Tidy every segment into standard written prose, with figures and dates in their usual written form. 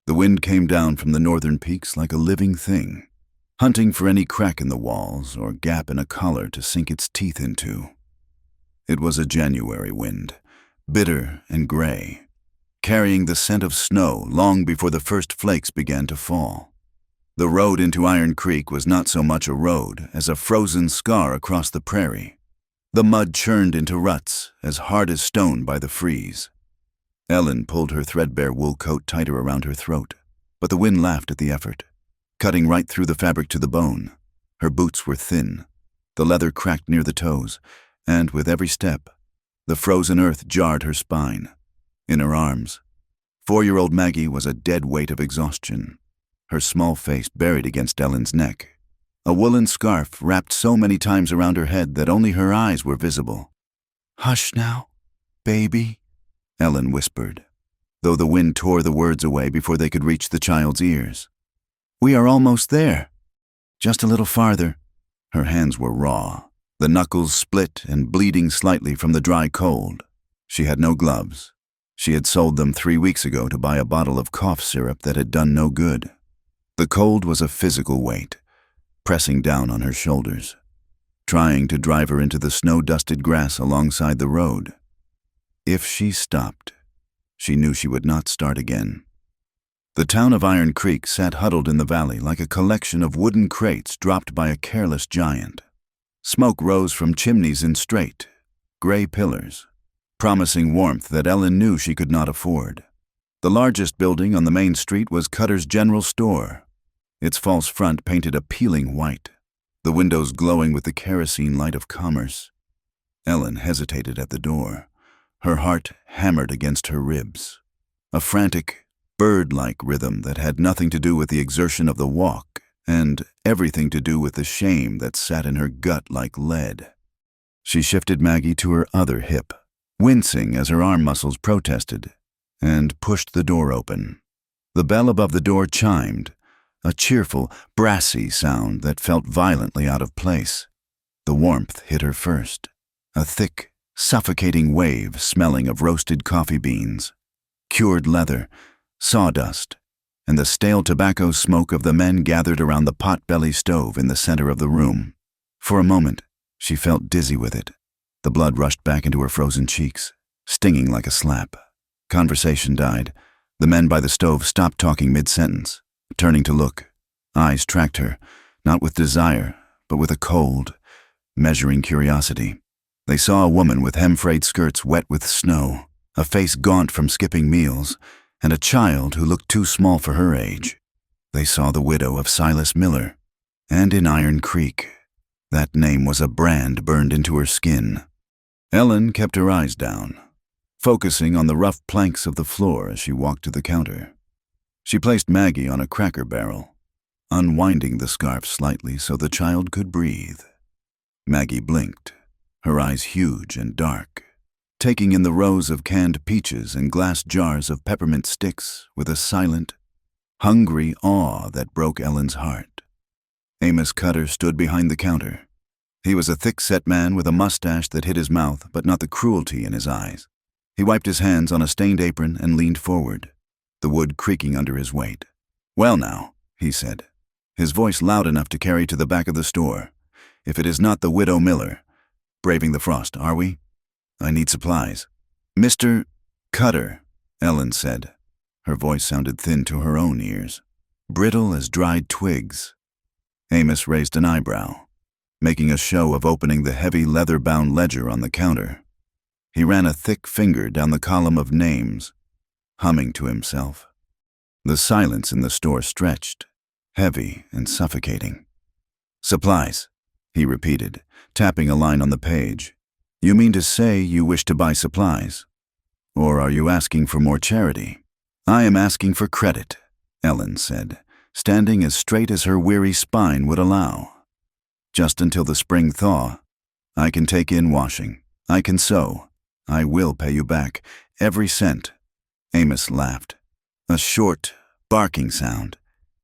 The wind came down from the northern peaks like a living thing, hunting for any crack in the walls or gap in a collar to sink its teeth into. It was a January wind, bitter and gray, carrying the scent of snow long before the first flakes began to fall. The road into Iron Creek was not so much a road as a frozen scar across the prairie. The mud churned into ruts as hard as stone by the freeze. Ellen pulled her threadbare wool coat tighter around her throat, but the wind laughed at the effort, cutting right through the fabric to the bone. Her boots were thin, the leather cracked near the toes, and with every step, the frozen earth jarred her spine. In her arms, 4-year-old Maggie was a dead weight of exhaustion, her small face buried against Ellen's neck, a woolen scarf wrapped so many times around her head that only her eyes were visible. "Hush now, baby," Ellen whispered, though the wind tore the words away before they could reach the child's ears. "We are almost there. Just a little farther." Her hands were raw, the knuckles split and bleeding slightly from the dry cold. She had no gloves. She had sold them 3 weeks ago to buy a bottle of cough syrup that had done no good. The cold was a physical weight, pressing down on her shoulders, trying to drive her into the snow-dusted grass alongside the road. If she stopped, she knew she would not start again. The town of Iron Creek sat huddled in the valley like a collection of wooden crates dropped by a careless giant. Smoke rose from chimneys in straight, gray pillars, promising warmth that Ellen knew she could not afford. The largest building on the main street was Cutter's General Store, its false front painted a peeling white, the windows glowing with the kerosene light of commerce. Ellen hesitated at the door, her heart hammered against her ribs, a frantic, bird-like rhythm that had nothing to do with the exertion of the walk and everything to do with the shame that sat in her gut like lead. She shifted Maggie to her other hip, wincing as her arm muscles protested, and pushed the door open. The bell above the door chimed, a cheerful, brassy sound that felt violently out of place. The warmth hit her first, a thick, suffocating wave smelling of roasted coffee beans, cured leather, sawdust, and the stale tobacco smoke of the men gathered around the pot-belly stove in the center of the room. For a moment, she felt dizzy with it. The blood rushed back into her frozen cheeks, stinging like a slap. Conversation died. The men by the stove stopped talking mid-sentence, turning to look. Eyes tracked her, not with desire, but with a cold, measuring curiosity. They saw a woman with hem-frayed skirts wet with snow, a face gaunt from skipping meals, and a child who looked too small for her age. They saw the widow of Silas Miller, and in Iron Creek. That name was a brand burned into her skin. Ellen kept her eyes down, focusing on the rough planks of the floor as she walked to the counter. She placed Maggie on a cracker barrel, unwinding the scarf slightly so the child could breathe. Maggie blinked, her eyes huge and dark, taking in the rows of canned peaches and glass jars of peppermint sticks with a silent, hungry awe that broke Ellen's heart. Amos Cutter stood behind the counter. He was a thick-set man with a mustache that hid his mouth but not the cruelty in his eyes. He wiped his hands on a stained apron and leaned forward, the wood creaking under his weight. "Well now," he said, his voice loud enough to carry to the back of the store, "if it is not the widow Miller, braving the frost, are we? I need supplies." "Mr. Cutter," Ellen said. Her voice sounded thin to her own ears, brittle as dried twigs. Amos raised an eyebrow, making a show of opening the heavy leather-bound ledger on the counter. He ran a thick finger down the column of names, humming to himself. The silence in the store stretched, heavy and suffocating. "Supplies," he repeated, tapping a line on the page. "You mean to say you wish to buy supplies? Or are you asking for more charity?" "I am asking for credit," Ellen said, standing as straight as her weary spine would allow. "Just until the spring thaw. I can take in washing. I can sew. I will pay you back, every cent." Amos laughed. A short, barking sound.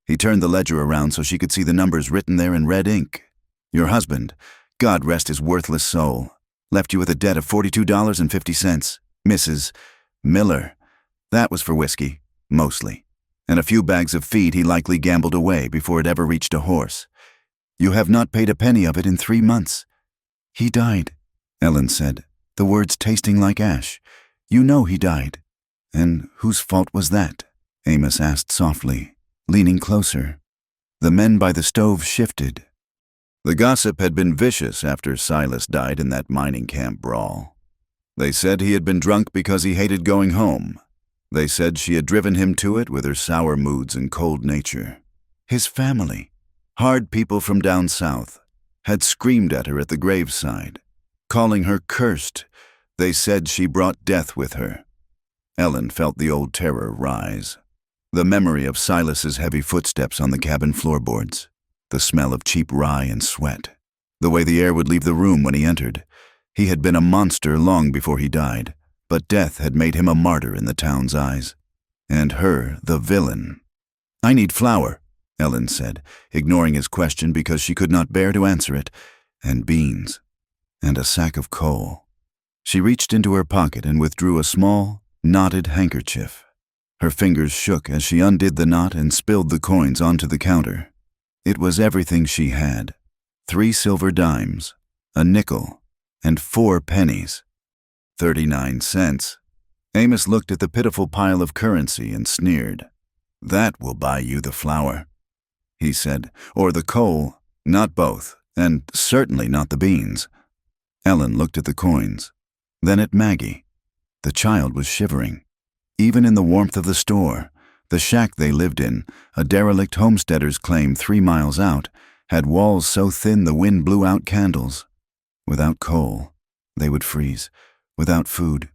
He turned the ledger around so she could see the numbers written there in red ink. "Your husband, God rest his worthless soul, left you with a debt of $42.50. Mrs. Miller. That was for whiskey, mostly. and a few bags of feed he likely gambled away before it ever reached a horse. You have not paid a penny of it in 3 months. He died, Ellen said, the words tasting like ash. You know he died. And whose fault was that? Amos asked softly, leaning closer. The men by the stove shifted. The gossip had been vicious after Silas died in that mining camp brawl. They said he had been drunk because he hated going home. They said she had driven him to it with her sour moods and cold nature. His family, hard people from down south, had screamed at her at the graveside, calling her cursed. They said she brought death with her. Ellen felt the old terror rise. The memory of Silas's heavy footsteps on the cabin floorboards, the smell of cheap rye and sweat, the way the air would leave the room when he entered. He had been a monster long before he died, but death had made him a martyr in the town's eyes. And her, the villain. I need flour, Ellen said, ignoring his question because she could not bear to answer it, and beans, and a sack of coal. She reached into her pocket and withdrew a small, knotted handkerchief. Her fingers shook as she undid the knot and spilled the coins onto the counter. It was everything she had. 3 silver dimes, a nickel, and 4 pennies. 39 cents. Amos looked at the pitiful pile of currency and sneered. That will buy you the flour, he said, or the coal, not both, and certainly not the beans. Ellen looked at the coins, then at Maggie. The child was shivering. Even in the warmth of the store, the shack they lived in, a derelict homesteader's claim 3 miles out, had walls so thin the wind blew out candles. Without coal, they would freeze. Without food,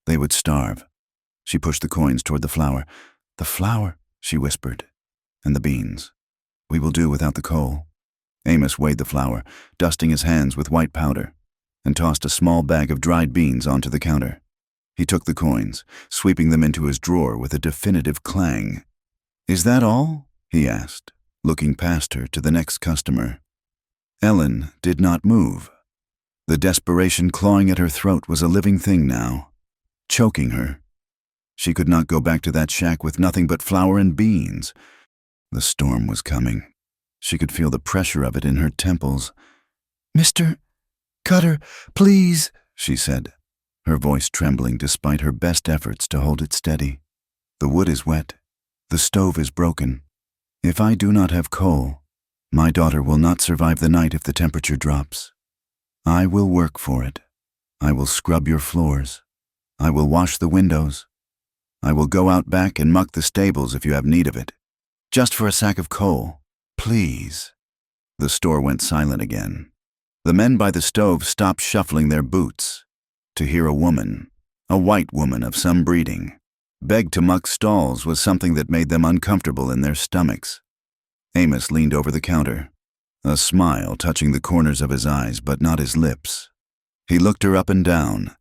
they would starve. She pushed the coins toward the flour. The flour, she whispered, and the beans. We will do without the coal. Amos weighed the flour, dusting his hands with white powder, and tossed a small bag of dried beans onto the counter. He took the coins, sweeping them into his drawer with a definitive clang. Is that all? He asked, looking past her to the next customer. Ellen did not move. The desperation clawing at her throat was a living thing now, choking her. She could not go back to that shack with nothing but flour and beans. The storm was coming. She could feel the pressure of it in her temples. Mr. Cutter, please, she said, her voice trembling despite her best efforts to hold it steady. The wood is wet. The stove is broken. If I do not have coal, my daughter will not survive the night if the temperature drops. I will work for it. I will scrub your floors. I will wash the windows. I will go out back and muck the stables if you have need of it. Just for a sack of coal, please. The store went silent again. The men by the stove stopped shuffling their boots to hear a woman, a white woman of some breeding, beg to muck stalls was something that made them uncomfortable in their stomachs. Amos leaned over the counter, a smile touching the corners of his eyes but not his lips. He looked her up and down,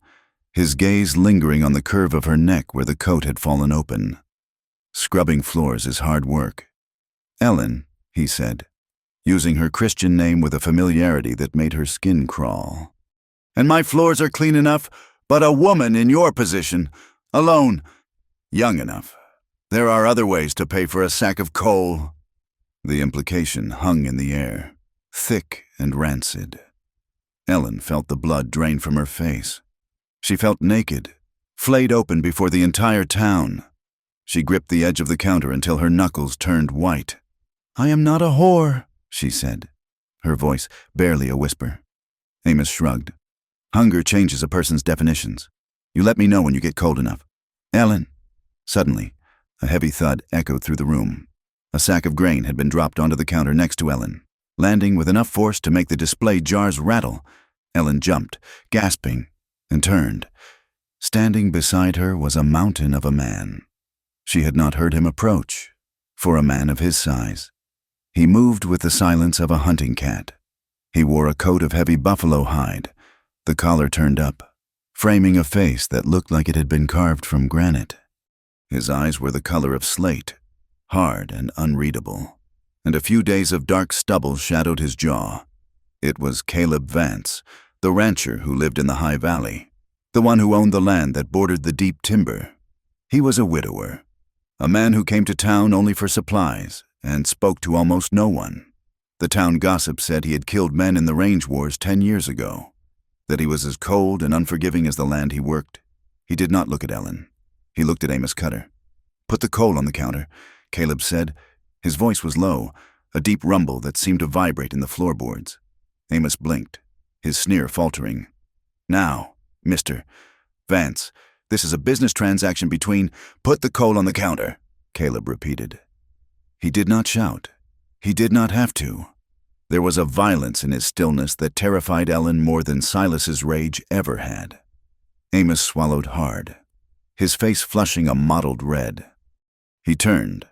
his gaze lingering on the curve of her neck where the coat had fallen open. Scrubbing floors is hard work. Ellen, he said, using her Christian name with a familiarity that made her skin crawl. And my floors are clean enough, but a woman in your position, alone, young enough. There are other ways to pay for a sack of coal. The implication hung in the air, thick and rancid. Ellen felt the blood drain from her face. She felt naked, flayed open before the entire town. She gripped the edge of the counter until her knuckles turned white. I am not a whore, she said, her voice barely a whisper. Amos shrugged. Hunger changes a person's definitions. You let me know when you get cold enough. Ellen. Suddenly, a heavy thud echoed through the room. A sack of grain had been dropped onto the counter next to Ellen, landing with enough force to make the display jars rattle. Ellen jumped, gasping, and turned. Standing beside her was a mountain of a man. She had not heard him approach, for a man of his size. He moved with the silence of a hunting cat. He wore a coat of heavy buffalo hide, the collar turned up, framing a face that looked like it had been carved from granite. His eyes were the color of slate, hard and unreadable, and a few days of dark stubble shadowed his jaw. It was Caleb Vance, the rancher who lived in the High Valley, the one who owned the land that bordered the deep timber. He was a widower, A man who came to town only for supplies and spoke to almost no one. The town gossip said he had killed men in the range wars 10 years ago, that he was as cold and unforgiving as the land he worked. He did not look at Ellen. He looked at Amos Cutter. "Put the coal on the counter," Caleb said. His voice was low, a deep rumble that seemed to vibrate in the floorboards. Amos blinked, his sneer faltering. "Now, Mr. Vance, this is a business transaction between—" "Put the coal on the counter," Caleb repeated. He did not shout. He did not have to. There was a violence in his stillness that terrified Ellen more than Silas's rage ever had. Amos swallowed hard, his face flushing a mottled red. He turned,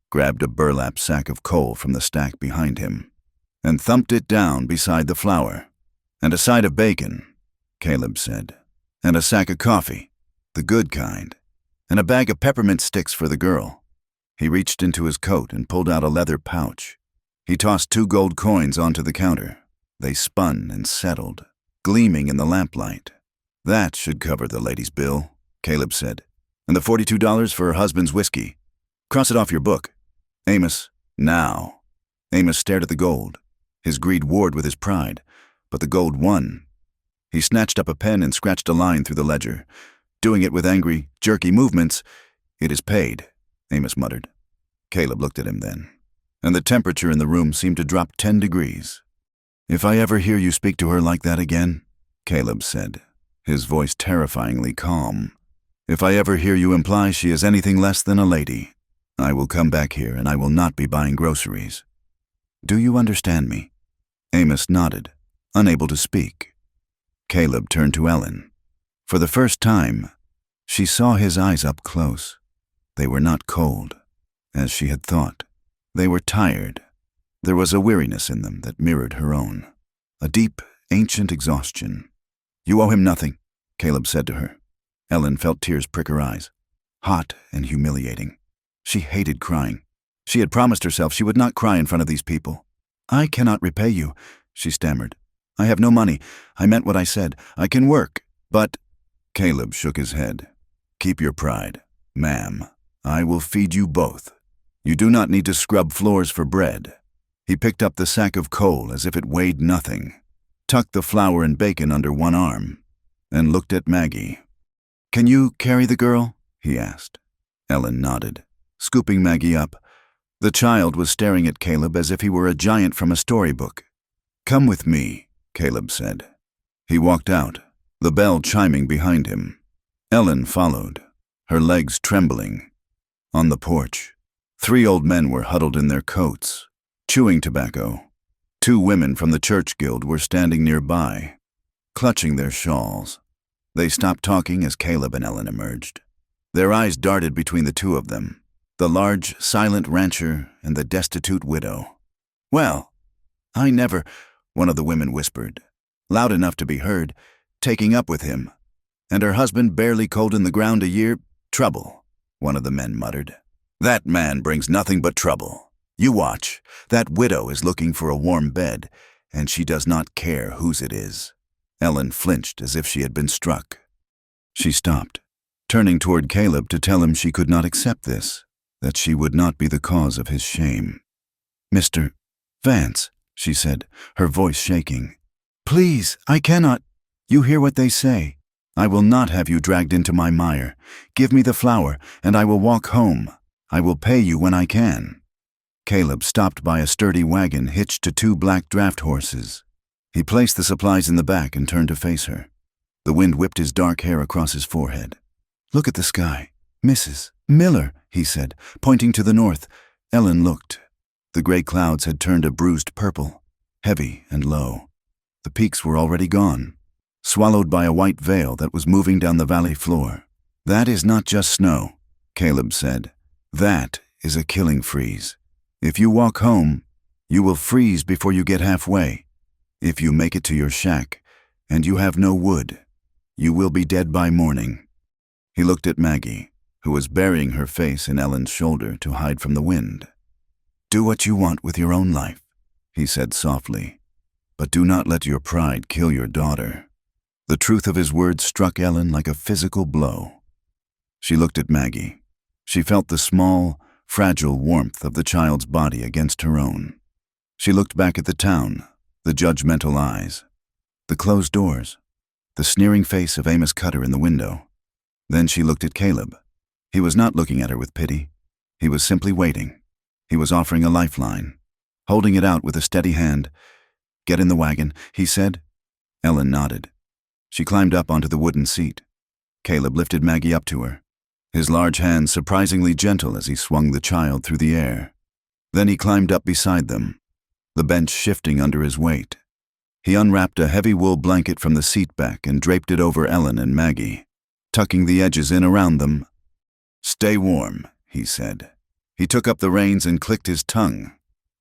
grabbed a burlap sack of coal from the stack behind him, and thumped it down beside the flour. "And a side of bacon," Caleb said, "and a sack of coffee, the good kind, and a bag of peppermint sticks for the girl." He reached into his coat and pulled out a leather pouch. He tossed 2 gold coins onto the counter. They spun and settled, gleaming in the lamplight. "That should cover the lady's bill," Caleb said, "and the $42 for her husband's whiskey. Cross it off your book. Amos, now." Amos stared at the gold. His greed warred with his pride, but the gold won. He snatched up a pen and scratched a line through the ledger, doing it with angry, jerky movements. "It is paid," Amos muttered. Caleb looked at him then, and the temperature in the room seemed to drop 10 degrees. "If I ever hear you speak to her like that again," Caleb said, his voice terrifyingly calm, "if I ever hear you imply she is anything less than a lady, I will come back here and I will not be buying groceries. Do you understand me?" Amos nodded, unable to speak. Caleb turned to Ellen. For the first time, she saw his eyes up close. They were not cold, as she had thought. They were tired. There was a weariness in them that mirrored her own, a deep, ancient exhaustion. "You owe him nothing," Caleb said to her. Ellen felt tears prick her eyes, hot and humiliating. She hated crying. She had promised herself she would not cry in front of these people. "I cannot repay you," she stammered. "I have no money. I meant what I said. I can work, but—" Caleb shook his head. "Keep your pride, ma'am. I will feed you both. You do not need to scrub floors for bread." He picked up the sack of coal as if it weighed nothing, tucked the flour and bacon under one arm, and looked at Maggie. "Can you carry the girl?" he asked. Ellen nodded, scooping Maggie up. The child was staring at Caleb as if he were a giant from a storybook. "Come with me," Caleb said. He walked out, the bell chiming behind him. Ellen followed, her legs trembling. On the porch, 3 old men were huddled in their coats, chewing tobacco. 2 women from the church guild were standing nearby, clutching their shawls. They stopped talking as Caleb and Ellen emerged. Their eyes darted between the 2 of them, the large, silent rancher and the destitute widow. "Well, I never," one of the women whispered, loud enough to be heard, "taking up with him. And her husband barely cold in the ground a year. Trouble," one of the men muttered. "That man brings nothing but trouble. You watch. That widow is looking for a warm bed, and she does not care whose it is." Ellen flinched as if she had been struck. She stopped, turning toward Caleb to tell him she could not accept this, that she would not be the cause of his shame. "Mr. Vance," she said, her voice shaking. "Please, I cannot. You hear what they say. I will not have you dragged into my mire. Give me the flour, and I will walk home. I will pay you when I can." Caleb stopped by a sturdy wagon hitched to 2 black draft horses. He placed the supplies in the back and turned to face her. The wind whipped his dark hair across his forehead. "Look at the sky. Mrs. Miller," he said, pointing to the north. Ellen looked. The gray clouds had turned a bruised purple, heavy and low. The peaks were already gone, swallowed by a white veil that was moving down the valley floor. "That is not just snow," Caleb said. "That is a killing freeze. If you walk home, you will freeze before you get halfway. If you make it to your shack, and you have no wood, you will be dead by morning." He looked at Maggie, who was burying her face in Ellen's shoulder to hide from the wind. "Do what you want with your own life," he said softly, "but do not let your pride kill your daughter." The truth of his words struck Ellen like a physical blow. She looked at Maggie, She felt the small, fragile warmth of the child's body against her own. She looked back at the town, the judgmental eyes, the closed doors, the sneering face of Amos Cutter in the window. Then she looked at Caleb. He was not looking at her with pity. He was simply waiting. He was offering a lifeline, holding it out with a steady hand. "Get in the wagon," he said. Ellen nodded. She climbed up onto the wooden seat. Caleb lifted Maggie up to her, his large hands surprisingly gentle as he swung the child through the air. Then he climbed up beside them, the bench shifting under his weight. He unwrapped a heavy wool blanket from the seat back and draped it over Ellen and Maggie, tucking the edges in around them. "Stay warm," he said. He took up the reins and clicked his tongue.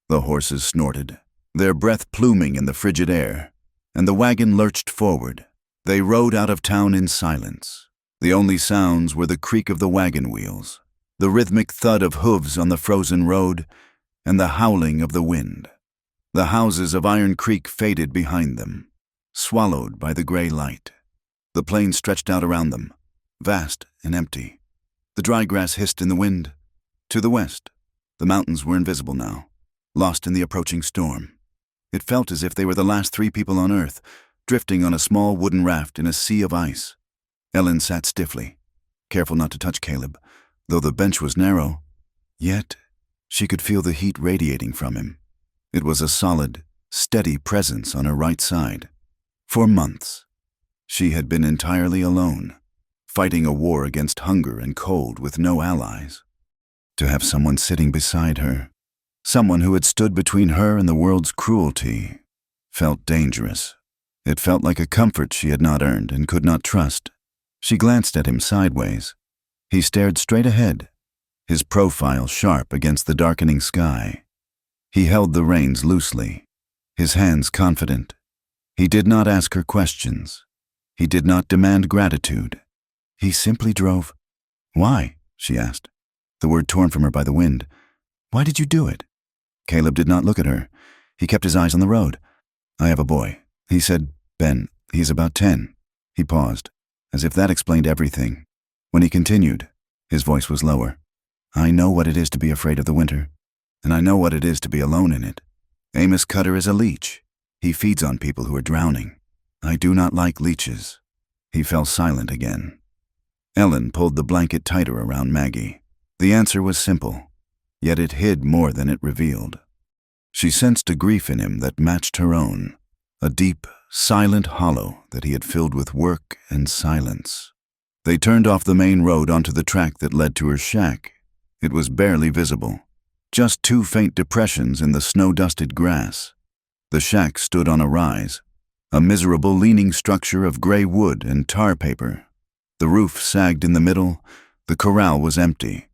The horses snorted, their breath pluming in the frigid air, and the wagon lurched forward. They rode out of town in silence. The only sounds were the creak of the wagon wheels, the rhythmic thud of hooves on the frozen road, and the howling of the wind. The houses of Iron Creek faded behind them, swallowed by the gray light. The plain stretched out around them, vast and empty. The dry grass hissed in the wind. To the west, the mountains were invisible now, lost in the approaching storm. It felt as if they were the last three people on Earth, drifting on a small wooden raft in a sea of ice. Ellen sat stiffly, careful not to touch Caleb, though the bench was narrow. Yet, she could feel the heat radiating from him. It was a solid, steady presence on her right side. For months, she had been entirely alone, fighting a war against hunger and cold with no allies. To have someone sitting beside her, someone who had stood between her and the world's cruelty, felt dangerous. It felt like a comfort she had not earned and could not trust. She glanced at him sideways. He stared straight ahead, his profile sharp against the darkening sky. He held the reins loosely, his hands confident. He did not ask her questions. He did not demand gratitude. He simply drove. "Why?" she asked, the word torn from her by the wind. "Why did you do it?" Caleb did not look at her. He kept his eyes on the road. "I have a boy," he said. "Ben, he's about 10. He paused, as if that explained everything. When he continued, his voice was lower. "I know what it is to be afraid of the winter, and I know what it is to be alone in it. Amos Cutter is a leech. He feeds on people who are drowning. I do not like leeches." He fell silent again. Ellen pulled the blanket tighter around Maggie. The answer was simple, yet it hid more than it revealed. She sensed a grief in him that matched her own, a deep, silent hollow that he had filled with work and silence. They turned off the main road onto the track that led to her shack. It was barely visible, just two faint depressions in the snow-dusted grass. The shack stood on a rise, a miserable leaning structure of gray wood and tar paper. The roof sagged in the middle, the corral was empty,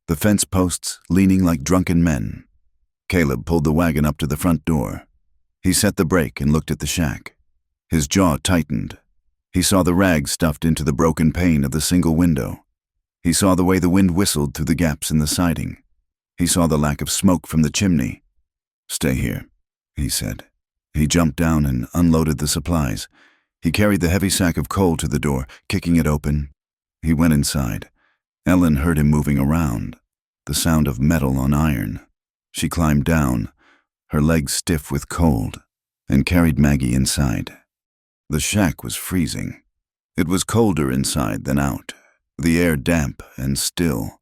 the fence posts leaning like drunken men. Caleb pulled the wagon up to the front door. He set the brake and looked at the shack. His jaw tightened. He saw the rags stuffed into the broken pane of the single window. He saw the way the wind whistled through the gaps in the siding. He saw the lack of smoke from the chimney. "Stay here," he said. He jumped down and unloaded the supplies. He carried the heavy sack of coal to the door, kicking it open. He went inside. Ellen heard him moving around, the sound of metal on iron. She climbed down, her legs stiff with cold, and carried Maggie inside. The shack was freezing. It was colder inside than out, the air damp and still.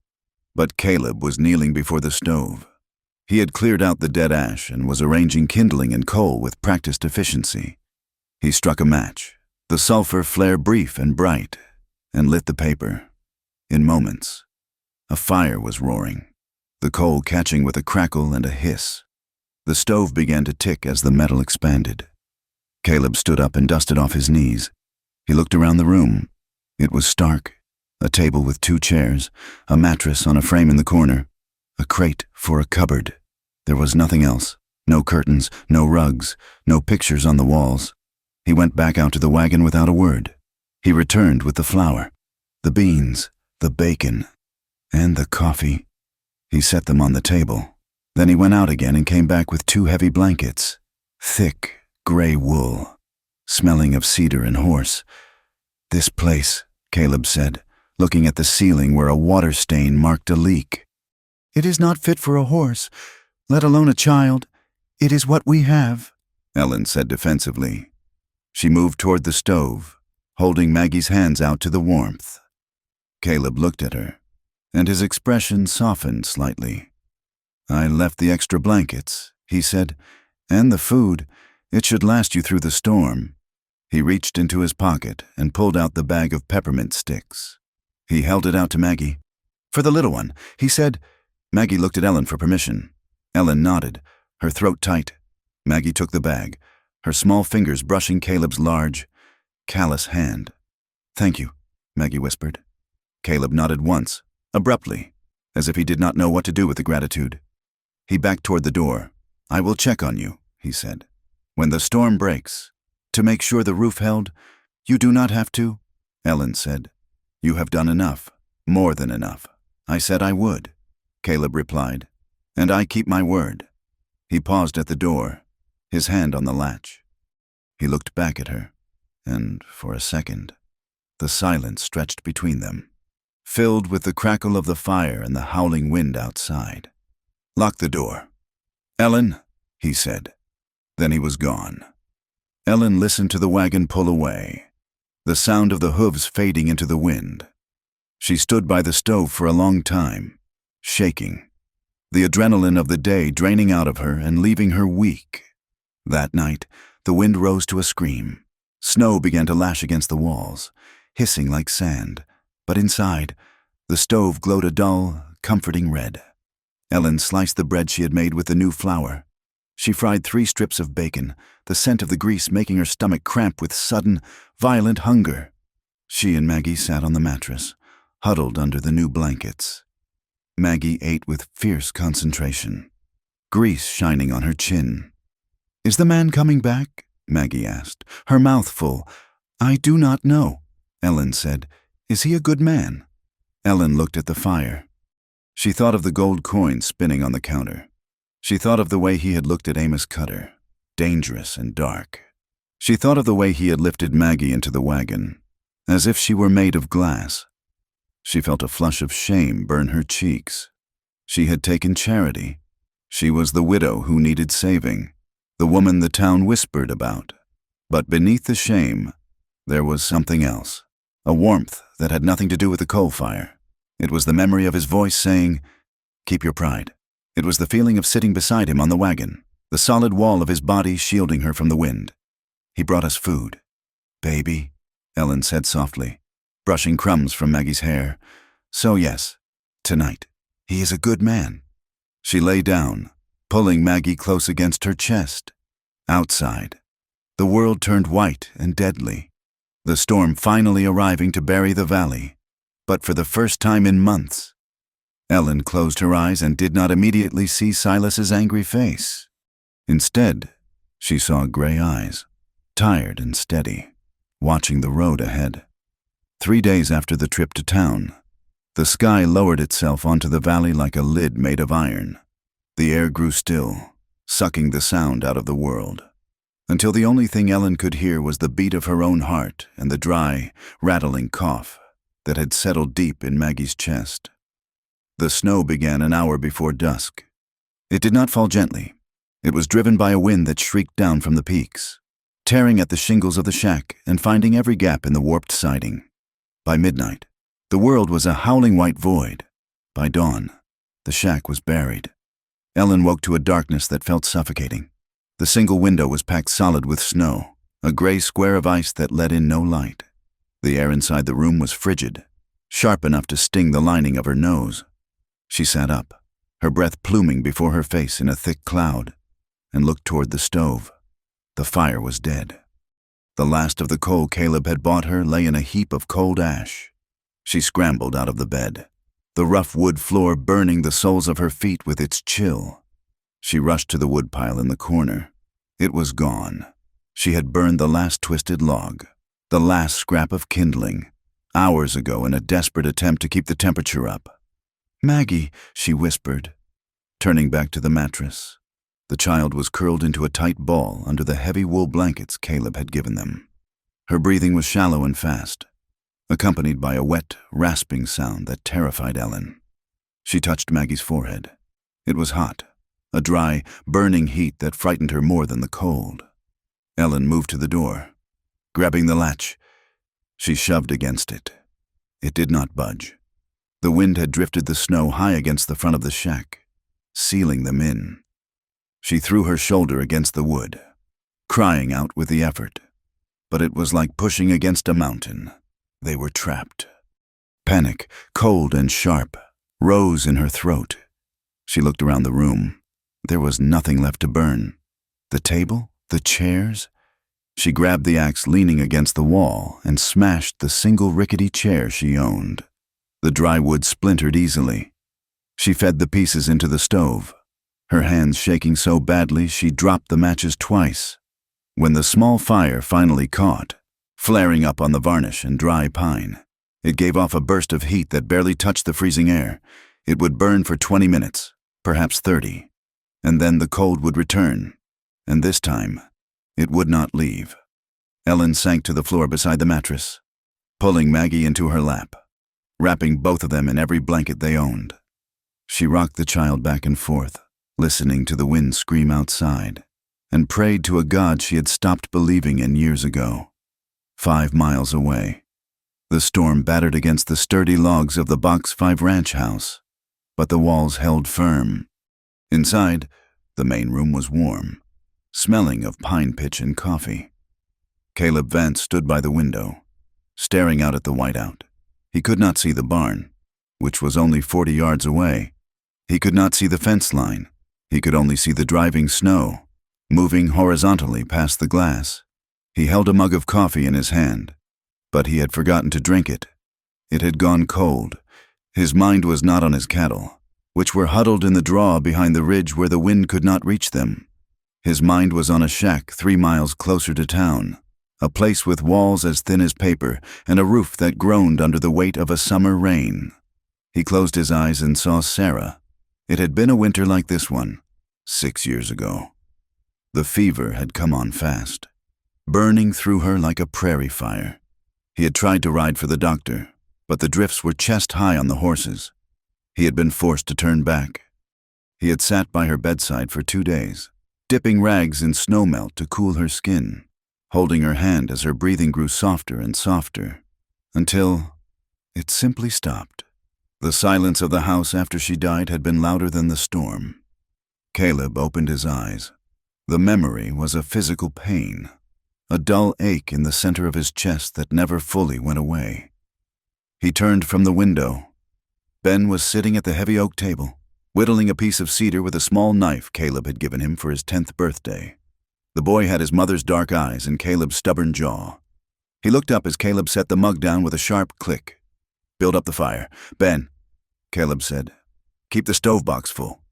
But Caleb was kneeling before the stove. He had cleared out the dead ash and was arranging kindling and coal with practiced efficiency. He struck a match, the sulfur flare brief and bright, and lit the paper. In moments, a fire was roaring, the coal catching with a crackle and a hiss. The stove began to tick as the metal expanded. Caleb stood up and dusted off his knees. He looked around the room. It was stark. A table with 2 chairs, a mattress on a frame in the corner, a crate for a cupboard. There was nothing else. No curtains, no rugs, no pictures on the walls. He went back out to the wagon without a word. He returned with the flour, the beans, the bacon, and the coffee. He set them on the table. Then he went out again and came back with 2 heavy blankets, thick, gray wool, smelling of cedar and horse. "This place," Caleb said, looking at the ceiling where a water stain marked a leak. "It is not fit for a horse, let alone a child. It is what we have," Ellen said defensively. She moved toward the stove, holding Maggie's hands out to the warmth. Caleb looked at her, and his expression softened slightly. "I left the extra blankets," he said, "and the food. It should last you through the storm." He reached into his pocket and pulled out the bag of peppermint sticks. He held it out to Maggie. "For the little one," he said. Maggie looked at Ellen for permission. Ellen nodded, her throat tight. Maggie took the bag, her small fingers brushing Caleb's large, callous hand. "Thank you," Maggie whispered. Caleb nodded once, abruptly, as if he did not know what to do with the gratitude. He backed toward the door. "I will check on you," he said. "When the storm breaks, to make sure the roof held." "You do not have to," Ellen said. "You have done enough, more than enough. I said I would," Caleb replied, "and I keep my word." He paused at the door, his hand on the latch. He looked back at her, and for a second, the silence stretched between them, filled with the crackle of the fire and the howling wind outside. "Lock the door." "Ellen," he said. Then he was gone. Ellen listened to the wagon pull away, the sound of the hooves fading into the wind. She stood by the stove for a long time, shaking, the adrenaline of the day draining out of her and leaving her weak. That night, the wind rose to a scream. Snow began to lash against the walls, hissing like sand, but inside, the stove glowed a dull, comforting red. Ellen sliced the bread she had made with the new flour. She fried 3 strips of bacon, the scent of the grease making her stomach cramp with sudden, violent hunger. She and Maggie sat on the mattress, huddled under the new blankets. Maggie ate with fierce concentration, grease shining on her chin. "Is the man coming back?" Maggie asked, her mouth full. "I do not know," Ellen said. "Is he a good man?" Ellen looked at the fire. She thought of the gold coins spinning on the counter. She thought of the way he had looked at Amos Cutter, dangerous and dark. She thought of the way he had lifted Maggie into the wagon, as if she were made of glass. She felt a flush of shame burn her cheeks. She had taken charity. She was the widow who needed saving, the woman the town whispered about. But beneath the shame, there was something else, a warmth that had nothing to do with the coal fire. It was the memory of his voice saying, "Keep your pride." It was the feeling of sitting beside him on the wagon, the solid wall of his body shielding her from the wind. "He brought us food." "Baby," Ellen said softly, brushing crumbs from Maggie's hair. "So yes, tonight, he is a good man." She lay down, pulling Maggie close against her chest. Outside, the world turned white and deadly, the storm finally arriving to bury the valley. But for the first time in months, Ellen closed her eyes and did not immediately see Silas's angry face. Instead, she saw gray eyes, tired and steady, watching the road ahead. 3 days after the trip to town, the sky lowered itself onto the valley like a lid made of iron. The air grew still, sucking the sound out of the world, until the only thing Ellen could hear was the beat of her own heart and the dry, rattling cough that had settled deep in Maggie's chest. The snow began an hour before dusk. It did not fall gently. It was driven by a wind that shrieked down from the peaks, tearing at the shingles of the shack and finding every gap in the warped siding. By midnight, the world was a howling white void. By dawn, the shack was buried. Ellen woke to a darkness that felt suffocating. The single window was packed solid with snow, a gray square of ice that let in no light. The air inside the room was frigid, sharp enough to sting the lining of her nose. She sat up, her breath pluming before her face in a thick cloud, and looked toward the stove. The fire was dead. The last of the coal Caleb had bought her lay in a heap of cold ash. She scrambled out of the bed, the rough wood floor burning the soles of her feet with its chill. She rushed to the woodpile in the corner. It was gone. She had burned the last twisted log, the last scrap of kindling, hours ago in a desperate attempt to keep the temperature up. "Maggie," she whispered, turning back to the mattress. The child was curled into a tight ball under the heavy wool blankets Caleb had given them. Her breathing was shallow and fast. accompanied by a wet, rasping sound that terrified Ellen. She touched Maggie's forehead. It was hot, a dry, burning heat that frightened her more than the cold. Ellen moved to the door. Grabbing the latch, she shoved against it. It did not budge. The wind had drifted the snow high against the front of the shack, sealing them in. She threw her shoulder against the wood, crying out with the effort. But it was like pushing against a mountain. They were trapped. Panic, cold and sharp, rose in her throat. She looked around the room. There was nothing left to burn. The table, the chairs. She grabbed the axe leaning against the wall and smashed the single rickety chair she owned. The dry wood splintered easily. She fed the pieces into the stove, her hands shaking so badly she dropped the matches twice. When the small fire finally caught, flaring up on the varnish and dry pine, it gave off a burst of heat that barely touched the freezing air. It would burn for 20 minutes, perhaps 30, and then the cold would return, and this time, it would not leave. Ellen sank to the floor beside the mattress, pulling Maggie into her lap, wrapping both of them in every blanket they owned. She rocked the child back and forth, listening to the wind scream outside, and prayed to a God she had stopped believing in years ago. 5 miles away, the storm battered against the sturdy logs of the Box 5 ranch house, but the walls held firm. Inside, the main room was warm, smelling of pine pitch and coffee. Caleb Vance stood by the window, staring out at the whiteout. He could not see the barn, which was only 40 yards away. He could not see the fence line. He could only see the driving snow, moving horizontally past the glass. He held a mug of coffee in his hand, but he had forgotten to drink it. It had gone cold. His mind was not on his cattle, which were huddled in the draw behind the ridge where the wind could not reach them. His mind was on a shack 3 miles closer to town, a place with walls as thin as paper and a roof that groaned under the weight of a summer rain. He closed his eyes and saw Sarah. It had been a winter like this one, 6 years ago. The fever had come on fast, burning through her like a prairie fire. He had tried to ride for the doctor, but the drifts were chest high on the horses. He had been forced to turn back. He had sat by her bedside for 2 days, dipping rags in snowmelt to cool her skin, holding her hand as her breathing grew softer and softer, until it simply stopped. The silence of the house after she died had been louder than the storm. Caleb opened his eyes. The memory was a physical pain, a dull ache in the center of his chest that never fully went away. He turned from the window. Ben was sitting at the heavy oak table, whittling a piece of cedar with a small knife Caleb had given him for his 10th birthday. The boy had his mother's dark eyes and Caleb's stubborn jaw. He looked up as Caleb set the mug down with a sharp click. "Build up the fire. Ben," Caleb said. "Keep the stove box full."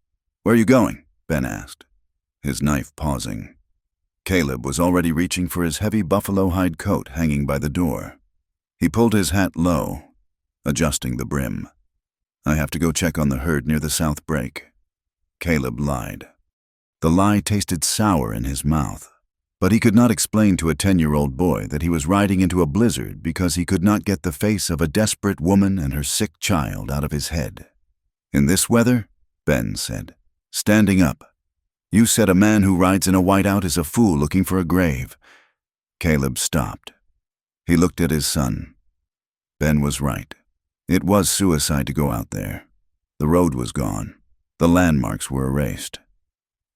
"Where are you going?" Ben asked, his knife pausing. Caleb was already reaching for his heavy buffalo hide coat hanging by the door. He pulled his hat low, adjusting the brim. "I have to go check on the herd near the south break." Caleb lied. The lie tasted sour in his mouth, but he could not explain to a 10-year-old boy that he was riding into a blizzard because he could not get the face of a desperate woman and her sick child out of his head. "In this weather," Ben said, standing up, "you said a man who rides in a whiteout is a fool looking for a grave." Caleb stopped. He looked at his son. Ben was right. It was suicide to go out there. The road was gone. The landmarks were erased.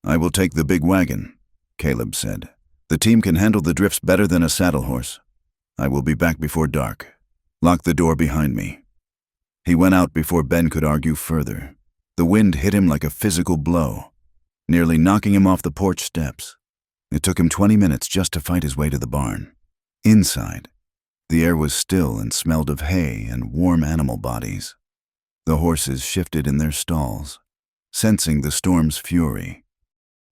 "I will take the big wagon," Caleb said. "The team can handle the drifts better than a saddle horse. I will be back before dark. Lock the door behind me." He went out before Ben could argue further. The wind hit him like a physical blow, nearly knocking him off the porch steps. It took him 20 minutes just to fight his way to the barn. Inside, the air was still and smelled of hay and warm animal bodies. The horses shifted in their stalls, sensing the storm's fury.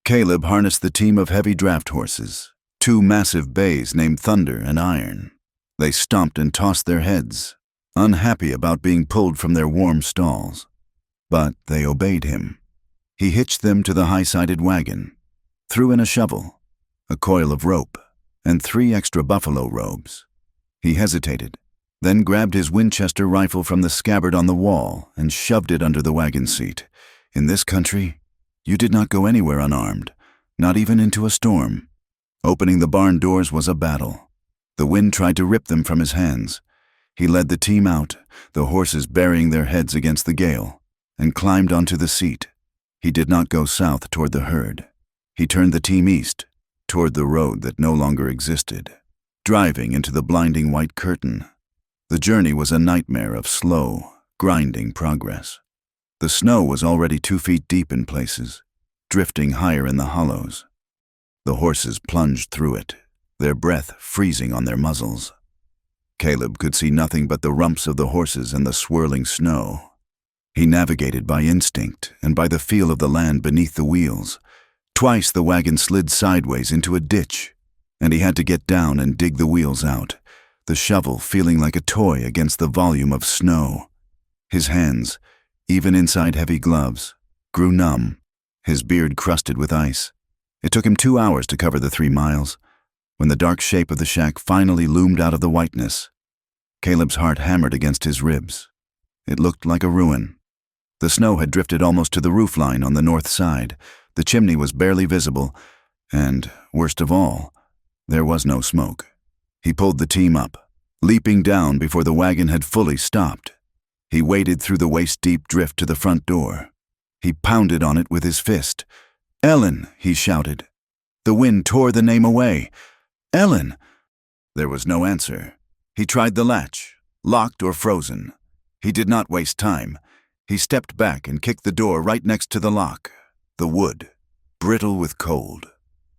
Caleb harnessed the team of heavy draft horses, 2 massive bays named Thunder and Iron. They stomped and tossed their heads, unhappy about being pulled from their warm stalls. But they obeyed him. He hitched them to the high-sided wagon, threw in a shovel, a coil of rope, and 3 extra buffalo robes. He hesitated, then grabbed his Winchester rifle from the scabbard on the wall and shoved it under the wagon seat. In this country, you did not go anywhere unarmed, not even into a storm. Opening the barn doors was a battle. The wind tried to rip them from his hands. He led the team out, the horses burying their heads against the gale, and climbed onto the seat. He did not go south toward the herd. He turned the team east, toward the road that no longer existed, driving into the blinding white curtain. The journey was a nightmare of slow, grinding progress. The snow was already 2 feet deep in places, drifting higher in the hollows. The horses plunged through it, their breath freezing on their muzzles. Caleb could see nothing but the rumps of the horses and the swirling snow. He navigated by instinct and by the feel of the land beneath the wheels. Twice the wagon slid sideways into a ditch, and he had to get down and dig the wheels out, the shovel feeling like a toy against the volume of snow. His hands, even inside heavy gloves, grew numb, his beard crusted with ice. It took him 2 hours to cover the 3 miles. When the dark shape of the shack finally loomed out of the whiteness, Caleb's heart hammered against his ribs. It looked like a ruin. The snow had drifted almost to the roofline on the north side. The chimney was barely visible, and, worst of all, there was no smoke. He pulled the team up, leaping down before the wagon had fully stopped. He waded through the waist-deep drift to the front door. He pounded on it with his fist. "Ellen!" he shouted. The wind tore the name away. "Ellen!" There was no answer. He tried the latch, locked or frozen. He did not waste time. He stepped back and kicked the door right next to the lock. The wood, brittle with cold,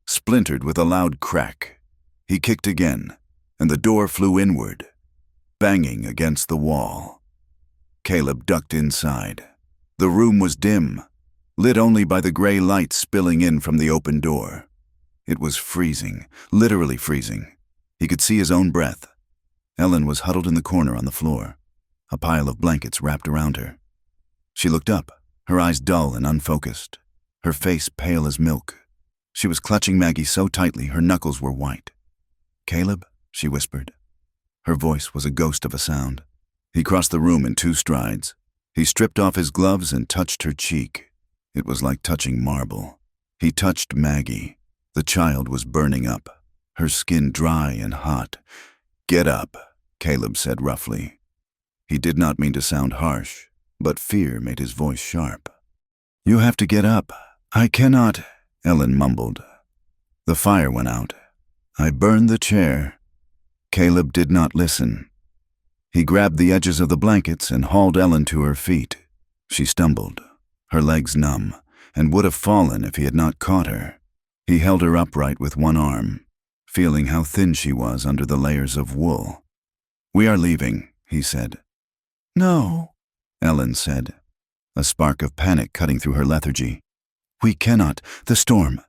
splintered with a loud crack. He kicked again, and the door flew inward, banging against the wall. Caleb ducked inside. The room was dim, lit only by the gray light spilling in from the open door. It was freezing, literally freezing. He could see his own breath. Ellen was huddled in the corner on the floor, a pile of blankets wrapped around her. She looked up, her eyes dull and unfocused, her face pale as milk. She was clutching Maggie so tightly her knuckles were white. "Caleb?" she whispered. Her voice was a ghost of a sound. He crossed the room in 2 strides. He stripped off his gloves and touched her cheek. It was like touching marble. He touched Maggie. The child was burning up, her skin dry and hot. "Get up," Caleb said roughly. He did not mean to sound harsh, but fear made his voice sharp. "You have to get up. I cannot," Ellen mumbled. The fire went out. "I burned the chair." Caleb did not listen. He grabbed the edges of the blankets and hauled Ellen to her feet. She stumbled, her legs numb, and would have fallen if he had not caught her. He held her upright with one arm, feeling how thin she was under the layers of wool. "We are leaving," he said. "No," Ellen said, a spark of panic cutting through her lethargy. "We cannot. The storm.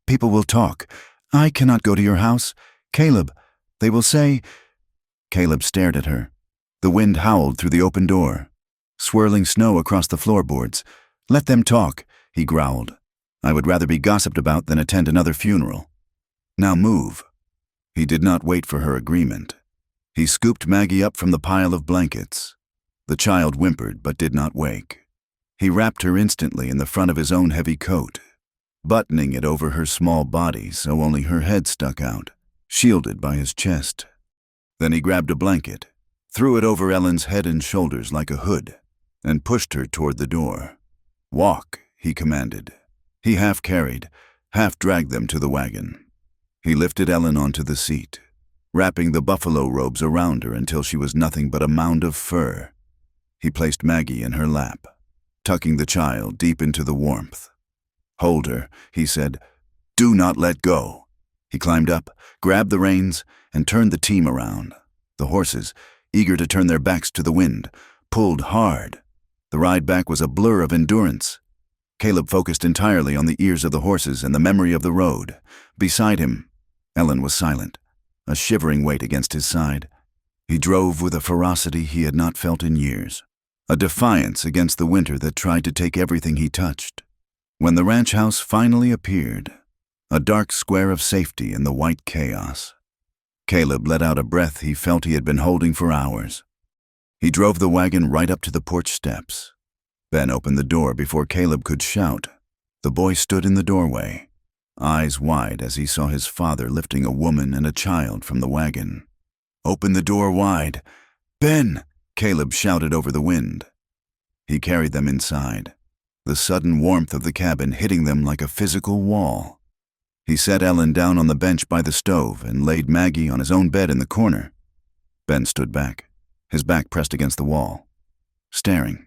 People will talk. I cannot go to your house. Caleb, they will say—" Caleb stared at her. The wind howled through the open door, swirling snow across the floorboards. "Let them talk," he growled. "I would rather be gossiped about than attend another funeral. Now move." He did not wait for her agreement. He scooped Maggie up from the pile of blankets. The child whimpered but did not wake. He wrapped her instantly in the front of his own heavy coat, buttoning it over her small body so only her head stuck out, shielded by his chest. Then he grabbed a blanket, threw it over Ellen's head and shoulders like a hood, and pushed her toward the door. "Walk," he commanded. He half carried, half dragged them to the wagon. He lifted Ellen onto the seat, wrapping the buffalo robes around her until she was nothing but a mound of fur. He placed Maggie in her lap, tucking the child deep into the warmth. "Hold her," he said. "Do not let go." He climbed up, grabbed the reins, and turned the team around. The horses, eager to turn their backs to the wind, pulled hard. The ride back was a blur of endurance. Caleb focused entirely on the ears of the horses and the memory of the road. Beside him, Ellen was silent, a shivering weight against his side. He drove with a ferocity he had not felt in years, a defiance against the winter that tried to take everything he touched. When the ranch house finally appeared, a dark square of safety in the white chaos, Caleb let out a breath he felt he had been holding for hours. He drove the wagon right up to the porch steps. Ben opened the door before Caleb could shout. The boy stood in the doorway, eyes wide as he saw his father lifting a woman and a child from the wagon. "Open the door wide. Ben!" Caleb shouted over the wind. He carried them inside, the sudden warmth of the cabin hitting them like a physical wall. He set Ellen down on the bench by the stove and laid Maggie on his own bed in the corner. Ben stood back, his back pressed against the wall, staring.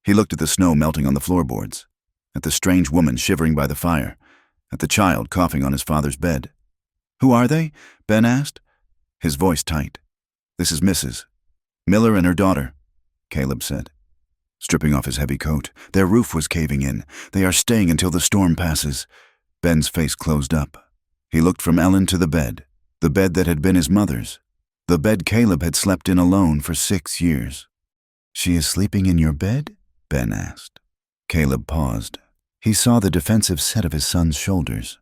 He looked at the snow melting on the floorboards, at the strange woman shivering by the fire, at the child coughing on his father's bed. "Who are they?" Ben asked, his voice tight. "This is Mrs. Miller and her daughter," Caleb said, stripping off his heavy coat. "Their roof was caving in. They are staying until the storm passes." Ben's face closed up. He looked from Ellen to the bed that had been his mother's, the bed Caleb had slept in alone for 6 years. "She is sleeping in your bed?" Ben asked. Caleb paused. He saw the defensive set of his son's shoulders.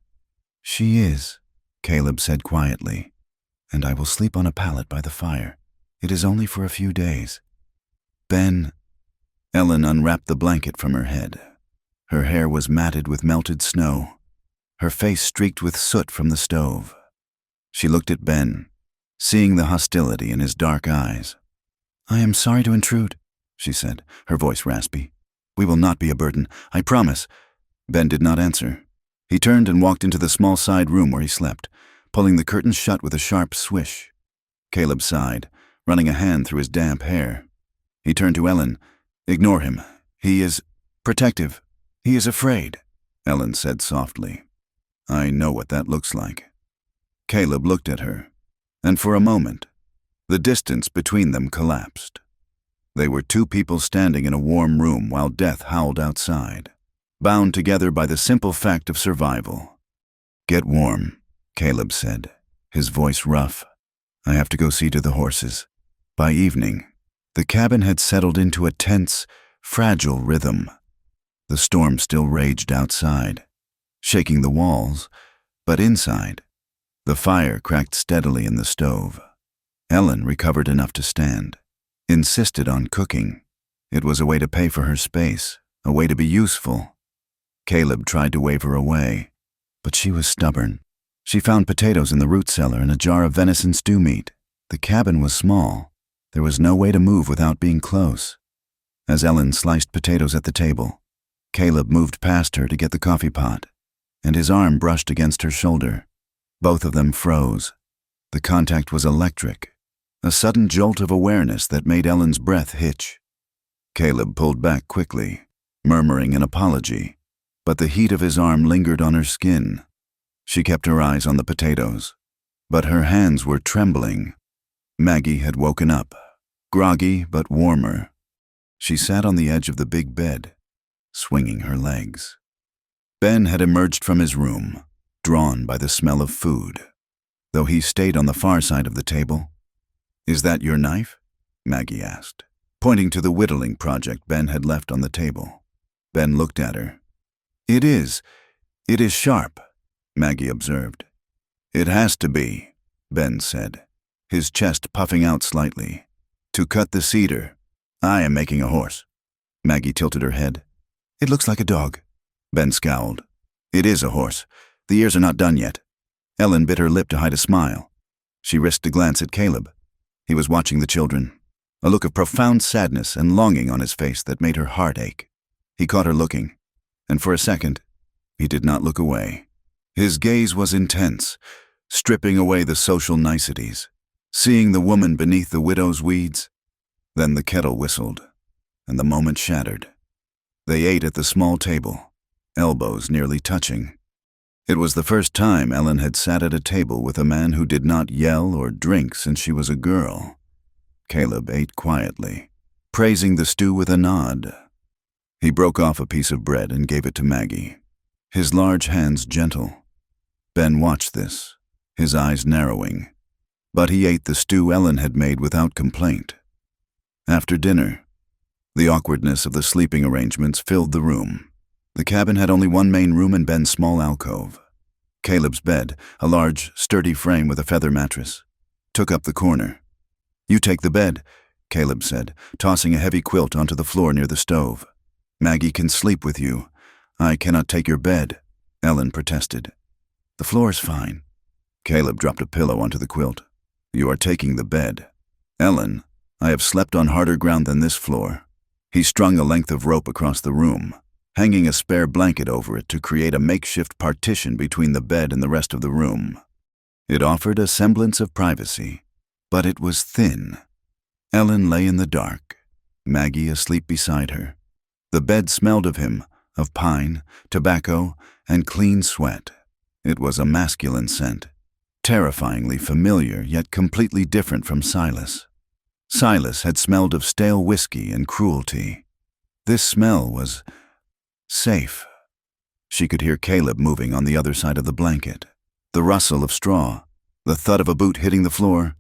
"She is," Caleb said quietly, "and I will sleep on a pallet by the fire. It is only for a few days." Ben. Ellen unwrapped the blanket from her head. Her hair was matted with melted snow, her face streaked with soot from the stove. She looked at Ben, seeing the hostility in his dark eyes. "I am sorry to intrude," she said, her voice raspy. "We will not be a burden, I promise." Ben did not answer. He turned and walked into the small side room where he slept, pulling the curtains shut with a sharp swish. Caleb sighed, running a hand through his damp hair. He turned to Ellen. "Ignore him. He is protective. He is afraid," Ellen said softly. "I know what that looks like." Caleb looked at her, and for a moment, the distance between them collapsed. They were two people standing in a warm room while death howled outside, bound together by the simple fact of survival. "Get warm," Caleb said, his voice rough. "I have to go see to the horses." By evening, the cabin had settled into a tense, fragile rhythm. The storm still raged outside, shaking the walls, but inside, the fire cracked steadily in the stove. Ellen recovered enough to stand, insisted on cooking. It was a way to pay for her space, a way to be useful. Caleb tried to wave her away, but she was stubborn. She found potatoes in the root cellar and a jar of venison stew meat. The cabin was small. There was no way to move without being close. As Ellen sliced potatoes at the table, Caleb moved past her to get the coffee pot, and his arm brushed against her shoulder. Both of them froze. The contact was electric, a sudden jolt of awareness that made Ellen's breath hitch. Caleb pulled back quickly, murmuring an apology, but the heat of his arm lingered on her skin. She kept her eyes on the potatoes, but her hands were trembling. Maggie had woken up, groggy but warmer. She sat on the edge of the big bed, swinging her legs. Ben had emerged from his room, drawn by the smell of food, though he stayed on the far side of the table. "Is that your knife?" Maggie asked, pointing to the whittling project Ben had left on the table. Ben looked at her. It is sharp," Maggie observed. "It has to be," Ben said, his chest puffing out slightly. "To cut the cedar. I am making a horse." Maggie tilted her head. "It looks like a dog." Ben scowled. "It is a horse. The ears are not done yet." Ellen bit her lip to hide a smile. She risked a glance at Caleb. He was watching the children, a look of profound sadness and longing on his face that made her heart ache. He caught her looking, and for a second, he did not look away. His gaze was intense, stripping away the social niceties, seeing the woman beneath the widow's weeds. Then the kettle whistled, and the moment shattered. They ate at the small table, elbows nearly touching. It was the first time Ellen had sat at a table with a man who did not yell or drink since she was a girl. Caleb ate quietly, praising the stew with a nod. He broke off a piece of bread and gave it to Maggie, his large hands gentle. Ben watched this, his eyes narrowing, but he ate the stew Ellen had made without complaint. After dinner, the awkwardness of the sleeping arrangements filled the room. The cabin had only one main room and Ben's small alcove. Caleb's bed, a large, sturdy frame with a feather mattress, took up the corner. "You take the bed," Caleb said, tossing a heavy quilt onto the floor near the stove. Maggie can sleep with you. I cannot take your bed, Ellen protested. The floor's fine. Caleb dropped a pillow onto the quilt. You are taking the bed. Ellen, I have slept on harder ground than this floor. He strung a length of rope across the room, hanging a spare blanket over it to create a makeshift partition between the bed and the rest of the room. It offered a semblance of privacy, but it was thin. Ellen lay in the dark, Maggie asleep beside her. The bed smelled of him, of pine, tobacco, and clean sweat. It was a masculine scent, terrifyingly familiar yet completely different from Silas. Silas had smelled of stale whiskey and cruelty. This smell was safe. She could hear Caleb moving on the other side of the blanket, the rustle of straw, the thud of a boot hitting the floor.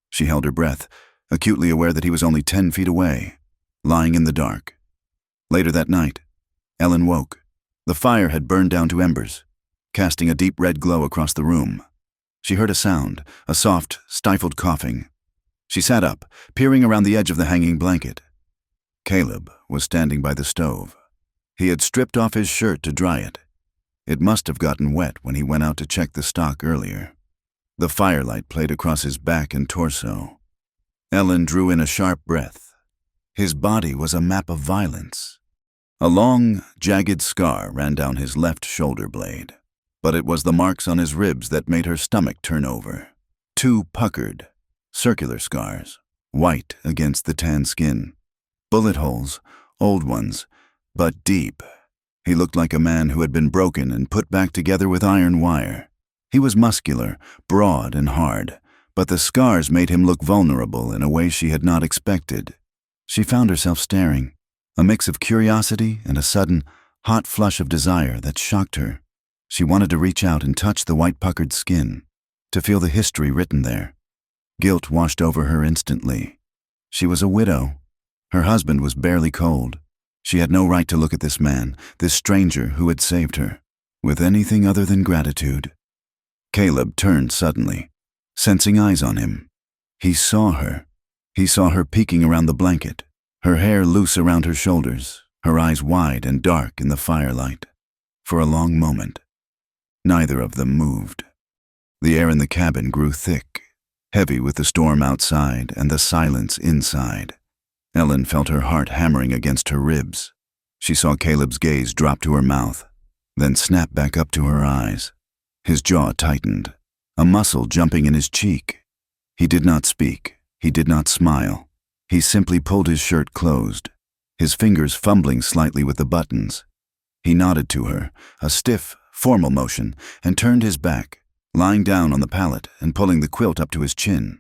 She held her breath, acutely aware that he was only 10 feet away, lying in the dark. Later that night, Ellen woke. The fire had burned down to embers, casting a deep red glow across the room. She heard a sound, a soft, stifled coughing. She sat up, peering around the edge of the hanging blanket. Caleb was standing by the stove. He had stripped off his shirt to dry it. It must have gotten wet when he went out to check the stock earlier. The firelight played across his back and torso. Ellen drew in a sharp breath. His body was a map of violence. A long, jagged scar ran down his left shoulder blade, but it was the marks on his ribs that made her stomach turn over. 2 puckered, circular scars, white against the tan skin. Bullet holes, old ones, but deep. He looked like a man who had been broken and put back together with iron wire. He was muscular, broad and hard, but the scars made him look vulnerable in a way she had not expected. She found herself staring, a mix of curiosity and a sudden, hot flush of desire that shocked her. She wanted to reach out and touch the white puckered skin, to feel the history written there. Guilt washed over her instantly. She was a widow. Her husband was barely cold. She had no right to look at this man, this stranger who had saved her, with anything other than gratitude. Caleb turned suddenly, sensing eyes on him. He saw her. He saw her peeking around the blanket, her hair loose around her shoulders, her eyes wide and dark in the firelight. For a long moment, neither of them moved. The air in the cabin grew thick, heavy with the storm outside and the silence inside. Ellen felt her heart hammering against her ribs. She saw Caleb's gaze drop to her mouth, then snap back up to her eyes. His jaw tightened, a muscle jumping in his cheek. He did not speak. He did not smile. He simply pulled his shirt closed, his fingers fumbling slightly with the buttons. He nodded to her, a stiff, formal motion, and turned his back, lying down on the pallet and pulling the quilt up to his chin.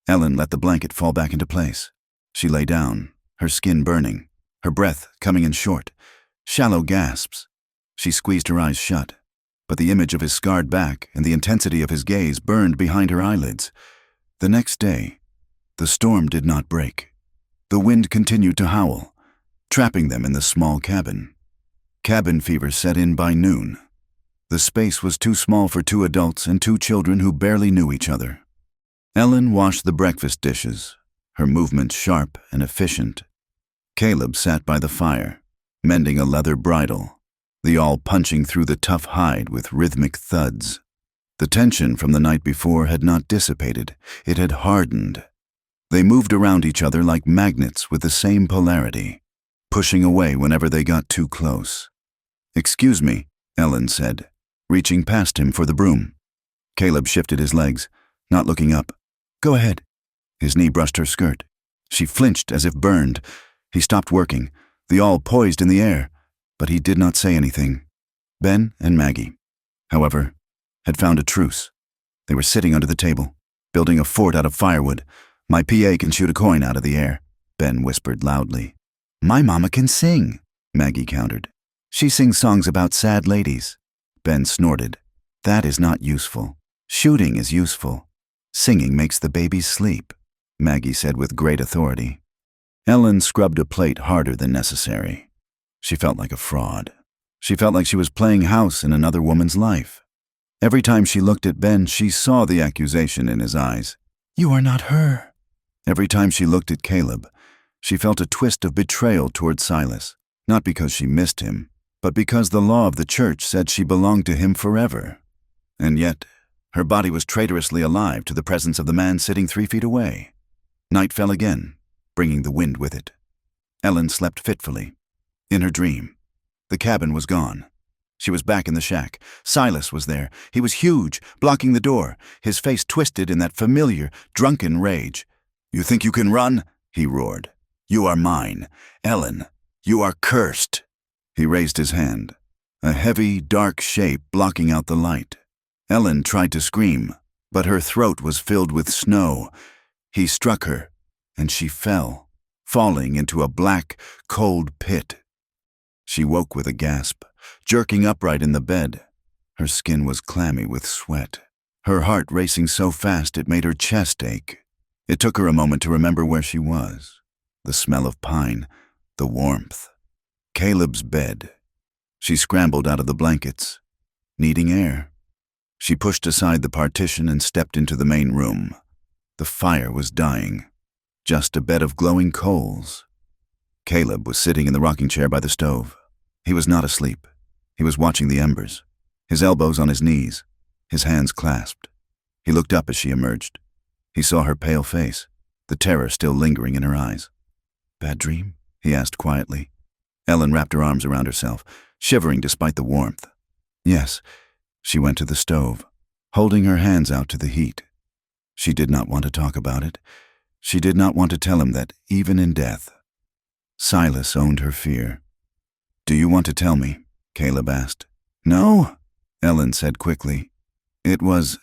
Ellen let the blanket fall back into place. She lay down, her skin burning, her breath coming in short, shallow gasps. She squeezed her eyes shut, but the image of his scarred back and the intensity of his gaze burned behind her eyelids. The next day, the storm did not break. The wind continued to howl, trapping them in the small cabin. Cabin fever set in by noon. The space was too small for 2 adults and 2 children who barely knew each other. Ellen washed the breakfast dishes, her movements sharp and efficient. Caleb sat by the fire, mending a leather bridle, the awl punching through the tough hide with rhythmic thuds. The tension from the night before had not dissipated, it had hardened. They moved around each other like magnets with the same polarity, pushing away whenever they got too close. "Excuse me," Ellen said, reaching past him for the broom. Caleb shifted his legs, not looking up. "Go ahead." His knee brushed her skirt. She flinched as if burned. He stopped working, the awl poised in the air, but he did not say anything. Ben and Maggie, however, had found a truce. They were sitting under the table, building a fort out of firewood. "My PA can shoot a coin out of the air," Ben whispered loudly. "My mama can sing," Maggie countered. "She sings songs about sad ladies." Ben snorted. "That is not useful. Shooting is useful. Singing makes the babies sleep," Maggie said with great authority. Ellen scrubbed a plate harder than necessary. She felt like a fraud. She felt like she was playing house in another woman's life. Every time she looked at Ben, she saw the accusation in his eyes. "You are not her." Every time she looked at Caleb, she felt a twist of betrayal toward Silas, not because she missed him, but because the law of the church said she belonged to him forever. And yet, her body was traitorously alive to the presence of the man sitting 3 feet away. Night fell again, bringing the wind with it. Ellen slept fitfully. In her dream, the cabin was gone. She was back in the shack. Silas was there. He was huge, blocking the door, his face twisted in that familiar, drunken rage. "You think you can run?" he roared. "You are mine. Ellen, you are cursed." He raised his hand, a heavy, dark shape blocking out the light. Ellen tried to scream, but her throat was filled with snow. He struck her, and she fell, falling into a black, cold pit. She woke with a gasp, jerking upright in the bed. Her skin was clammy with sweat, her heart racing so fast it made her chest ache. It took her a moment to remember where she was. The smell of pine, the warmth. Caleb's bed. She scrambled out of the blankets, needing air. She pushed aside the partition and stepped into the main room. The fire was dying, just a bed of glowing coals. Caleb was sitting in the rocking chair by the stove. He was not asleep. He was watching the embers, his elbows on his knees, his hands clasped. He looked up as she emerged. He saw her pale face, the terror still lingering in her eyes. "Bad dream?" he asked quietly. Ellen wrapped her arms around herself, shivering despite the warmth. "Yes." She went to the stove, holding her hands out to the heat. She did not want to talk about it. She did not want to tell him that, even in death. Silas owned her fear. "Do you want to tell me?" Caleb asked. "No," Ellen said quickly. "It was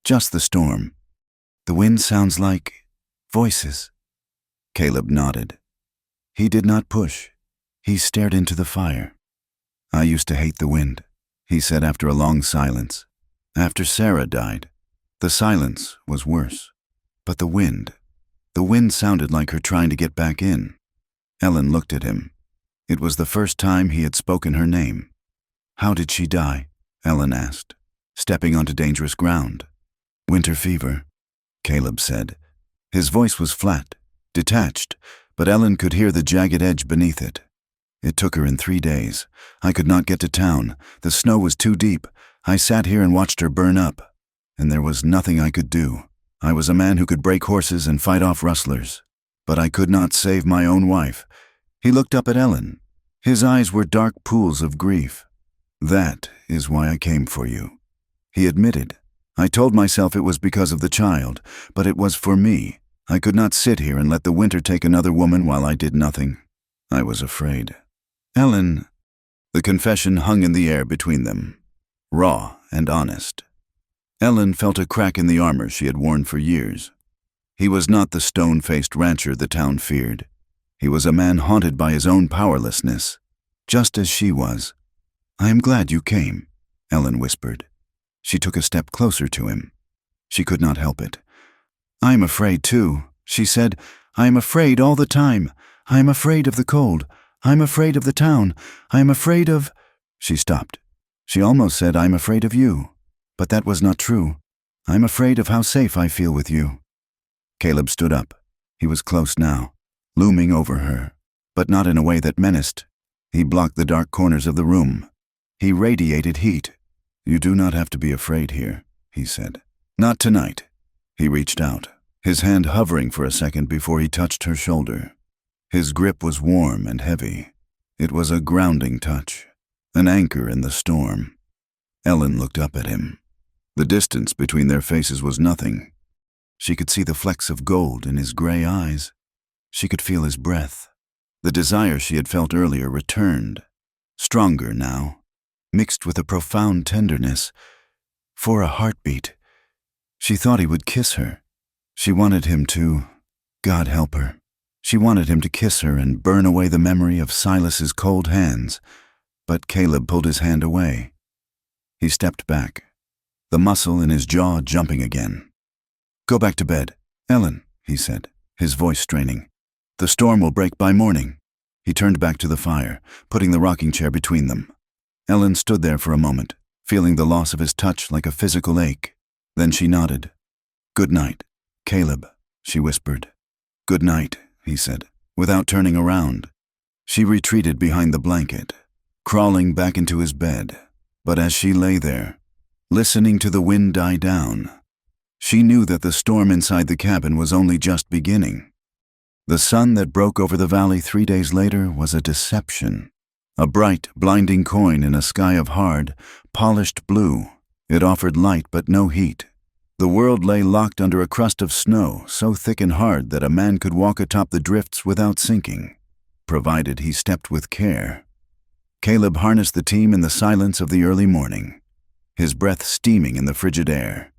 just the storm. The wind sounds like voices." Caleb nodded. He did not push. He stared into the fire. "I used to hate the wind," he said after a long silence. After Sarah died, the silence was worse. But the wind sounded like her trying to get back in. Ellen looked at him. It was the first time he had spoken her name. "How did she die?" Ellen asked, stepping onto dangerous ground. "Winter fever," Caleb said. His voice was flat, detached, but Ellen could hear the jagged edge beneath it. "It took her in 3 days. I could not get to town. The snow was too deep. I sat here and watched her burn up. And there was nothing I could do. I was a man who could break horses and fight off rustlers. But I could not save my own wife." He looked up at Ellen. His eyes were dark pools of grief. "That is why I came for you," he admitted. "I told myself it was because of the child, but it was for me. I could not sit here and let the winter take another woman while I did nothing. I was afraid." "Ellen," the confession hung in the air between them, raw and honest. Ellen felt a crack in the armor she had worn for years. He was not the stone-faced rancher the town feared. He was a man haunted by his own powerlessness, just as she was. "I am glad you came," Ellen whispered. She took a step closer to him. She could not help it. "I am afraid, too," she said. "I am afraid all the time. I am afraid of the cold. I am afraid of the town. I am afraid of—" She stopped. She almost said, "I am afraid of you." But that was not true. "I am afraid of how safe I feel with you." Caleb stood up. He was close now, looming over her, but not in a way that menaced. He blocked the dark corners of the room. He radiated heat. "You do not have to be afraid here," he said. "Not tonight." He reached out, his hand hovering for a second before he touched her shoulder. His grip was warm and heavy. It was a grounding touch, an anchor in the storm. Ellen looked up at him. The distance between their faces was nothing. She could see the flecks of gold in his gray eyes. She could feel his breath. The desire she had felt earlier returned, stronger now, mixed with a profound tenderness. For a heartbeat, she thought he would kiss her. She wanted him to, God help her. She wanted him to kiss her and burn away the memory of Silas's cold hands, but Caleb pulled his hand away. He stepped back, the muscle in his jaw jumping again. "Go back to bed, Ellen," he said, his voice straining. "The storm will break by morning." He turned back to the fire, putting the rocking chair between them. Ellen stood there for a moment, feeling the loss of his touch like a physical ache. Then she nodded. "Good night, Caleb," she whispered. "Good night," he said, without turning around. She retreated behind the blanket, crawling back into his bed. But as she lay there, listening to the wind die down, she knew that the storm inside the cabin was only just beginning. The sun that broke over the valley 3 days later was a deception. A bright, blinding coin in a sky of hard, polished blue. It offered light but no heat. The world lay locked under a crust of snow so thick and hard that a man could walk atop the drifts without sinking, provided he stepped with care. Caleb harnessed the team in the silence of the early morning, his breath steaming in the frigid air.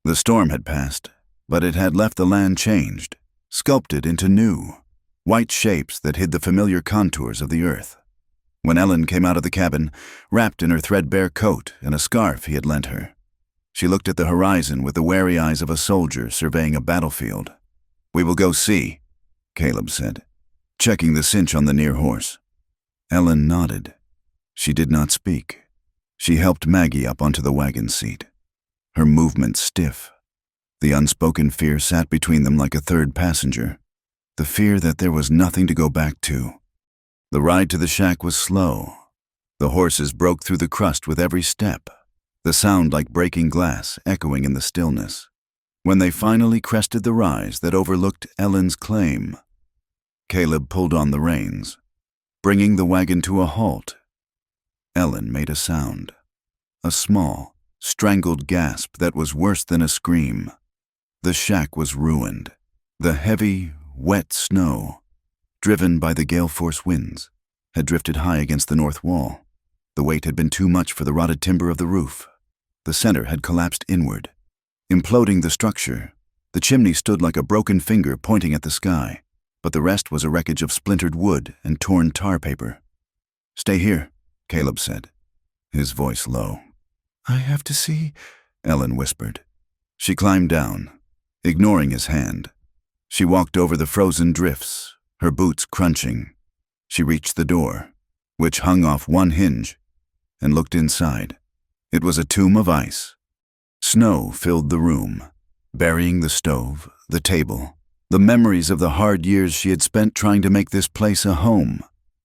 The storm had passed, but it had left the land changed, sculpted into new, white shapes that hid the familiar contours of the earth. When Ellen came out of the cabin, wrapped in her threadbare coat and a scarf he had lent her, she looked at the horizon with the wary eyes of a soldier surveying a battlefield. "We will go see," Caleb said, checking the cinch on the near horse. Ellen nodded. She did not speak. She helped Maggie up onto the wagon seat, her movements stiff. The unspoken fear sat between them like a third passenger, the fear that there was nothing to go back to. The ride to the shack was slow. The horses broke through the crust with every step, the sound like breaking glass echoing in the stillness. When they finally crested the rise that overlooked Ellen's claim, Caleb pulled on the reins, bringing the wagon to a halt. Ellen made a sound, a small, strangled gasp that was worse than a scream. The shack was ruined. The heavy, wet snow, driven by the gale-force winds, had drifted high against the north wall. The weight had been too much for the rotted timber of the roof. The center had collapsed inward, imploding the structure. The chimney stood like a broken finger pointing at the sky, but the rest was a wreckage of splintered wood and torn tar paper. "Stay here," Caleb said, his voice low. "I have to see," Ellen whispered. She climbed down, ignoring his hand. She walked over the frozen drifts, her boots crunching. She reached the door, which hung off one hinge, and looked inside. It was a tomb of ice. Snow filled the room, burying the stove, the table, the memories of the hard years she had spent trying to make this place a home.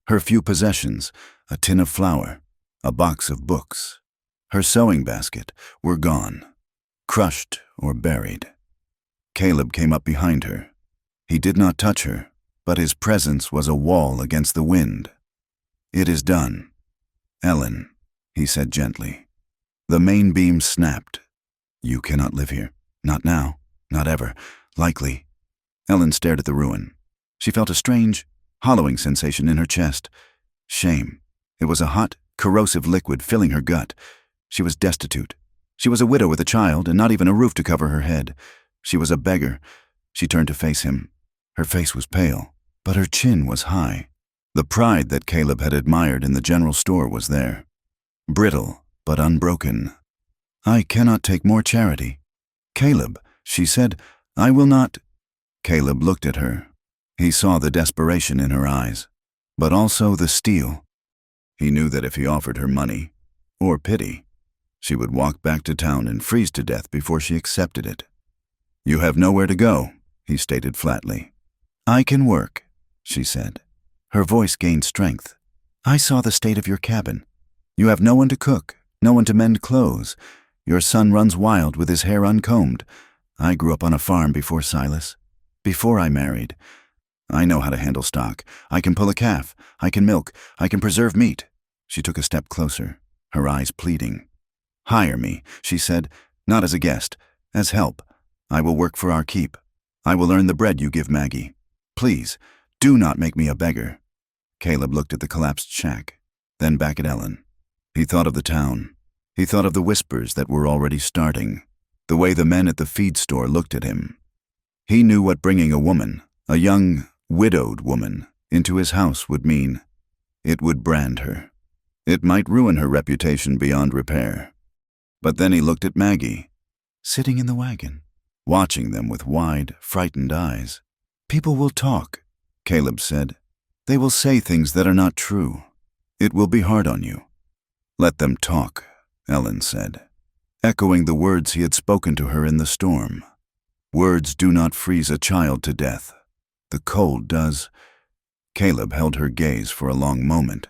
Her few possessions, a tin of flour, a box of books, her sewing basket, were gone, crushed or buried. Caleb came up behind her. He did not touch her, but his presence was a wall against the wind. "It is done, Ellen," he said gently. The main beam snapped. "You cannot live here. Not now. Not ever. Likely." Ellen stared at the ruin. She felt a strange, hollowing sensation in her chest. Shame. It was a hot, corrosive liquid filling her gut. She was destitute. She was a widow with a child and not even a roof to cover her head. She was a beggar. She turned to face him. Her face was pale, but her chin was high. The pride that Caleb had admired in the general store was there, brittle but unbroken. "I cannot take more charity." "Caleb," she said, "I will not." Caleb looked at her. He saw the desperation in her eyes, but also the steel. He knew that if he offered her money, or pity, she would walk back to town and freeze to death before she accepted it. "You have nowhere to go," he stated flatly. "I can work," she said. Her voice gained strength. "I saw the state of your cabin. You have no one to cook, no one to mend clothes. Your son runs wild with his hair uncombed. I grew up on a farm before Silas, before I married. I know how to handle stock. I can pull a calf. I can milk. I can preserve meat." She took a step closer, her eyes pleading. "Hire me," she said, "not as a guest, as help. I will work for our keep. I will earn the bread you give Maggie. Please, do not make me a beggar." Caleb looked at the collapsed shack, then back at Ellen. He thought of the town. He thought of the whispers that were already starting, the way the men at the feed store looked at him. He knew what bringing a woman, a young, widowed woman, into his house would mean. It would brand her. It might ruin her reputation beyond repair. But then he looked at Maggie, sitting in the wagon, watching them with wide, frightened eyes. "People will talk," Caleb said. "They will say things that are not true. It will be hard on you." "Let them talk," Ellen said, echoing the words he had spoken to her in the storm. "Words do not freeze a child to death. The cold does. Caleb held her gaze for a long moment.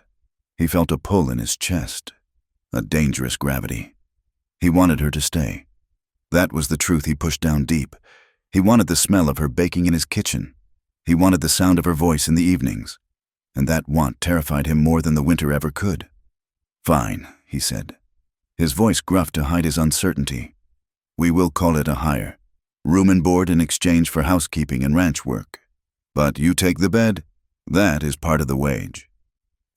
He felt a pull in his chest, a dangerous gravity. He wanted her to stay. That was the truth he pushed down deep. He wanted the smell of her baking in his kitchen. He wanted the sound of her voice in the evenings. And that want terrified him more than the winter ever could. "Fine," he said, his voice gruff to hide his uncertainty. "We will call it a hire. Room and board in exchange for housekeeping and ranch work. But you take the bed, that is part of the wage."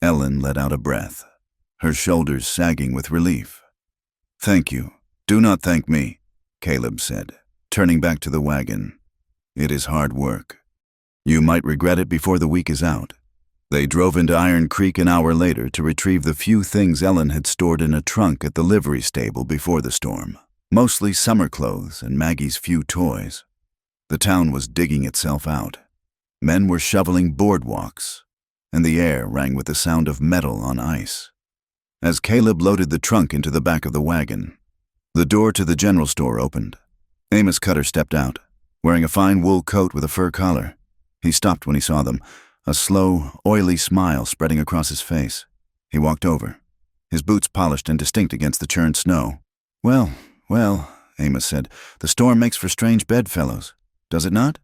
Ellen let out a breath, her shoulders sagging with relief. "Thank you. Do not thank me," Caleb said, turning back to the wagon. "It is hard work. You might regret it before the week is out." They drove into Iron Creek an hour later to retrieve the few things Ellen had stored in a trunk at the livery stable before the storm, mostly summer clothes and Maggie's few toys. The town was digging itself out. Men were shoveling boardwalks, and the air rang with the sound of metal on ice. As Caleb loaded the trunk into the back of the wagon, the door to the general store opened. Amos Cutter stepped out, wearing a fine wool coat with a fur collar. He stopped when he saw them, a slow, oily smile spreading across his face. He walked over, his boots polished and distinct against the churned snow. Well, Amos said, "the storm makes for strange bedfellows, does it not?"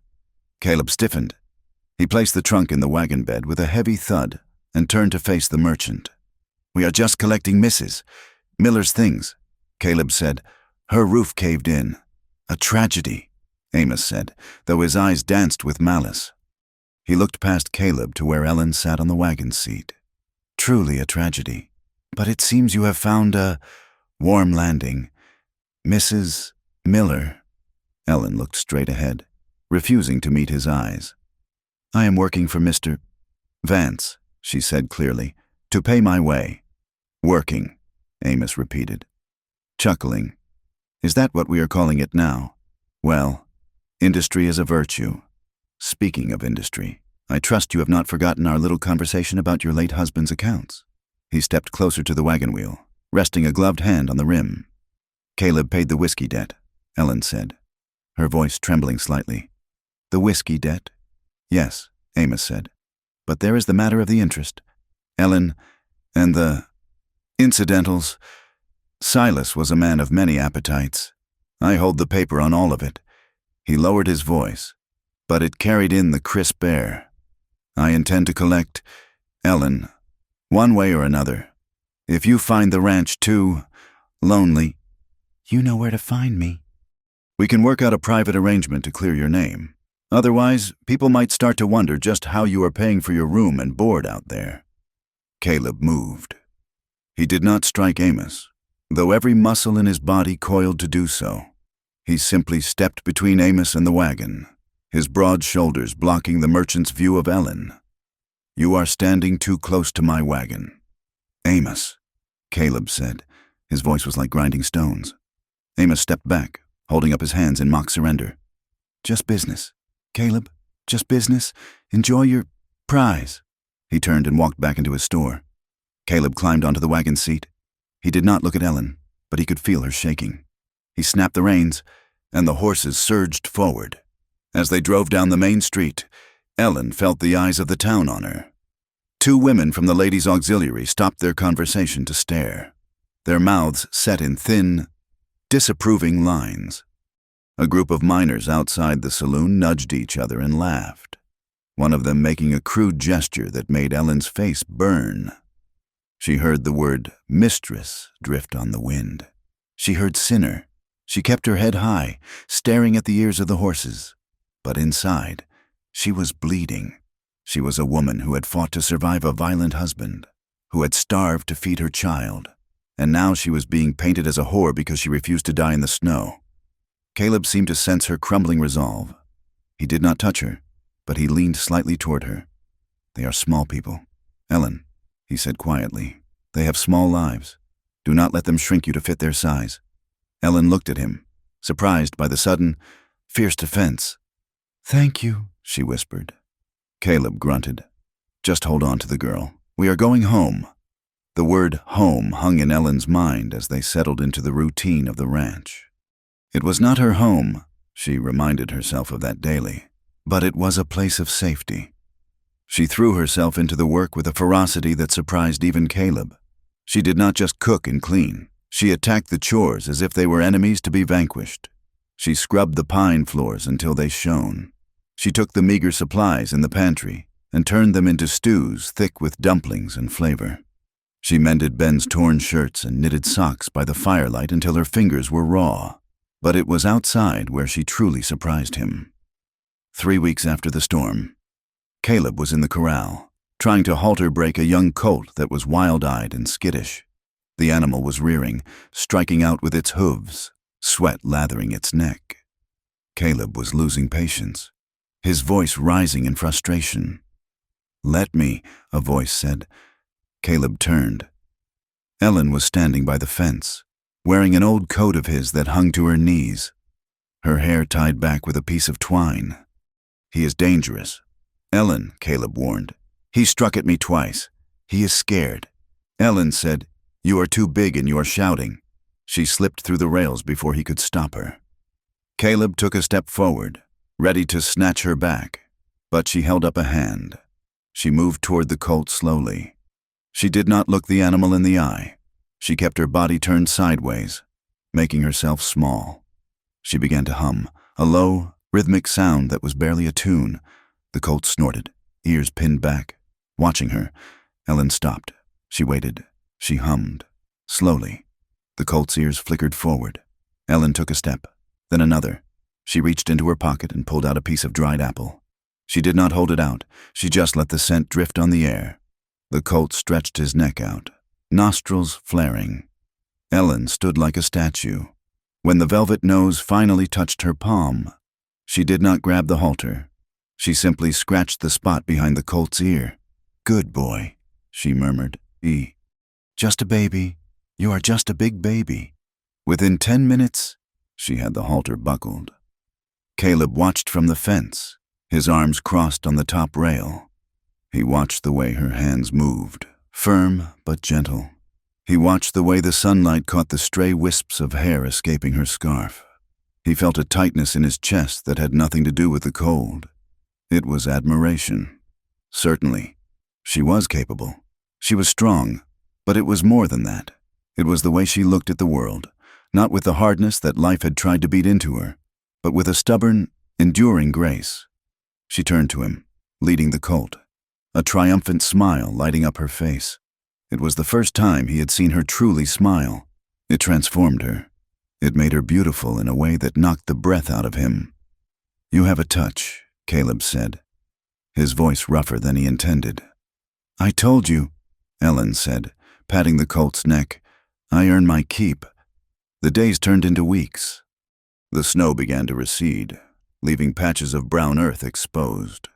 Caleb stiffened. He placed the trunk in the wagon bed with a heavy thud and turned to face the merchant. "We are just collecting Mrs. Miller's things," Caleb said. "Her roof caved in." "A tragedy," Amos said, though his eyes danced with malice. He looked past Caleb to where Ellen sat on the wagon seat. "Truly a tragedy. But it seems you have found a warm landing. Mrs. Miller." Ellen looked straight ahead, refusing to meet his eyes. "I am working for Mr. Vance," she said clearly, "to pay my way." "Working," Amos repeated, chuckling. "Is that what we are calling it now? Well, industry is a virtue. Speaking of industry, I trust you have not forgotten our little conversation about your late husband's accounts." He stepped closer to the wagon wheel, resting a gloved hand on the rim. "Caleb paid the whiskey debt," Ellen said, her voice trembling slightly. "The whiskey debt?" "Yes," Amos said. "But there is the matter of the interest, Ellen, and the incidentals. Silas was a man of many appetites. I hold the paper on all of it." He lowered his voice, but it carried in the crisp air. "I intend to collect, Ellen, one way or another. If you find the ranch too lonely—" "You know where to find me." "We can work out a private arrangement to clear your name. Otherwise, people might start to wonder just how you are paying for your room and board out there." Caleb moved. He did not strike Amos, though every muscle in his body coiled to do so. He simply stepped between Amos and the wagon, his broad shoulders blocking the merchant's view of Ellen. "You are standing too close to my wagon." "Amos," Caleb said. His voice was like grinding stones. Amos stepped back, holding up his hands in mock surrender. "Just business, Caleb, just business. Enjoy your prize." He turned and walked back into his store. Caleb climbed onto the wagon seat. He did not look at Ellen, but he could feel her shaking. He snapped the reins, and the horses surged forward. As they drove down the main street, Ellen felt the eyes of the town on her. Two women from the ladies' auxiliary stopped their conversation to stare, their mouths set in thin, disapproving lines. A group of miners outside the saloon nudged each other and laughed, one of them making a crude gesture that made Ellen's face burn. She heard the word mistress drift on the wind. She heard sinner. She kept her head high, staring at the ears of the horses. But inside, she was bleeding. She was a woman who had fought to survive a violent husband, who had starved to feed her child, and now she was being painted as a whore because she refused to die in the snow. Caleb seemed to sense her crumbling resolve. He did not touch her, but he leaned slightly toward her. "They are small people. Ellen," he said quietly, "they have small lives. Do not let them shrink you to fit their size." Ellen looked at him, surprised by the sudden, fierce defense. "Thank you," she whispered. Caleb grunted. "Just hold on to the girl. We are going home." The word home hung in Ellen's mind as they settled into the routine of the ranch. It was not her home, she reminded herself of that daily. but it was a place of safety. She threw herself into the work with a ferocity that surprised even Caleb. She did not just cook and clean. She attacked the chores as if they were enemies to be vanquished. She scrubbed the pine floors until they shone. She took the meager supplies in the pantry and turned them into stews thick with dumplings and flavor. She mended Ben's torn shirts and knitted socks by the firelight until her fingers were raw. But it was outside where she truly surprised him. 3 weeks after the storm, Caleb was in the corral, trying to halter break a young colt that was wild-eyed and skittish. The animal was rearing, striking out with its hooves, sweat lathering its neck. Caleb was losing patience, his voice rising in frustration. "Let me," a voice said. Caleb turned. Ellen was standing by the fence, wearing an old coat of his that hung to her knees, her hair tied back with a piece of twine. "He is dangerous." "Ellen," Caleb warned. "He struck at me twice. He is scared." Ellen said, "You are too big and you are shouting." She slipped through the rails before he could stop her. Caleb took a step forward, ready to snatch her back, but she held up a hand. She moved toward the colt slowly. She did not look the animal in the eye. She kept her body turned sideways, making herself small. She began to hum, a low, rhythmic sound that was barely a tune. The colt snorted, ears pinned back. Watching her, Ellen stopped. She waited. She hummed. Slowly, the colt's ears flickered forward. Ellen took a step, then another. She reached into her pocket and pulled out a piece of dried apple. She did not hold it out. She just let the scent drift on the air. The colt stretched his neck out, nostrils flaring. Ellen stood like a statue. When the velvet nose finally touched her palm, she did not grab the halter. She simply scratched the spot behind the colt's ear. "Good boy," she murmured. Just a baby. You are just a big baby." Within 10 minutes, she had the halter buckled. Caleb watched from the fence, his arms crossed on the top rail. He watched the way her hands moved, firm but gentle. He watched the way the sunlight caught the stray wisps of hair escaping her scarf. He felt a tightness in his chest that had nothing to do with the cold. It was admiration. Certainly, she was capable. She was strong, but it was more than that. It was the way she looked at the world, not with the hardness that life had tried to beat into her, but with a stubborn, enduring grace. She turned to him, leading the colt, a triumphant smile lighting up her face. It was the first time he had seen her truly smile. It transformed her. It made her beautiful in a way that knocked the breath out of him. "You have a touch," Caleb said, his voice rougher than he intended. "I told you," Ellen said, patting the colt's neck. "I earn my keep." The days turned into weeks. The snow began to recede, leaving patches of brown earth exposed.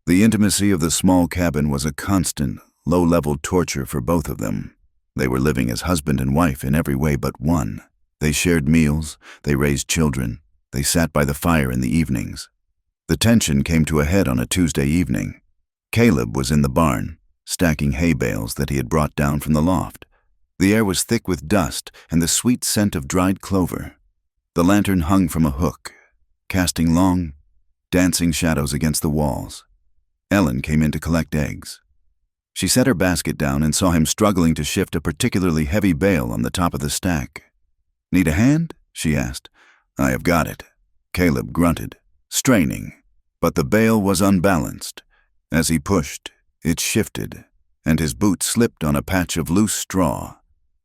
The intimacy of the small cabin was a constant, low-level torture for both of them. They were living as husband and wife in every way but one. They shared meals, they raised children, they sat by the fire in the evenings. The tension came to a head on a Tuesday evening. Caleb was in the barn, stacking hay bales that he had brought down from the loft. The air was thick with dust and the sweet scent of dried clover. The lantern hung from a hook, casting long, dancing shadows against the walls. Ellen came in to collect eggs. She set her basket down and saw him struggling to shift a particularly heavy bale on the top of the stack. "Need a hand?" she asked. "I have got it." Caleb grunted, straining, but the bale was unbalanced. As he pushed, it shifted, and his boot slipped on a patch of loose straw.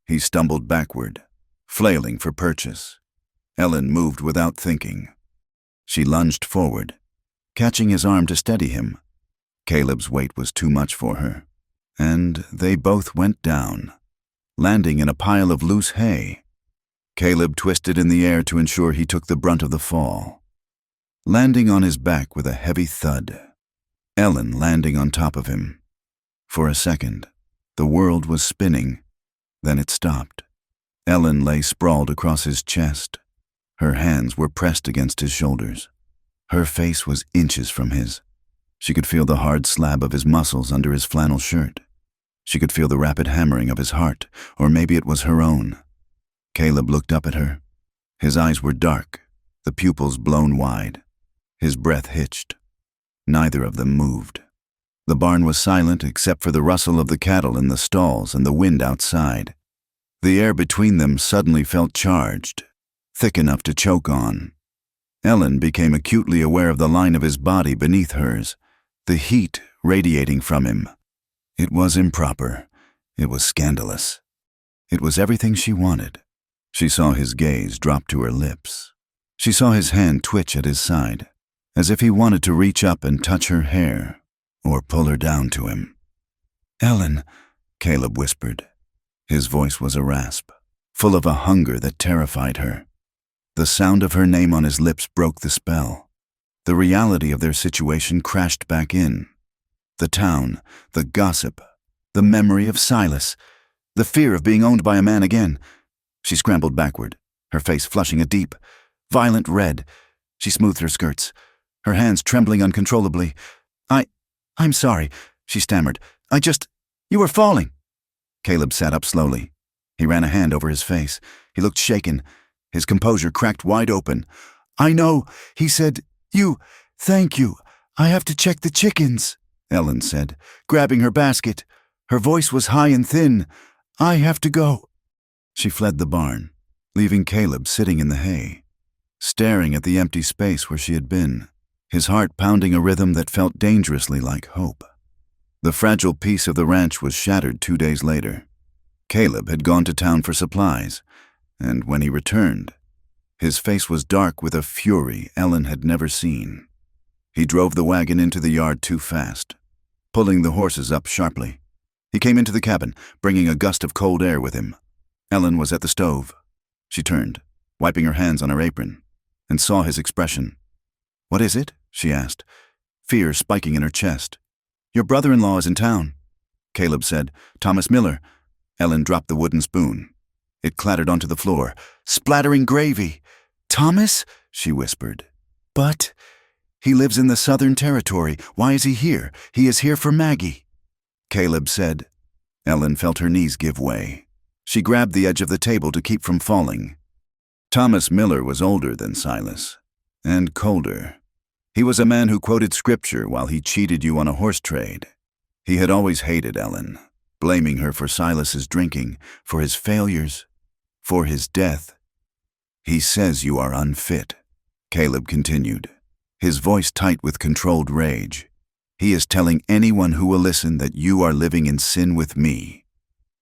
He stumbled backward, flailing for purchase. Ellen moved without thinking. She lunged forward, catching his arm to steady him. Caleb's weight was too much for her, and they both went down, landing in a pile of loose hay. Caleb twisted in the air to ensure he took the brunt of the fall, landing on his back with a heavy thud. Ellen landing on top of him. For a second, the world was spinning, then it stopped. Ellen lay sprawled across his chest. Her hands were pressed against his shoulders. Her face was inches from his. She could feel the hard slab of his muscles under his flannel shirt. She could feel the rapid hammering of his heart, or maybe it was her own. Caleb looked up at her. His eyes were dark, the pupils blown wide. His breath hitched. Neither of them moved. The barn was silent except for the rustle of the cattle in the stalls and the wind outside. The air between them suddenly felt charged, thick enough to choke on. Ellen became acutely aware of the line of his body beneath hers, the heat radiating from him. It was improper. It was scandalous. It was everything she wanted. She saw his gaze drop to her lips. She saw his hand twitch at his side, as if he wanted to reach up and touch her hair or pull her down to him. "Ellen," Caleb whispered. His voice was a rasp, full of a hunger that terrified her. The sound of her name on his lips broke the spell. The reality of their situation crashed back in. The town, the gossip, the memory of Silas, the fear of being owned by a man again. She scrambled backward, her face flushing a deep, violent red. She smoothed her skirts, her hands trembling uncontrollably. I'm sorry," she stammered. You were falling." Caleb sat up slowly. He ran a hand over his face. He looked shaken, his composure cracked wide open. "I know," he said. Thank you. I have to check the chickens," Ellen said, grabbing her basket. Her voice was high and thin. "I have to go." She fled the barn, leaving Caleb sitting in the hay, staring at the empty space where she had been, his heart pounding a rhythm that felt dangerously like hope. The fragile peace of the ranch was shattered 2 days later. Caleb had gone to town for supplies, and when he returned, his face was dark with a fury Ellen had never seen. He drove the wagon into the yard too fast, pulling the horses up sharply. He came into the cabin, bringing a gust of cold air with him. Ellen was at the stove. She turned, wiping her hands on her apron, and saw his expression. "What is it?" she asked, fear spiking in her chest. "Your brother-in-law is in town," Caleb said. "Thomas Miller." Ellen dropped the wooden spoon. It clattered onto the floor, splattering gravy. "Thomas?" she whispered. "But he lives in the Southern Territory. Why is he here? He is here for Maggie," Caleb said. Ellen felt her knees give way. She grabbed the edge of the table to keep from falling. Thomas Miller was older than Silas, and colder. He was a man who quoted scripture while he cheated you on a horse trade. He had always hated Ellen, blaming her for Silas's drinking, for his failures, for his death. "He says you are unfit," Caleb continued, his voice tight with controlled rage. "He is telling anyone who will listen that you are living in sin with me.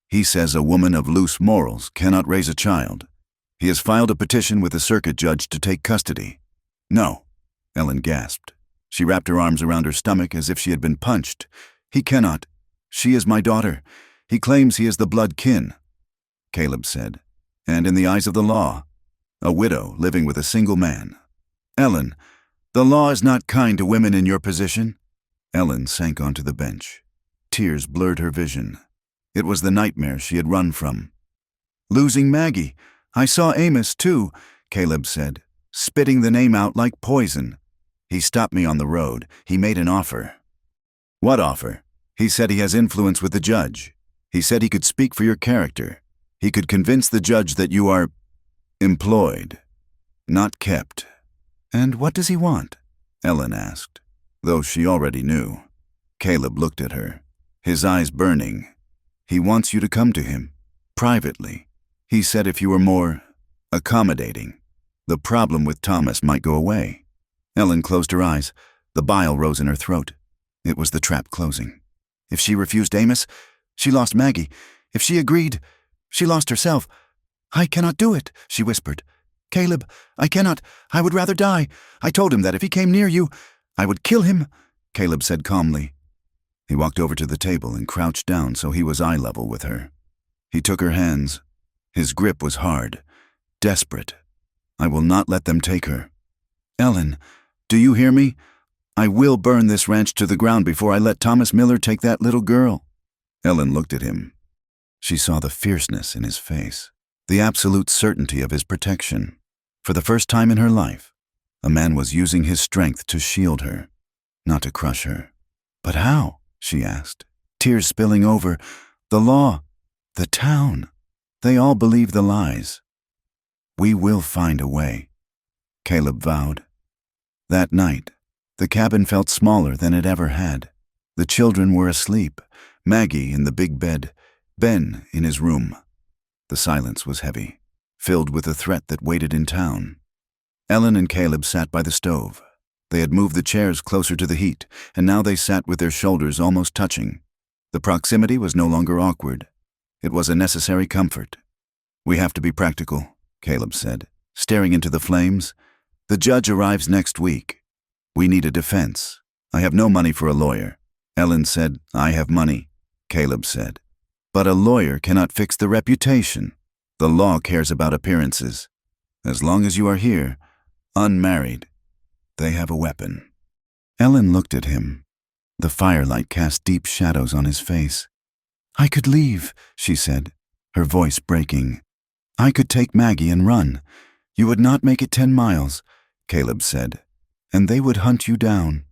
He says a woman of loose morals cannot raise a child. He has filed a petition with the circuit judge to take custody." "No," Ellen gasped. She wrapped her arms around her stomach as if she had been punched. "He cannot. She is my daughter. He claims he is the blood kin," Caleb said, "and in the eyes of the law, a widow living with a single man. Ellen, the law is not kind to women in your position." Ellen sank onto the bench. Tears blurred her vision. It was the nightmare she had run from. "Losing Maggie. I saw Amos, too," Caleb said, spitting the name out like poison. "He stopped me on the road. He made an offer." "What offer?" "He said he has influence with the judge. He said he could speak for your character. He could convince the judge that you are employed, not kept." "And what does he want?" Ellen asked, though she already knew. Caleb looked at her, his eyes burning. "He wants you to come to him, privately. He said if you were more accommodating, the problem with Thomas might go away." Ellen closed her eyes. The bile rose in her throat. It was the trap closing. If she refused Amos, she lost Maggie. If she agreed, she lost herself. "I cannot do it," she whispered. "Caleb, I cannot. I would rather die. I told him that if he came near you, I would kill him," Caleb said calmly. He walked over to the table and crouched down so he was eye level with her. He took her hands. His grip was hard, desperate. "I will not let them take her. Ellen, do you hear me? I will burn this ranch to the ground before I let Thomas Miller take that little girl." Ellen looked at him. She saw the fierceness in his face, the absolute certainty of his protection. For the first time in her life, a man was using his strength to shield her, not to crush her. "But how?" she asked, tears spilling over. "The law, the town, they all believe the lies." "We will find a way," Caleb vowed. That night, The cabin felt smaller than it ever had. The children were asleep, Maggie in the big bed, Ben in his room. The silence was heavy, filled with the threat that waited in town. Ellen and Caleb sat by the stove. They had moved the chairs closer to the heat, and now they sat with their shoulders almost touching. The proximity was no longer awkward. It was a necessary comfort. "We have to be practical," Caleb said, staring into the flames. "The judge arrives next week. We need a defense. I have no money for a lawyer." Ellen said, "I have money," Caleb said. "But a lawyer cannot fix the reputation. The law cares about appearances. As long as you are here, unmarried, they have a weapon." Ellen looked at him. The firelight cast deep shadows on his face. "I could leave," she said, her voice breaking. "I could take Maggie and run. You would not make it 10 miles, Caleb said, and they would hunt you down.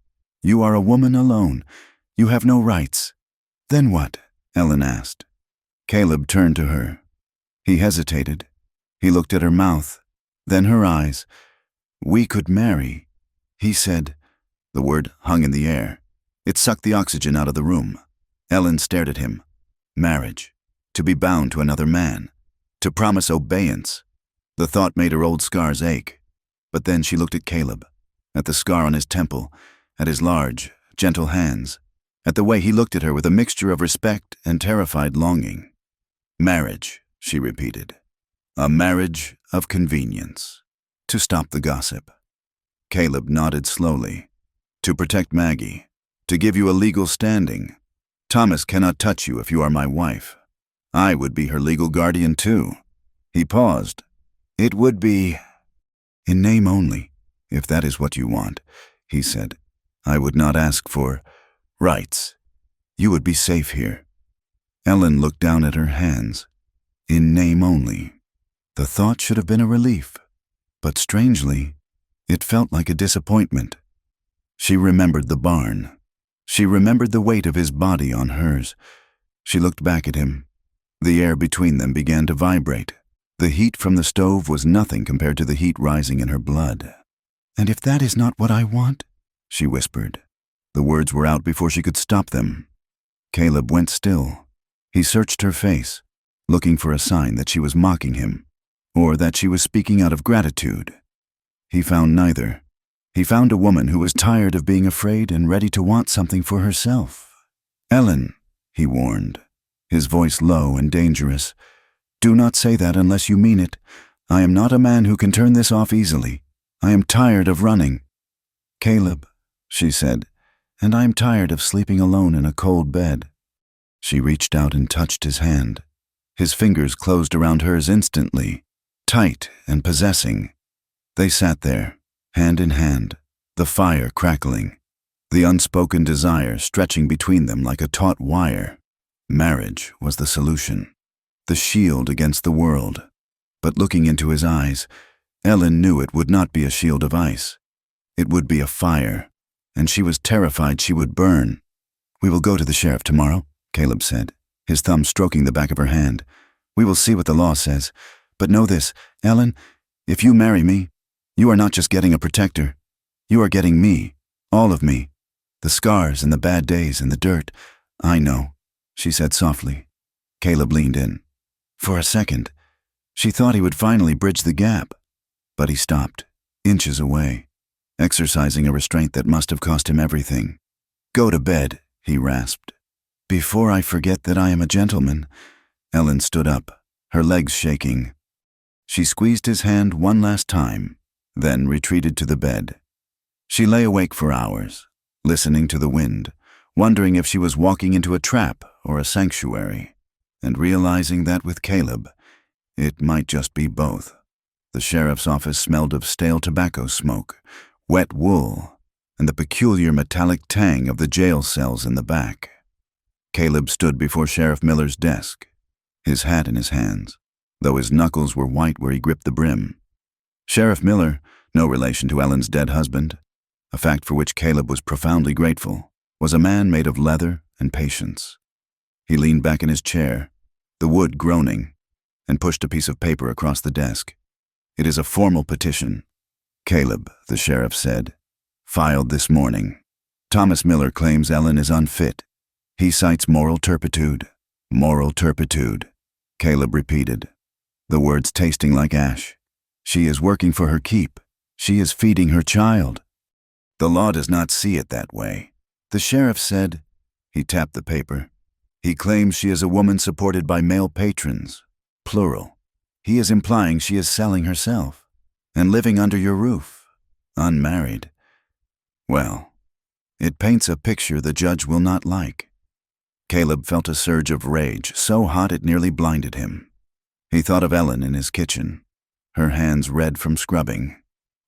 You are a woman alone. You have no rights." "Then what?" Ellen asked. Caleb turned to her. He hesitated. He looked at her mouth, then her eyes. "We could marry," he said. The word hung in the air. It sucked the oxygen out of the room. Ellen stared at him. Marriage. To be bound to another man. To promise obeyance. The thought made her old scars ache. But then she looked at Caleb, at the scar on his temple, at his large, gentle hands, at the way he looked at her with a mixture of respect and terrified longing. "Marriage," she repeated. "A marriage of convenience. To stop the gossip." Caleb nodded slowly. "To protect Maggie. To give you a legal standing. Thomas cannot touch you if you are my wife. I would be her legal guardian too." He paused. "It would be in name only, if that is what you want," he said. "I would not ask for rights. You would be safe here." Ellen looked down at her hands. In name only. The thought should have been a relief, but strangely, it felt like a disappointment. She remembered the barn. She remembered the weight of his body on hers. She looked back at him. The air between them began to vibrate. The heat from the stove was nothing compared to the heat rising in her blood. "And if that is not what I want," she whispered. The words were out before she could stop them. Caleb went still. He searched her face, looking for a sign that she was mocking him, or that she was speaking out of gratitude. He found neither. He found a woman who was tired of being afraid and ready to want something for herself. "Ellen," he warned, his voice low and dangerous, "do not say that unless you mean it. I am not a man who can turn this off easily. I am tired of running." "Caleb," she said, "and I am tired of sleeping alone in a cold bed." She reached out and touched his hand. His fingers closed around hers instantly, tight and possessing. They sat there, hand in hand, the fire crackling, the unspoken desire stretching between them like a taut wire. Marriage was the solution, the shield against the world. But looking into his eyes, Ellen knew it would not be a shield of ice. It would be a fire, and she was terrified she would burn. "We will go to the sheriff tomorrow," Caleb said, his thumb stroking the back of her hand. "We will see what the law says. But know this, Ellen, if you marry me, you are not just getting a protector. You are getting me, all of me. The scars and the bad days and the dirt. I know," she said softly. Caleb leaned in. For a second, she thought he would finally bridge the gap. But he stopped, inches away, exercising a restraint that must have cost him everything. "Go to bed," he rasped. "Before I forget that I am a gentleman." Ellen stood up, her legs shaking. She squeezed his hand one last time, then retreated to the bed. She lay awake for hours, listening to the wind, wondering if she was walking into a trap or a sanctuary, and realizing that with Caleb, it might just be both. The sheriff's office smelled of stale tobacco smoke, wet wool, and the peculiar metallic tang of the jail cells in the back. Caleb stood before Sheriff Miller's desk, his hat in his hands, though his knuckles were white where he gripped the brim. Sheriff Miller, no relation to Ellen's dead husband, a fact for which Caleb was profoundly grateful, was a man made of leather and patience. He leaned back in his chair, the wood groaning, and pushed a piece of paper across the desk. "It is a formal petition." "Caleb," the sheriff said, Filed this morning. Thomas Miller claims Ellen is unfit. He cites moral turpitude. Moral turpitude. Caleb repeated, the words tasting like ash. She is working for her keep. She is feeding her child. The law does not see it that way. The sheriff said, he tapped the paper. He claims she is a woman supported by male patrons, plural. He is implying she is selling herself and living under your roof, unmarried. Well, it paints a picture the judge will not like. Caleb felt a surge of rage, so hot it nearly blinded him. He thought of Ellen in his kitchen, her hands red from scrubbing,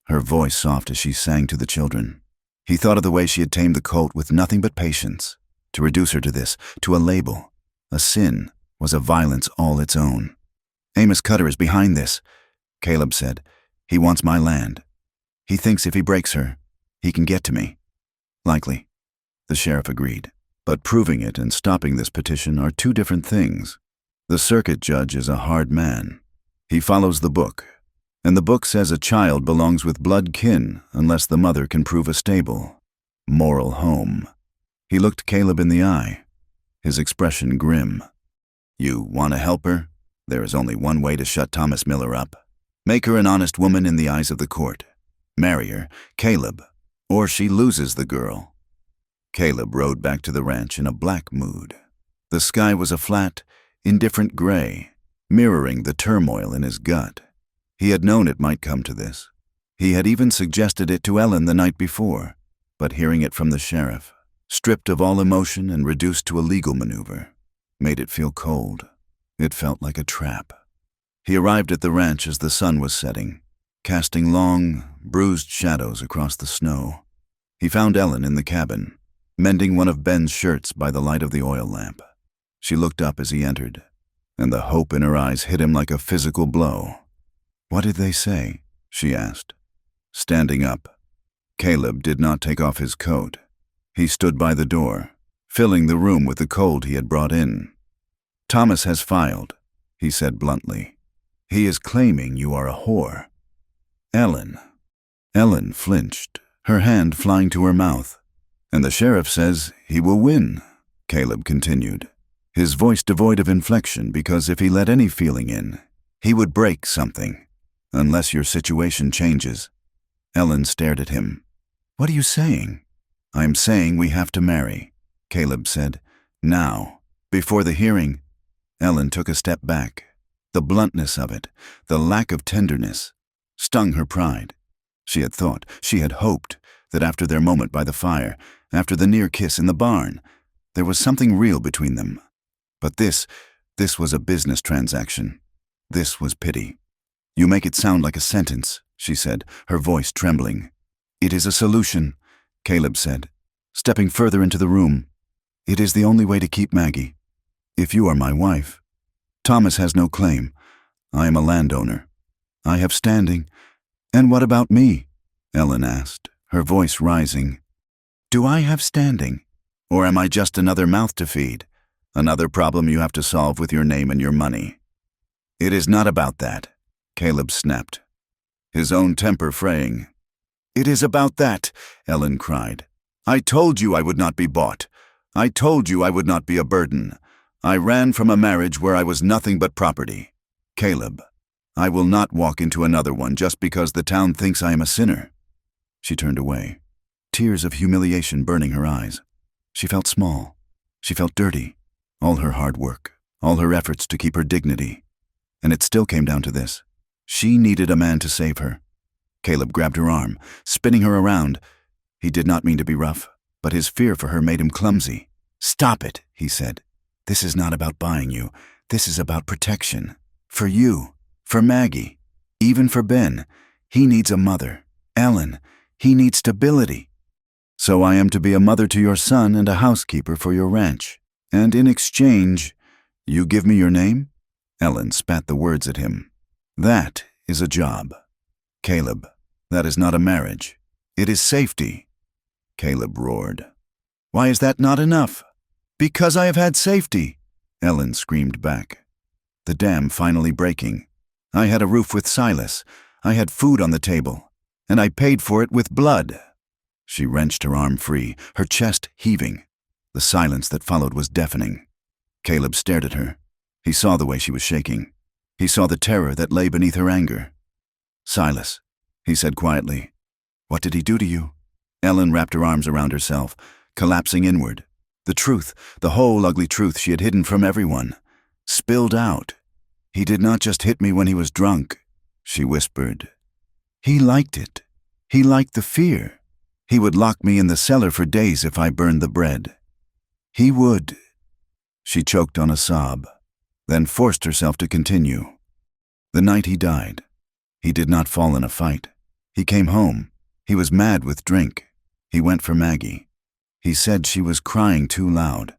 her voice soft as she sang to the children. He thought of the way she had tamed the colt with nothing but patience. To reduce her to this, to a label, a sin, was a violence all its own. Amos Cutter is behind this, Caleb said. He wants my land. He thinks if he breaks her, he can get to me. Likely, the sheriff agreed. But proving it and stopping this petition are two different things. The circuit judge is a hard man. He follows the book, and the book says a child belongs with blood kin unless the mother can prove a stable, moral home. He looked Caleb in the eye, his expression grim. You want to help her? There is only one way to shut Thomas Miller up. Make her an honest woman in the eyes of the court. Marry her, Caleb, or she loses the girl. Caleb rode back to the ranch in a black mood. The sky was a flat, indifferent gray, mirroring the turmoil in his gut. He had known it might come to this. He had even suggested it to Ellen the night before, but hearing it from the sheriff, stripped of all emotion and reduced to a legal maneuver, made it feel cold. It felt like a trap. He arrived at the ranch as the sun was setting, casting long, bruised shadows across the snow. He found Ellen in the cabin, mending one of Ben's shirts by the light of the oil lamp. She looked up as he entered, and the hope in her eyes hit him like a physical blow. What did they say? She asked. Standing up, Caleb did not take off his coat. He stood by the door, filling the room with the cold he had brought in. Thomas has filed, he said bluntly. He is claiming you are a whore. Ellen. Ellen flinched, her hand flying to her mouth. And the sheriff says he will win, Caleb continued, his voice devoid of inflection because if he let any feeling in, he would break something, unless your situation changes. Ellen stared at him. What are you saying? I'm saying we have to marry, Caleb said. Now, before the hearing. Ellen took a step back. The bluntness of it, the lack of tenderness, stung her pride. She had thought, she had hoped, that after their moment by the fire, after the near kiss in the barn, there was something real between them. But this was a business transaction. This was pity. You make it sound like a sentence, she said, her voice trembling. It is a solution, Caleb said, stepping further into the room. It is the only way to keep Maggie. If you are my wife. Thomas has no claim. I am a landowner. I have standing. And what about me? Ellen asked, her voice rising. Do I have standing? Or am I just another mouth to feed? Another problem you have to solve with your name and your money? It is not about that, Caleb snapped, his own temper fraying. It is about that, Ellen cried. I told you I would not be bought. I told you I would not be a burden. I ran from a marriage where I was nothing but property. Caleb, I will not walk into another one just because the town thinks I am a sinner. She turned away, tears of humiliation burning her eyes. She felt small. She felt dirty. All her hard work, all her efforts to keep her dignity. And it still came down to this. She needed a man to save her. Caleb grabbed her arm, spinning her around. He did not mean to be rough, but his fear for her made him clumsy. Stop it, he said. This is not about buying you. This is about protection. For you. For Maggie. Even for Ben. He needs a mother. Ellen. He needs stability. So I am to be a mother to your son and a housekeeper for your ranch. And in exchange, you give me your name? Ellen spat the words at him. That is a job. Caleb, that is not a marriage. It is safety. Caleb roared. Why is that not enough? Because I have had safety, Ellen screamed back. The dam finally breaking. I had a roof with Silas. I had food on the table. And I paid for it with blood. She wrenched her arm free, her chest heaving. The silence that followed was deafening. Caleb stared at her. He saw the way she was shaking. He saw the terror that lay beneath her anger. "Silas," he said quietly. "What did he do to you?" Ellen wrapped her arms around herself, collapsing inward. The truth, the whole ugly truth she had hidden from everyone, spilled out. "He did not just hit me when he was drunk," she whispered. "He liked it. He liked the fear. He would lock me in the cellar for days if I burned the bread. He would." She choked on a sob, then forced herself to continue. "The night he died, he did not fall in a fight. He came home. He was mad with drink. He went for Maggie. He said she was crying too loud.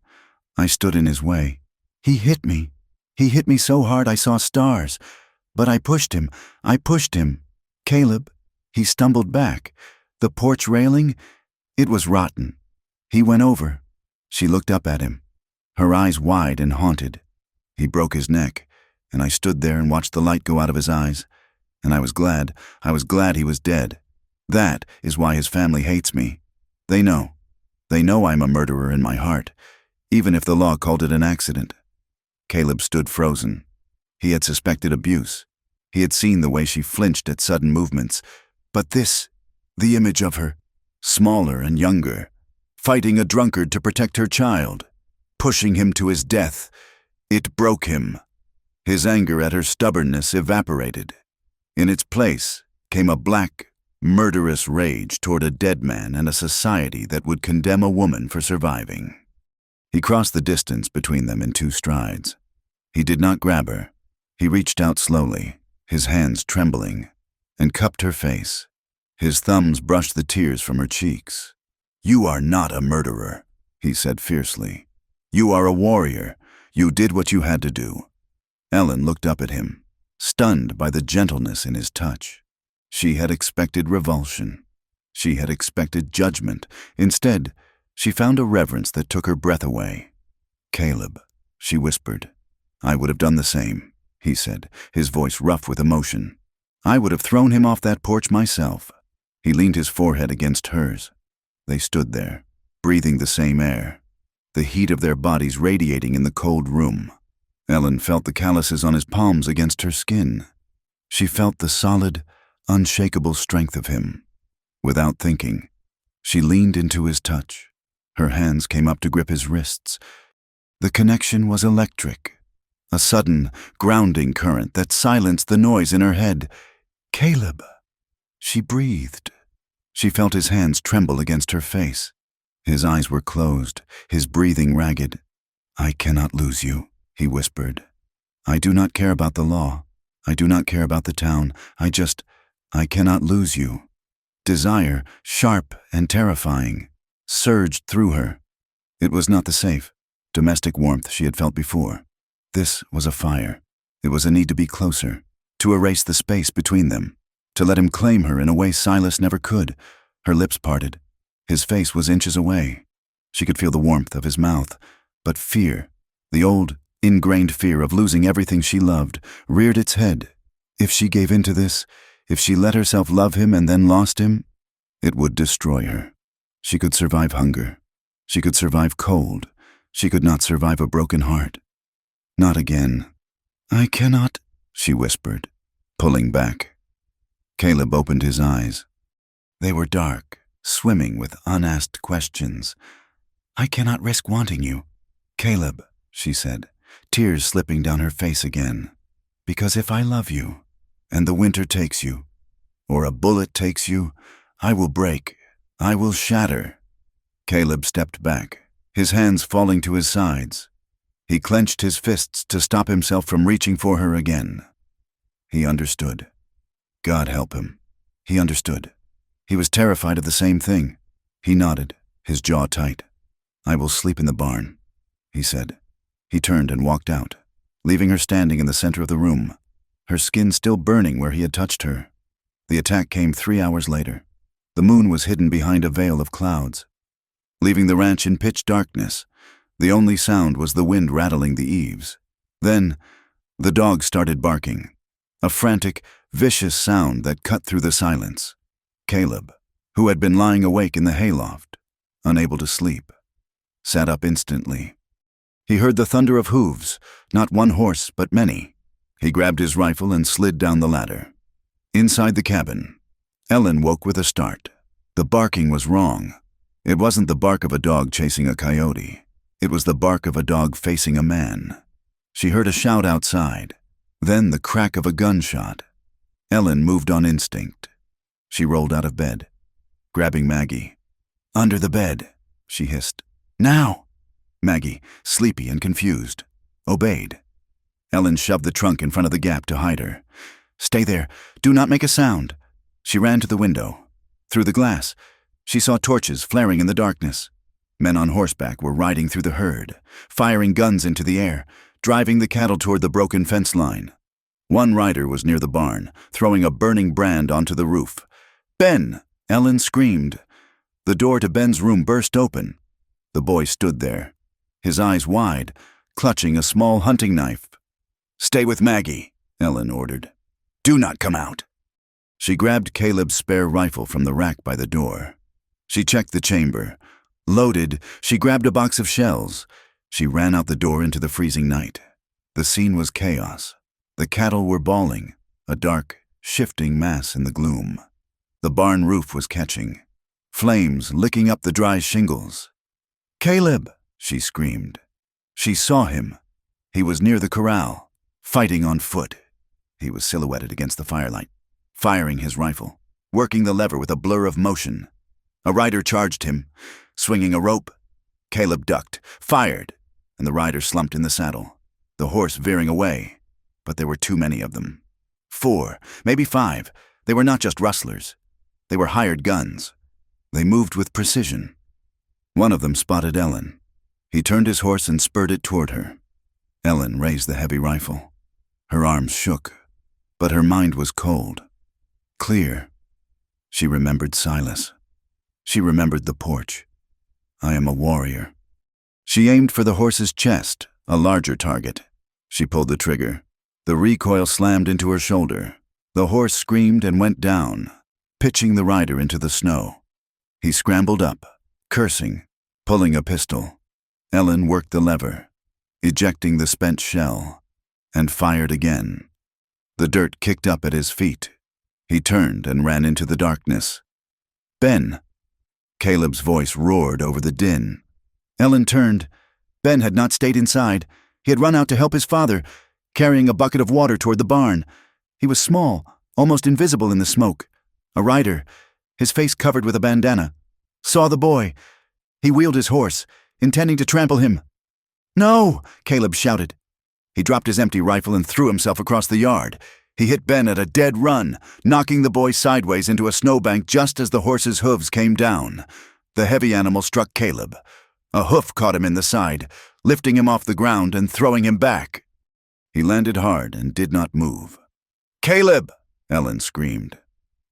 I stood in his way. He hit me. He hit me so hard I saw stars. But I pushed him. Caleb." He stumbled back. "The porch railing, it was rotten. He went over." She looked up at him, her eyes wide and haunted. "He broke his neck, and I stood there and watched the light go out of his eyes. And I was glad he was dead. That is why his family hates me. They know I'm a murderer in my heart, even if the law called it an accident." Caleb stood frozen. He had suspected abuse. He had seen the way she flinched at sudden movements. But this, the image of her, smaller and younger, fighting a drunkard to protect her child, pushing him to his death, it broke him. His anger at her stubbornness evaporated. In its place came a black, murderous rage toward a dead man and a society that would condemn a woman for surviving. He crossed the distance between them in 2 strides. He did not grab her. He reached out slowly, his hands trembling, and cupped her face. His thumbs brushed the tears from her cheeks. "You are not a murderer," he said fiercely. "You are a warrior. You did what you had to do." Ellen looked up at him, stunned by the gentleness in his touch. She had expected revulsion. She had expected judgment. Instead, she found a reverence that took her breath away. "Caleb," she whispered. "I would have done the same," he said, his voice rough with emotion. "I would have thrown him off that porch myself." He leaned his forehead against hers. They stood there, breathing the same air, the heat of their bodies radiating in the cold room. Ellen felt the calluses on his palms against her skin. She felt the solid, unshakable strength of him. Without thinking, she leaned into his touch. Her hands came up to grip his wrists. The connection was electric, a sudden, grounding current that silenced the noise in her head. "Caleb," she breathed. She felt his hands tremble against her face. His eyes were closed, his breathing ragged. "I cannot lose you," he whispered. "I do not care about the law. I do not care about the town. I cannot lose you." Desire, sharp and terrifying, surged through her. It was not the safe, domestic warmth she had felt before. This was a fire. It was a need to be closer, to erase the space between them, to let him claim her in a way Silas never could. Her lips parted. His face was inches away. She could feel the warmth of his mouth, but fear, the old, ingrained fear of losing everything she loved, reared its head. If she gave in to this, if she let herself love him and then lost him, it would destroy her. She could survive hunger. She could survive cold. She could not survive a broken heart. Not again. "I cannot," she whispered, pulling back. Caleb opened his eyes. They were dark, swimming with unasked questions. "I cannot risk wanting you." "Caleb," she said, tears slipping down her face again. "Because if I love you, and the winter takes you, or a bullet takes you, I will break. I will shatter." Caleb stepped back, his hands falling to his sides. He clenched his fists to stop himself from reaching for her again. He understood. God help him. He understood. He was terrified of the same thing. He nodded, his jaw tight. "I will sleep in the barn," he said. He turned and walked out, leaving her standing in the center of the room, her skin still burning where he had touched her. The attack came 3 hours later. The moon was hidden behind a veil of clouds. Leaving the ranch in pitch darkness, the only sound was the wind rattling the eaves. Then, the dog started barking, a frantic, vicious sound that cut through the silence. Caleb, who had been lying awake in the hayloft, unable to sleep, sat up instantly. He heard the thunder of hooves, not one horse, but many. He grabbed his rifle and slid down the ladder. Inside the cabin, Ellen woke with a start. The barking was wrong. It wasn't the bark of a dog chasing a coyote. It was the bark of a dog facing a man. She heard a shout outside, then the crack of a gunshot. Ellen moved on instinct. She rolled out of bed, grabbing Maggie. "Under the bed," she hissed. "Now!" Maggie, sleepy and confused, obeyed. Ellen shoved the trunk in front of the gap to hide her. "Stay there. Do not make a sound." She ran to the window. Through the glass, she saw torches flaring in the darkness. Men on horseback were riding through the herd, firing guns into the air, driving the cattle toward the broken fence line. One rider was near the barn, throwing a burning brand onto the roof. "Ben!" Ellen screamed. The door to Ben's room burst open. The boy stood there, his eyes wide, clutching a small hunting knife. "Stay with Maggie," Ellen ordered. "Do not come out." She grabbed Caleb's spare rifle from the rack by the door. She checked the chamber. Loaded, she grabbed a box of shells. She ran out the door into the freezing night. The scene was chaos. The cattle were bawling, a dark, shifting mass in the gloom. The barn roof was catching, flames licking up the dry shingles. "Caleb!" she screamed. She saw him. He was near the corral, fighting on foot. He was silhouetted against the firelight, firing his rifle, working the lever with a blur of motion. A rider charged him, swinging a rope. Caleb ducked, fired, and the rider slumped in the saddle, the horse veering away. But there were too many of them. 4, maybe 5. They were not just rustlers. They were hired guns. They moved with precision. One of them spotted Ellen. He turned his horse and spurred it toward her. Ellen raised the heavy rifle. Her arms shook, but her mind was cold, clear. She remembered Silas. She remembered the porch. "I am a warrior." She aimed for the horse's chest, a larger target. She pulled the trigger. The recoil slammed into her shoulder. The horse screamed and went down, pitching the rider into the snow. He scrambled up, cursing, pulling a pistol. Ellen worked the lever, ejecting the spent shell, and fired again. The dirt kicked up at his feet. He turned and ran into the darkness. "Ben!" Caleb's voice roared over the din. Ellen turned. Ben had not stayed inside. He had run out to help his father, carrying a bucket of water toward the barn. He was small, almost invisible in the smoke. A rider, his face covered with a bandana, saw the boy. He wheeled his horse, intending to trample him. "No!" Caleb shouted. He dropped his empty rifle and threw himself across the yard. He hit Ben at a dead run, knocking the boy sideways into a snowbank just as the horse's hooves came down. The heavy animal struck Caleb. A hoof caught him in the side, lifting him off the ground and throwing him back. He landed hard and did not move. "Caleb!" Ellen screamed.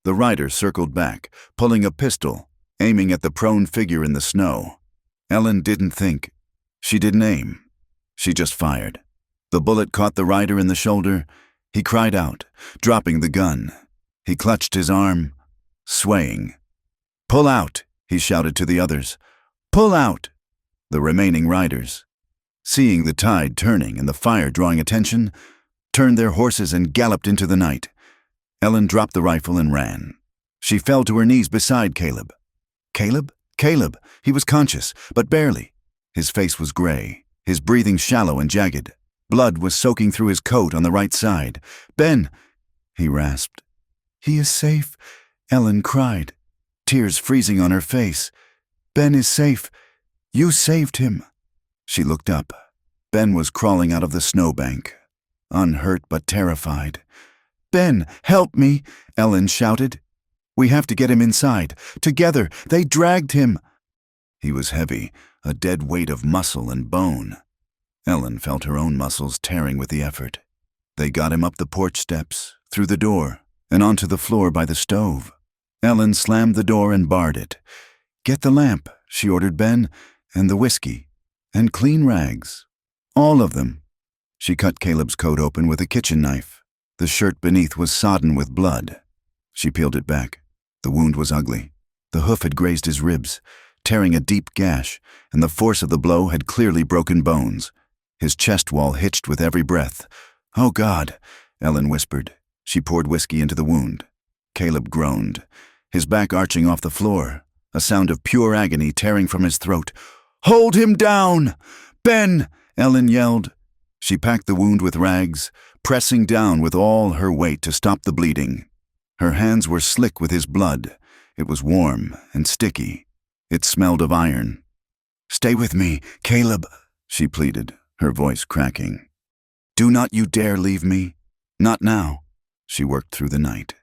The rider circled back, pulling a pistol, aiming at the prone figure in the snow. Ellen didn't think. She didn't aim. She just fired. The bullet caught the rider in the shoulder. He cried out, dropping the gun. He clutched his arm, swaying. "Pull out!" he shouted to the others. "Pull out!" The remaining riders, seeing the tide turning and the fire drawing attention, turned their horses and galloped into the night. Ellen dropped the rifle and ran. She fell to her knees beside Caleb. Caleb? Caleb! He was conscious, but barely. His face was gray, his breathing shallow and jagged. Blood was soaking through his coat on the right side. "Ben!" he rasped. "He is safe," Ellen cried, tears freezing on her face. "Ben is safe. You saved him." She looked up. Ben was crawling out of the snowbank, unhurt but terrified. "Ben, help me!" Ellen shouted. "We have to get him inside. Together, they dragged him." He was heavy, a dead weight of muscle and bone. Ellen felt her own muscles tearing with the effort. They got him up the porch steps, through the door, and onto the floor by the stove. Ellen slammed the door and barred it. "Get the lamp," she ordered Ben, "and the whiskey, and clean rags. All of them." She cut Caleb's coat open with a kitchen knife. The shirt beneath was sodden with blood. She peeled it back. The wound was ugly. The hoof had grazed his ribs, tearing a deep gash, and the force of the blow had clearly broken bones. His chest wall hitched with every breath. "Oh, God," Ellen whispered. She poured whiskey into the wound. Caleb groaned, his back arching off the floor, a sound of pure agony tearing from his throat. "Hold him down! Ben!" Ellen yelled. She packed the wound with rags, pressing down with all her weight to stop the bleeding. Her hands were slick with his blood. It was warm and sticky. It smelled of iron. "Stay with me, Caleb," she pleaded, her voice cracking. "Do not you dare leave me. Not now." She worked through the night.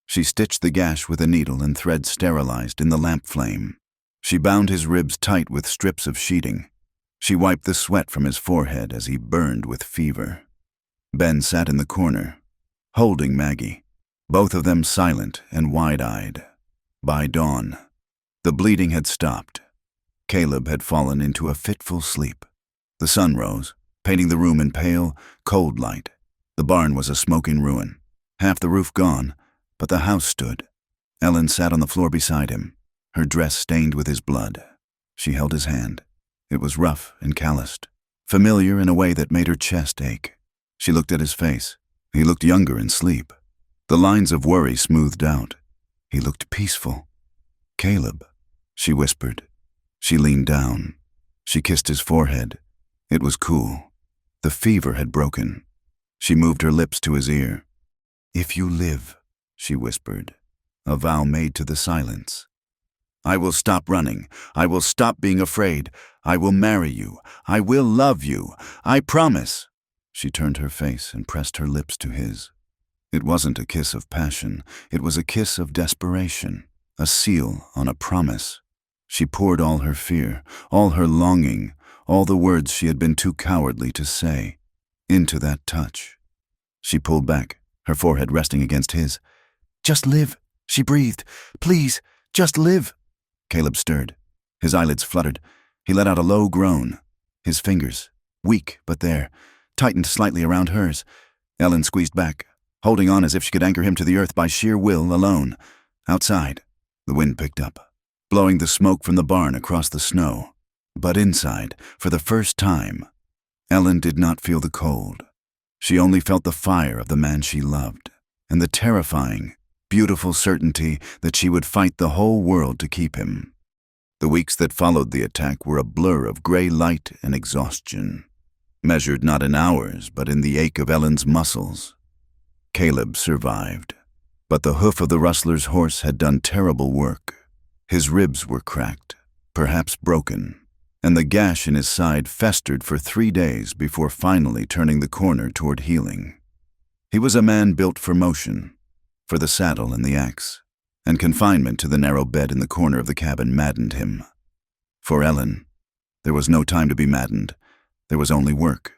She stitched the gash with a needle and thread sterilized in the lamp flame. She bound his ribs tight with strips of sheeting. She wiped the sweat from his forehead as he burned with fever. Ben sat in the corner, holding Maggie, both of them silent and wide-eyed. By dawn, the bleeding had stopped. Caleb had fallen into a fitful sleep. The sun rose, painting the room in pale, cold light. The barn was a smoking ruin, half the roof gone, but the house stood. Ellen sat on the floor beside him, her dress stained with his blood. She held his hand. It was rough and calloused, familiar in a way that made her chest ache. She looked at his face. He looked younger in sleep. The lines of worry smoothed out. He looked peaceful. "Caleb," she whispered. She leaned down. She kissed his forehead. It was cool. The fever had broken. She moved her lips to his ear. "If you live," she whispered, a vow made to the silence. "I will stop running. I will stop being afraid. I will marry you. I will love you. I promise." She turned her face and pressed her lips to his. It wasn't a kiss of passion. It was a kiss of desperation, a seal on a promise. She poured all her fear, all her longing, all the words she had been too cowardly to say, into that touch. She pulled back, her forehead resting against his. "Just live," she breathed. "Please, just live." Caleb stirred. His eyelids fluttered. He let out a low groan. His fingers, weak but there, tightened slightly around hers. Ellen squeezed back, holding on as if she could anchor him to the earth by sheer will alone. Outside, the wind picked up, blowing the smoke from the barn across the snow. But inside, for the first time, Ellen did not feel the cold. She only felt the fire of the man she loved, and the terrifying, beautiful certainty that she would fight the whole world to keep him. The weeks that followed the attack were a blur of gray light and exhaustion, measured not in hours but in the ache of Ellen's muscles. Caleb survived, but the hoof of the rustler's horse had done terrible work. His ribs were cracked, perhaps broken, and the gash in his side festered for 3 days before finally turning the corner toward healing. He was a man built for motion, for the saddle and the axe, and confinement to the narrow bed in the corner of the cabin maddened him. For Ellen, there was no time to be maddened. There was only work.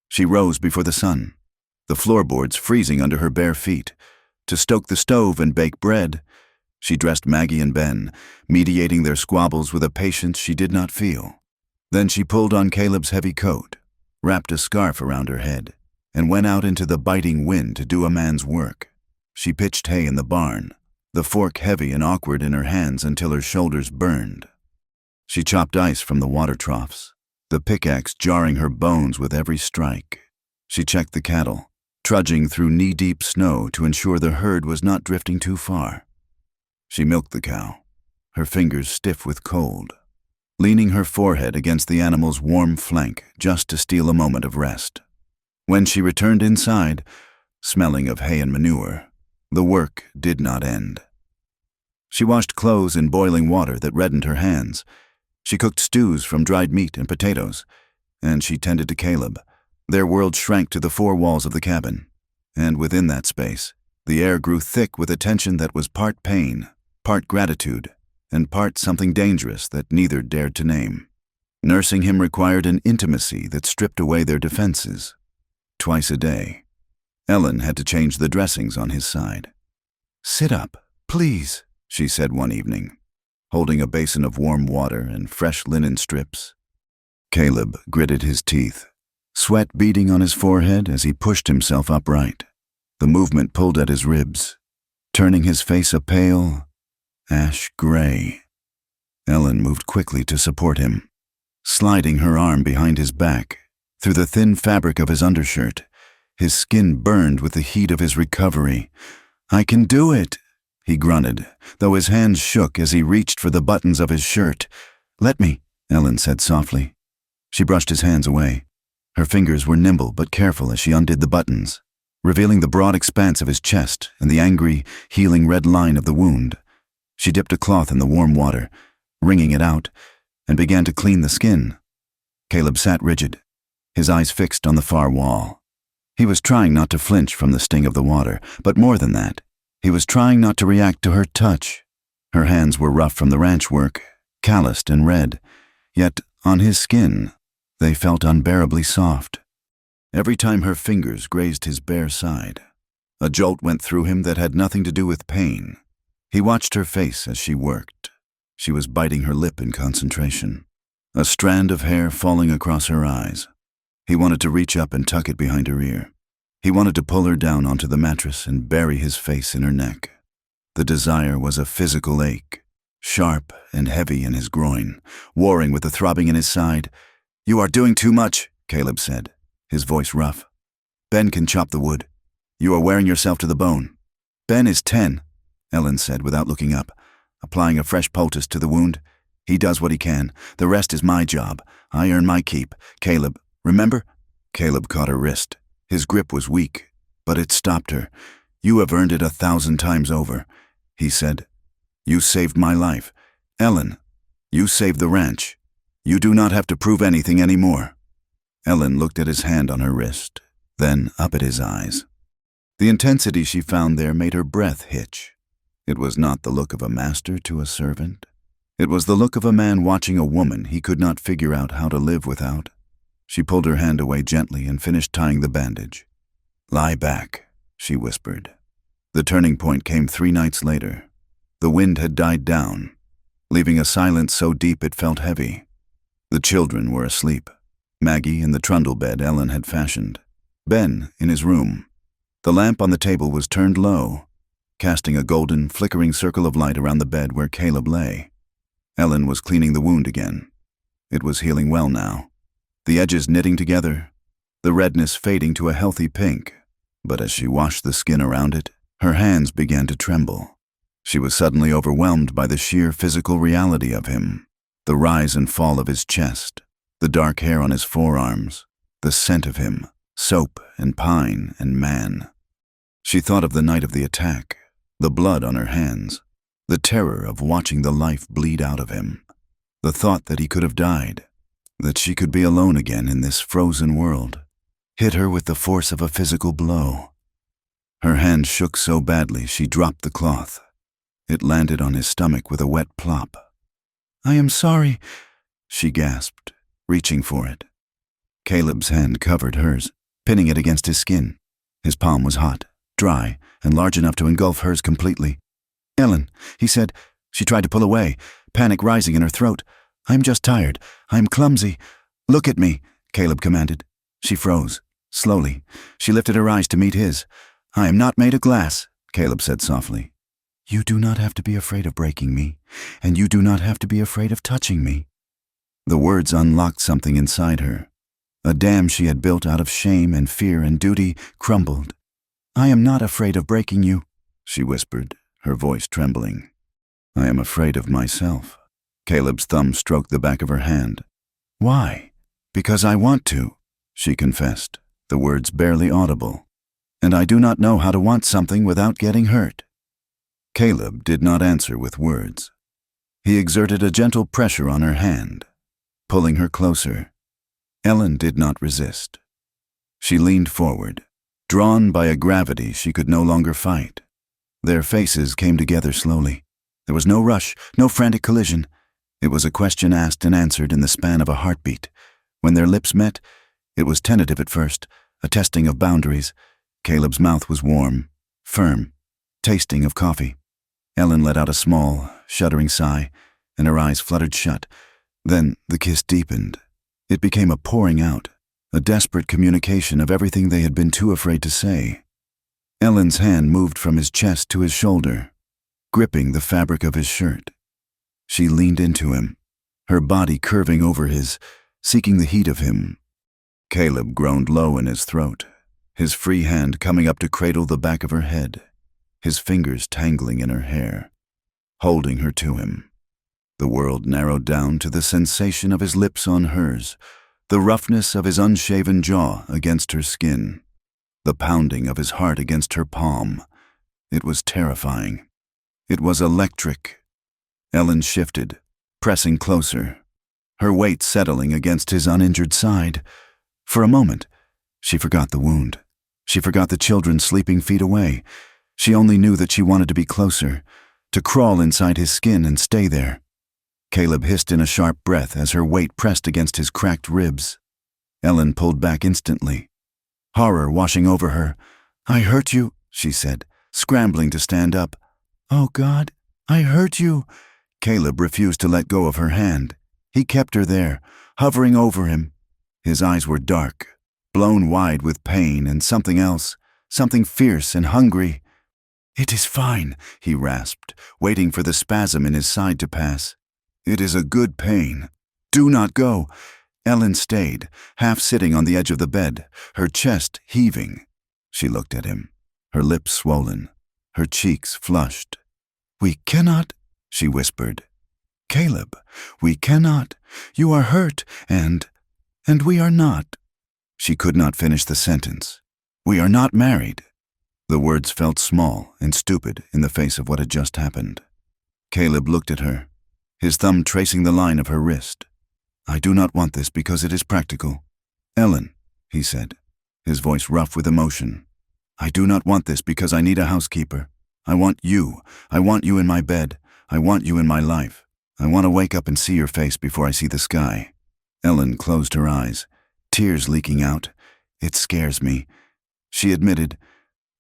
She rose before the sun, the floorboards freezing under her bare feet, to stoke the stove and bake bread. She dressed Maggie and Ben, mediating their squabbles with a patience she did not feel. Then she pulled on Caleb's heavy coat, wrapped a scarf around her head, and went out into the biting wind to do a man's work. She pitched hay in the barn, the fork heavy and awkward in her hands until her shoulders burned. She chopped ice from the water troughs, the pickaxe jarring her bones with every strike. She checked the cattle, trudging through knee-deep snow to ensure the herd was not drifting too far. She milked the cow, her fingers stiff with cold, leaning her forehead against the animal's warm flank just to steal a moment of rest. When she returned inside, smelling of hay and manure, the work did not end. She washed clothes in boiling water that reddened her hands. She cooked stews from dried meat and potatoes, and she tended to Caleb. Their world shrank to the 4 walls of the cabin, and within that space, the air grew thick with a tension that was part pain, part gratitude, and part something dangerous that neither dared to name. Nursing him required an intimacy that stripped away their defenses. Twice a day, Ellen had to change the dressings on his side. "Sit up, please," she said one evening, holding a basin of warm water and fresh linen strips. Caleb gritted his teeth, sweat beading on his forehead as he pushed himself upright. The movement pulled at his ribs, turning his face a pale, ash gray. Ellen moved quickly to support him, sliding her arm behind his back, through the thin fabric of his undershirt. His skin burned with the heat of his recovery. "I can do it," he grunted, though his hands shook as he reached for the buttons of his shirt. "Let me," Ellen said softly. She brushed his hands away. Her fingers were nimble but careful as she undid the buttons, revealing the broad expanse of his chest and the angry, healing red line of the wound. She dipped a cloth in the warm water, wringing it out, and began to clean the skin. Caleb sat rigid, his eyes fixed on the far wall. He was trying not to flinch from the sting of the water, but more than that, he was trying not to react to her touch. Her hands were rough from the ranch work, calloused and red, yet on his skin, they felt unbearably soft. Every time her fingers grazed his bare side, a jolt went through him that had nothing to do with pain. He watched her face as she worked. She was biting her lip in concentration, a strand of hair falling across her eyes. He wanted to reach up and tuck it behind her ear. He wanted to pull her down onto the mattress and bury his face in her neck. The desire was a physical ache, sharp and heavy in his groin, warring with the throbbing in his side. "You are doing too much," Caleb said, his voice rough. "Ben can chop the wood. You are wearing yourself to the bone." "Ben is 10, Ellen said without looking up, applying a fresh poultice to the wound. "He does what he can. The rest is my job. I earn my keep. Caleb, remember?" Caleb caught her wrist. His grip was weak, but it stopped her. "You have earned it 1,000 times over," he said. "You saved my life. Ellen, you saved the ranch. You do not have to prove anything anymore." Ellen looked at his hand on her wrist, then up at his eyes. The intensity she found there made her breath hitch. It was not the look of a master to a servant. It was the look of a man watching a woman he could not figure out how to live without. She pulled her hand away gently and finished tying the bandage. "Lie back," she whispered. The turning point came 3 nights later. The wind had died down, leaving a silence so deep it felt heavy. The children were asleep, Maggie in the trundle bed Ellen had fashioned, Ben in his room. The lamp on the table was turned low, casting a golden, flickering circle of light around the bed where Caleb lay. Ellen was cleaning the wound again. It was healing well now, the edges knitting together, the redness fading to a healthy pink. But as she washed the skin around it, her hands began to tremble. She was suddenly overwhelmed by the sheer physical reality of him, the rise and fall of his chest, the dark hair on his forearms, the scent of him, soap and pine and man. She thought of the night of the attack, the blood on her hands, the terror of watching the life bleed out of him, the thought that he could have died, that she could be alone again in this frozen world, hit her with the force of a physical blow. Her hand shook so badly she dropped the cloth. It landed on his stomach with a wet plop. "I am sorry," she gasped, reaching for it. Caleb's hand covered hers, pinning it against his skin. His palm was hot, dry, and large enough to engulf hers completely. "Ellen," he said. She tried to pull away, panic rising in her throat. "I'm just tired. I'm clumsy." "Look at me," Caleb commanded. She froze, slowly. She lifted her eyes to meet his. "I am not made of glass," Caleb said softly. "You do not have to be afraid of breaking me, and you do not have to be afraid of touching me." The words unlocked something inside her. A dam she had built out of shame and fear and duty crumbled. "I am not afraid of breaking you," she whispered, her voice trembling. "I am afraid of myself." Caleb's thumb stroked the back of her hand. "Why?" "Because I want to," she confessed, the words barely audible. "And I do not know how to want something without getting hurt." Caleb did not answer with words. He exerted a gentle pressure on her hand, pulling her closer. Ellen did not resist. She leaned forward, drawn by a gravity she could no longer fight. Their faces came together slowly. There was no rush, no frantic collision. It was a question asked and answered in the span of a heartbeat. When their lips met, it was tentative at first, a testing of boundaries. Caleb's mouth was warm, firm, tasting of coffee. Ellen let out a small, shuddering sigh, and her eyes fluttered shut. Then the kiss deepened. It became a pouring out, a desperate communication of everything they had been too afraid to say. Ellen's hand moved from his chest to his shoulder, gripping the fabric of his shirt. She leaned into him, her body curving over his, seeking the heat of him. Caleb groaned low in his throat, his free hand coming up to cradle the back of her head, his fingers tangling in her hair, holding her to him. The world narrowed down to the sensation of his lips on hers, the roughness of his unshaven jaw against her skin, the pounding of his heart against her palm. It was terrifying. It was electric. Ellen shifted, pressing closer, her weight settling against his uninjured side. For a moment, she forgot the wound. She forgot the children sleeping feet away. She only knew that she wanted to be closer, to crawl inside his skin and stay there. Caleb hissed in a sharp breath as her weight pressed against his cracked ribs. Ellen pulled back instantly, horror washing over her. "I hurt you," she said, scrambling to stand up. "Oh, God, I hurt you." Caleb refused to let go of her hand. He kept her there, hovering over him. His eyes were dark, blown wide with pain and something else, something fierce and hungry. "It is fine," he rasped, waiting for the spasm in his side to pass. "It is a good pain. Do not go." Ellen stayed, half sitting on the edge of the bed, her chest heaving. She looked at him, her lips swollen, her cheeks flushed. "We cannot," she whispered. "Caleb, we cannot. You are hurt, and we are not." She could not finish the sentence. "We are not married." The words felt small and stupid in the face of what had just happened. Caleb looked at her, his thumb tracing the line of her wrist. "I do not want this because it is practical." "Ellen," he said, his voice rough with emotion, "I do not want this because I need a housekeeper. I want you. I want you in my bed. I want you in my life. I want to wake up and see your face before I see the sky." Ellen closed her eyes, tears leaking out. "It scares me," she admitted.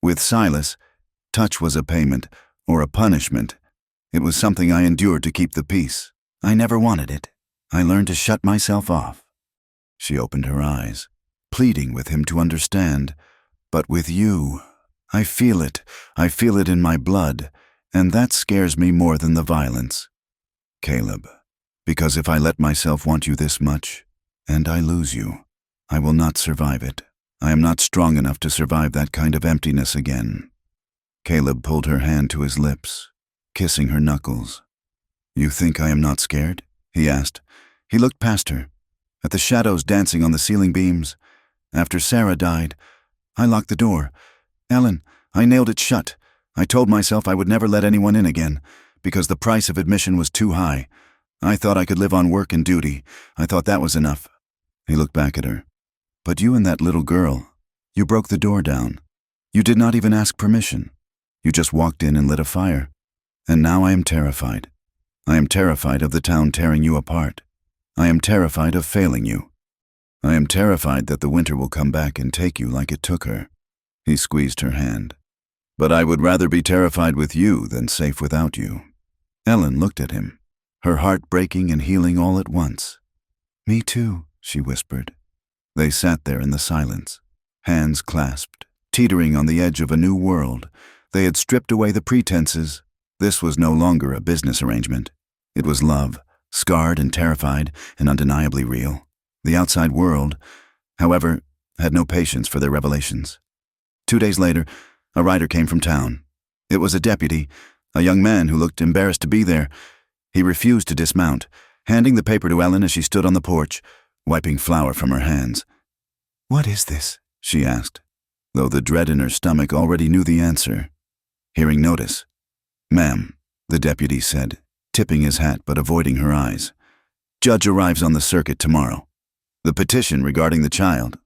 With Silas, touch was a payment, or a punishment. It was something I endured to keep the peace. I never wanted it. I learned to shut myself off. She opened her eyes, pleading with him to understand. "But with you, I feel it. I feel it in my blood, and that scares me more than the violence. Caleb, because if I let myself want you this much, and I lose you, I will not survive it. I am not strong enough to survive that kind of emptiness again." Caleb pulled her hand to his lips, kissing her knuckles. "You think I am not scared?" he asked. He looked past her, at the shadows dancing on the ceiling beams. "After Sarah died, I locked the door. Ellen, I nailed it shut. I told myself I would never let anyone in again, because the price of admission was too high. I thought I could live on work and duty. I thought that was enough." He looked back at her. "But you and that little girl, you broke the door down. You did not even ask permission. You just walked in and lit a fire. And now I am terrified. I am terrified of the town tearing you apart. I am terrified of failing you. I am terrified that the winter will come back and take you like it took her." He squeezed her hand. "But I would rather be terrified with you than safe without you." Ellen looked at him, her heart breaking and healing all at once. "Me too," she whispered. They sat there in the silence, hands clasped, teetering on the edge of a new world. They had stripped away the pretenses. This was no longer a business arrangement. It was love, scarred and terrified and undeniably real. The outside world, however, had no patience for their revelations. 2 days later, a rider came from town. It was a deputy, a young man who looked embarrassed to be there. He refused to dismount, handing the paper to Ellen as she stood on the porch, wiping flour from her hands. "What is this?" she asked, though the dread in her stomach already knew the answer. Hearing notice. "Ma'am," the deputy said, tipping his hat but avoiding her eyes. "Judge arrives on the circuit tomorrow. The petition regarding the child.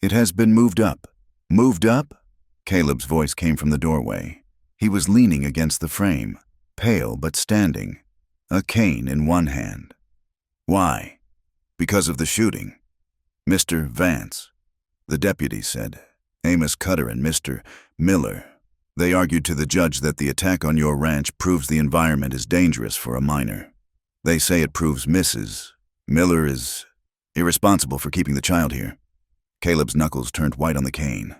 It has been moved up." "Moved up?" Caleb's voice came from the doorway. He was leaning against the frame, pale but standing, a cane in one hand. "Why?" "Because of the shooting. Mr. Vance," the deputy said. "Amos Cutter and Mr. Miller. They argued to the judge that the attack on your ranch proves the environment is dangerous for a minor. They say it proves Mrs. Miller is irresponsible for keeping the child here." Caleb's knuckles turned white on the cane.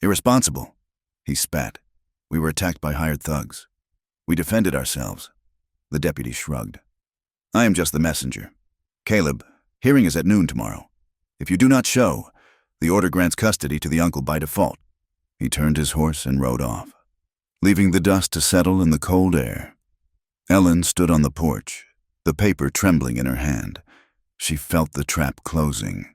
"Irresponsible?" He spat. "We were attacked by hired thugs. We defended ourselves." The deputy shrugged. I am just the messenger. Caleb, hearing is at noon tomorrow. If you do not show, the order grants custody to the uncle by default." He turned his horse and rode off, leaving the dust to settle in the cold air. Ellen stood on the porch, the paper trembling in her hand. She felt the trap closing.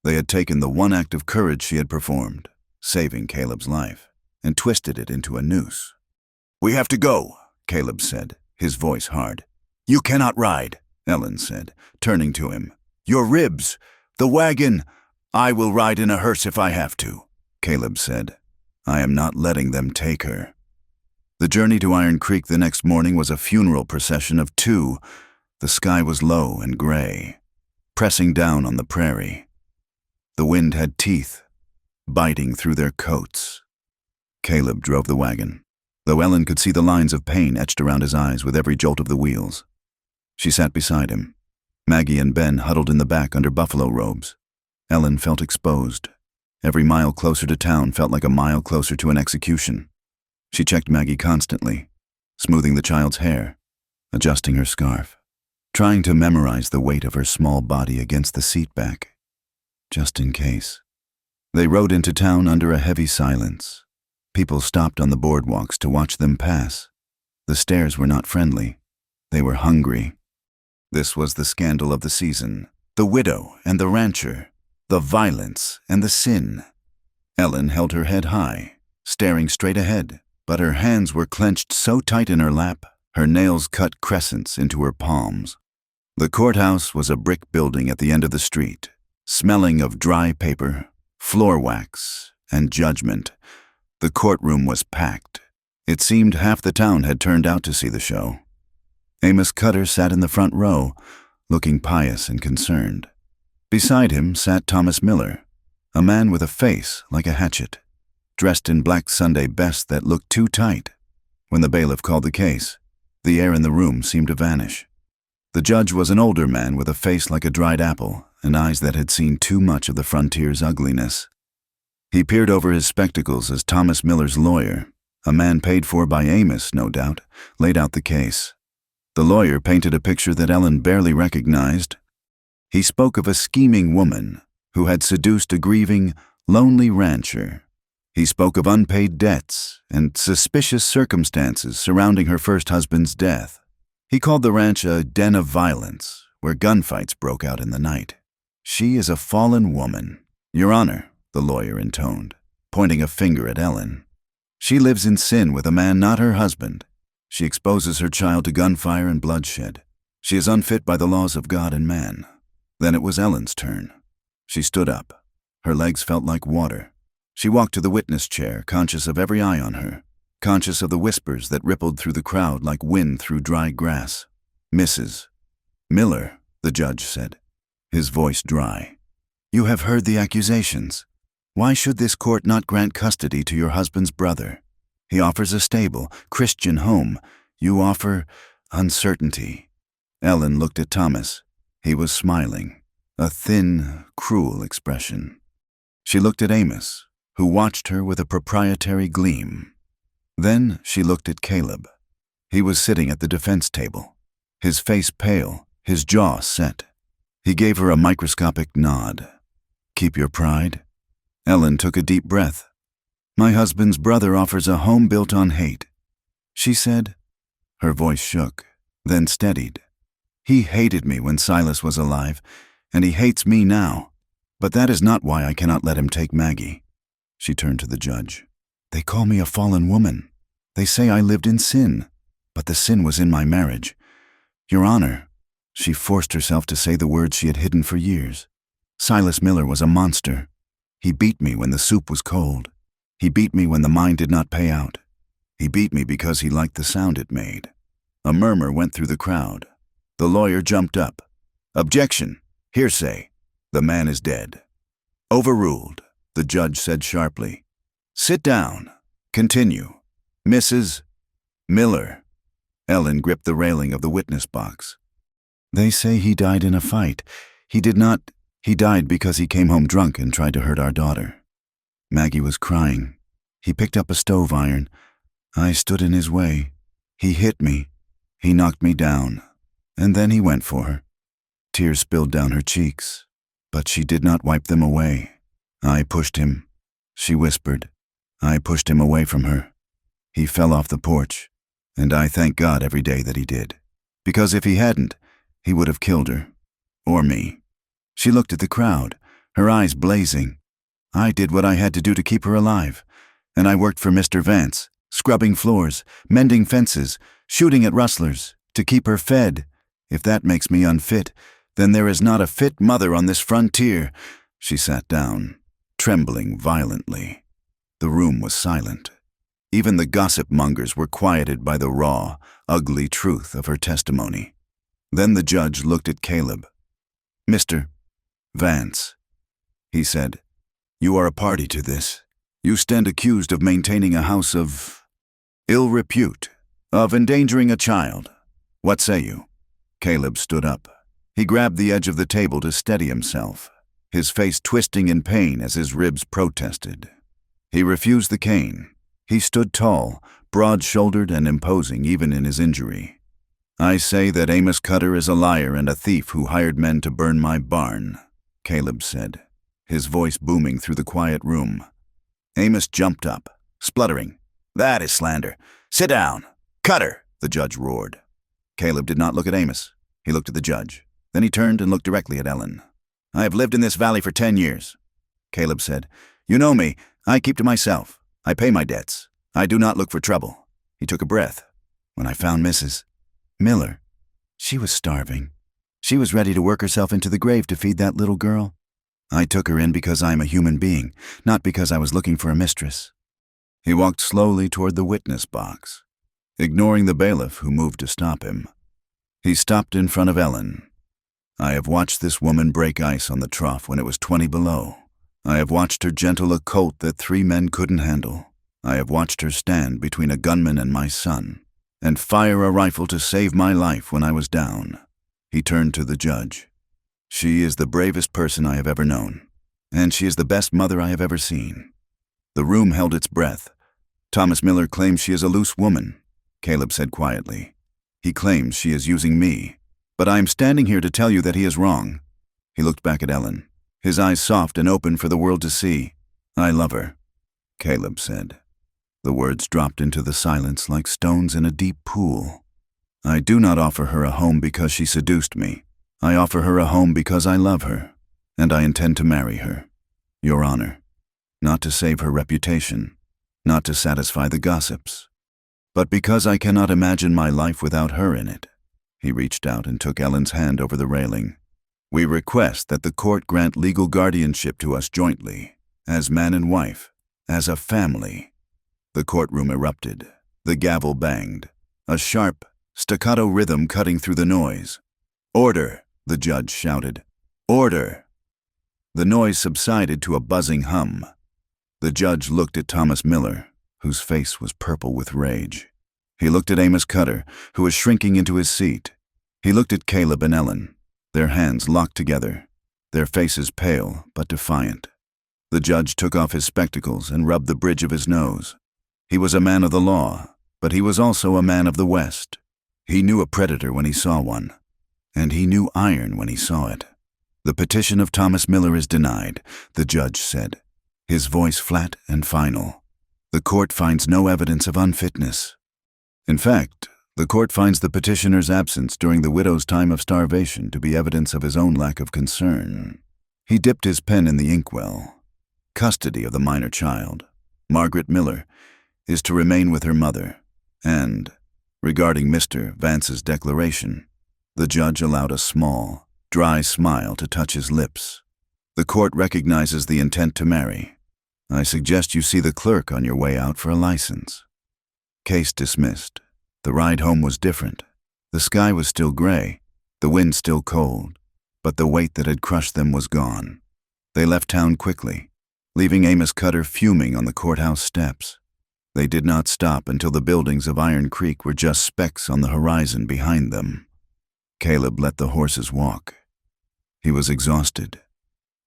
They had taken the one act of courage she had performed, saving Caleb's life, and twisted it into a noose. "We have to go," Caleb said, his voice hard. "You cannot ride," Ellen said, turning to him. "Your ribs, the wagon. I will ride in a hearse if I have to," Caleb said. "I am not letting them take her." The journey to Iron Creek the next morning was a funeral procession of two. The sky was low and gray, pressing down on the prairie. The wind had teeth, biting through their coats. Caleb drove the wagon, though Ellen could see the lines of pain etched around his eyes with every jolt of the wheels. She sat beside him. Maggie and Ben huddled in the back under buffalo robes. Ellen felt exposed. Every mile closer to town felt like a mile closer to an execution. She checked Maggie constantly, smoothing the child's hair, adjusting her scarf, trying to memorize the weight of her small body against the seat back, just in case. They rode into town under a heavy silence. People stopped on the boardwalks to watch them pass. The stares were not friendly. They were hungry. This was the scandal of the season, the widow and the rancher, the violence and the sin. Ellen held her head high, staring straight ahead, but her hands were clenched so tight in her lap, her nails cut crescents into her palms. The courthouse was a brick building at the end of the street, smelling of dry paper, floor wax, and judgment. The courtroom was packed. It seemed half the town had turned out to see the show. Amos Cutter sat in the front row, looking pious and concerned. Beside him sat Thomas Miller, a man with a face like a hatchet, dressed in black Sunday best that looked too tight. When the bailiff called the case, the air in the room seemed to vanish. The judge was an older man with a face like a dried apple and eyes that had seen too much of the frontier's ugliness. He peered over his spectacles as Thomas Miller's lawyer, a man paid for by Amos, no doubt, laid out the case. The lawyer painted a picture that Ellen barely recognized. He spoke of a scheming woman who had seduced a grieving, lonely rancher. He spoke of unpaid debts and suspicious circumstances surrounding her first husband's death. He called the ranch a den of violence, where gunfights broke out in the night. "She is a fallen woman, Your Honor," the lawyer intoned, pointing a finger at Ellen. "She lives in sin with a man not her husband. She exposes her child to gunfire and bloodshed. She is unfit by the laws of God and man." Then it was Ellen's turn. She stood up. Her legs felt like water. She walked to the witness chair, conscious of every eye on her, conscious of the whispers that rippled through the crowd like wind through dry grass. "Mrs. Miller," the judge said, his voice dry. "You have heard the accusations. Why should this court not grant custody to your husband's brother? He offers a stable, Christian home. You offer uncertainty." Ellen looked at Thomas. He was smiling, a thin, cruel expression. She looked at Amos, who watched her with a proprietary gleam. Then she looked at Caleb. He was sitting at the defense table, his face pale, his jaw set. He gave her a microscopic nod. "Keep your pride?" Ellen took a deep breath. "My husband's brother offers a home built on hate," she said. Her voice shook, then steadied. "He hated me when Silas was alive, and he hates me now. But that is not why I cannot let him take Maggie." She turned to the judge. "They call me a fallen woman. They say I lived in sin, but the sin was in my marriage. Your Honor," she forced herself to say the words she had hidden for years, "Silas Miller was a monster. He beat me when the soup was cold. He beat me when the mine did not pay out. He beat me because he liked the sound it made." A murmur went through the crowd. The lawyer jumped up. "Objection! Hearsay! The man is dead." "Overruled," the judge said sharply. "Sit down. Continue. Mrs. Miller." Ellen gripped the railing of the witness box. "They say he died in a fight. He did not. He died because he came home drunk and tried to hurt our daughter." Maggie was crying. "He picked up a stove iron. I stood in his way. He hit me. He knocked me down." and then he went for her. Tears spilled down her cheeks, but she did not wipe them away. I pushed him, she whispered. I pushed him away from her. He fell off the porch, and I thank God every day that he did, because if he hadn't, he would have killed her, or me. She looked at the crowd, her eyes blazing. I did what I had to do to keep her alive, and I worked for Mr. Vance, scrubbing floors, mending fences, shooting at rustlers, to keep her fed. If that makes me unfit, then there is not a fit mother on this frontier. She sat down, trembling violently. The room was silent. Even the gossip mongers were quieted by the raw, ugly truth of her testimony. Then the judge looked at Caleb. "Mr. Vance," he said, "you are a party to this. You stand accused of maintaining a house of ill repute, of endangering a child. What say you?" Caleb stood up. He grabbed the edge of the table to steady himself, his face twisting in pain as his ribs protested. He refused the cane. He stood tall, broad-shouldered and imposing even in his injury. "I say that Amos Cutter is a liar and a thief who hired men to burn my barn," Caleb said, his voice booming through the quiet room. Amos jumped up, spluttering. "That is slander. Sit down. Cutter," the judge roared. Caleb did not look at Amos. He looked at the judge. Then he turned and looked directly at Ellen. "I have lived in this valley for 10 years. Caleb said. "You know me. I keep to myself. I pay my debts. I do not look for trouble." He took a breath. "When I found Mrs. Miller, she was starving. She was ready to work herself into the grave to feed that little girl. I took her in because I am a human being, not because I was looking for a mistress." He walked slowly toward the witness box, ignoring the bailiff who moved to stop him. He stopped in front of Ellen. "I have watched this woman break ice on the trough when it was 20 below. I have watched her gentle a colt that 3 men couldn't handle. I have watched her stand between a gunman and my son, and fire a rifle to save my life when I was down." He turned to the judge. "She is the bravest person I have ever known, and she is the best mother I have ever seen." The room held its breath. "Thomas Miller claims she is a loose woman," Caleb said quietly. "He claims she is using me, but I am standing here to tell you that he is wrong." He looked back at Ellen, his eyes soft and open for the world to see. "I love her," Caleb said. The words dropped into the silence like stones in a deep pool. "I do not offer her a home because she seduced me. I offer her a home because I love her, and I intend to marry her, Your Honor, not to save her reputation, not to satisfy the gossips, but because I cannot imagine my life without her in it." He reached out and took Ellen's hand over the railing. "We request that the court grant legal guardianship to us jointly, as man and wife, as a family." The courtroom erupted. The gavel banged, a sharp, staccato rhythm cutting through the noise. "Order," the judge shouted. "Order." The noise subsided to a buzzing hum. The judge looked at Thomas Miller, whose face was purple with rage. He looked at Amos Cutter, who was shrinking into his seat. He looked at Caleb and Ellen, their hands locked together, their faces pale but defiant. The judge took off his spectacles and rubbed the bridge of his nose. He was a man of the law, but he was also a man of the West. He knew a predator when he saw one, and he knew iron when he saw it. "The petition of Thomas Miller is denied," the judge said, his voice flat and final. "The court finds no evidence of unfitness. In fact, the court finds the petitioner's absence during the widow's time of starvation to be evidence of his own lack of concern." He dipped his pen in the inkwell. "Custody of the minor child, Margaret Miller, is to remain with her mother, and, regarding Mr. Vance's declaration," the judge allowed a small, dry smile to touch his lips. "The court recognizes the intent to marry. I suggest you see the clerk on your way out for a license." Case dismissed. The ride home was different. The sky was still gray, the wind still cold, but the weight that had crushed them was gone. They left town quickly, leaving Amos Cutter fuming on the courthouse steps. They did not stop until the buildings of Iron Creek were just specks on the horizon behind them. Caleb let the horses walk. He was exhausted,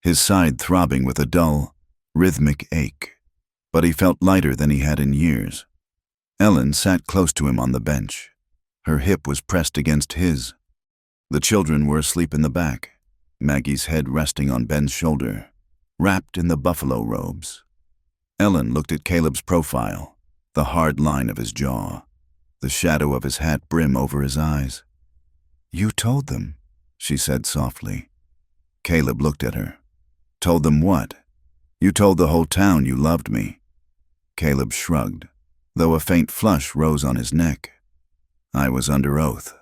his side throbbing with a dull, rhythmic ache, but he felt lighter than he had in years. Ellen sat close to him on the bench. Her hip was pressed against his. The children were asleep in the back, Maggie's head resting on Ben's shoulder, wrapped in the buffalo robes. Ellen looked at Caleb's profile, the hard line of his jaw, the shadow of his hat brim over his eyes. "You told them," she said softly. Caleb looked at her. "Told them what? You told the whole town you loved me." Caleb shrugged, though a faint flush rose on his neck. "I was under oath.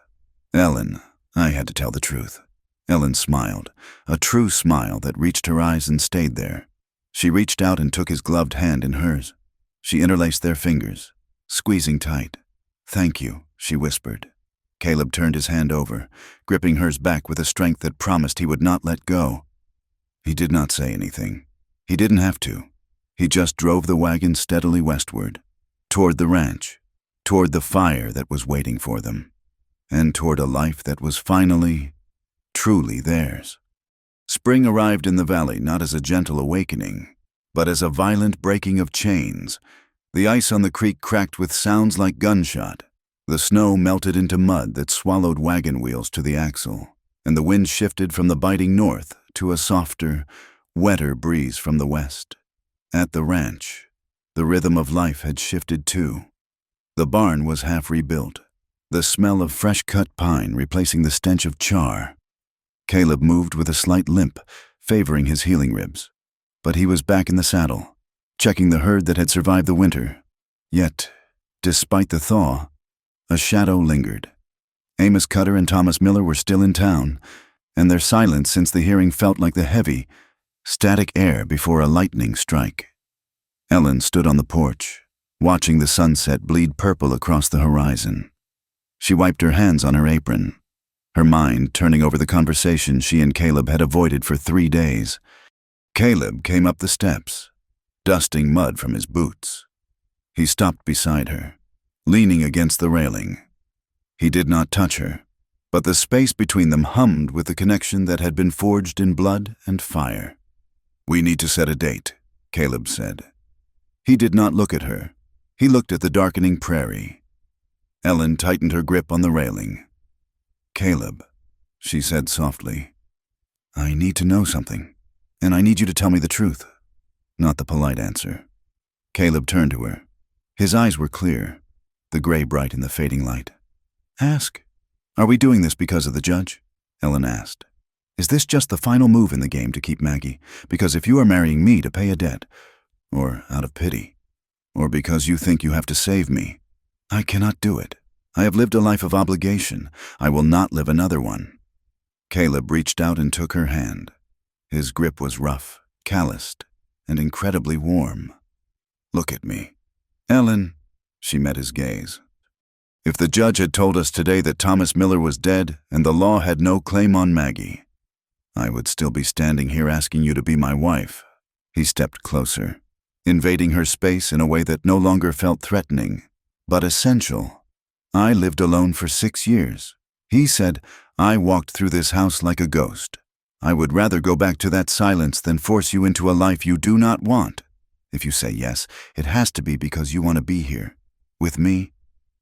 Ellen, I had to tell the truth." Ellen smiled, a true smile that reached her eyes and stayed there. She reached out and took his gloved hand in hers. She interlaced their fingers, squeezing tight. "Thank you," she whispered. Caleb turned his hand over, gripping hers back with a strength that promised he would not let go. He did not say anything. He didn't have to. He just drove the wagon steadily westward, toward the ranch, toward the fire that was waiting for them, and toward a life that was finally, truly theirs. Spring arrived in the valley not as a gentle awakening, but as a violent breaking of chains. The ice on the creek cracked with sounds like gunshot. The snow melted into mud that swallowed wagon wheels to the axle, and the wind shifted from the biting north to a softer, wetter breeze from the west. At the ranch, the rhythm of life had shifted too. The barn was half rebuilt, the smell of fresh-cut pine replacing the stench of char. Caleb moved with a slight limp, favoring his healing ribs. But he was back in the saddle, checking the herd that had survived the winter. Yet, despite the thaw, a shadow lingered. Amos Cutter and Thomas Miller were still in town, and their silence since the hearing felt like the heavy, static air before a lightning strike. Ellen stood on the porch, watching the sunset bleed purple across the horizon. She wiped her hands on her apron, her mind turning over the conversation she and Caleb had avoided for 3 days. Caleb came up the steps, dusting mud from his boots. He stopped beside her, leaning against the railing. He did not touch her, but the space between them hummed with the connection that had been forged in blood and fire. "We need to set a date," Caleb said. He did not look at her. He looked at the darkening prairie. Ellen tightened her grip on the railing. "Caleb," she said softly, "I need to know something, and I need you to tell me the truth." Not the polite answer. Caleb turned to her. His eyes were clear, the gray bright in the fading light. "Ask. Are we doing this because of the judge?" Ellen asked. "Is this just the final move in the game to keep Maggie? Because if you are marrying me to pay a debt, or out of pity, or because you think you have to save me, I cannot do it. I have lived a life of obligation. I will not live another one." Caleb reached out and took her hand. His grip was rough, calloused, and incredibly warm. "Look at me." "Ellen," she met his gaze. "If the judge had told us today that Thomas Miller was dead and the law had no claim on Maggie, I would still be standing here asking you to be my wife." He stepped closer, invading her space in a way that no longer felt threatening, but essential. "I lived alone for 6 years. He said, I walked through this house like a ghost. I would rather go back to that silence than force you into a life you do not want. If you say yes, it has to be because you want to be here, with me,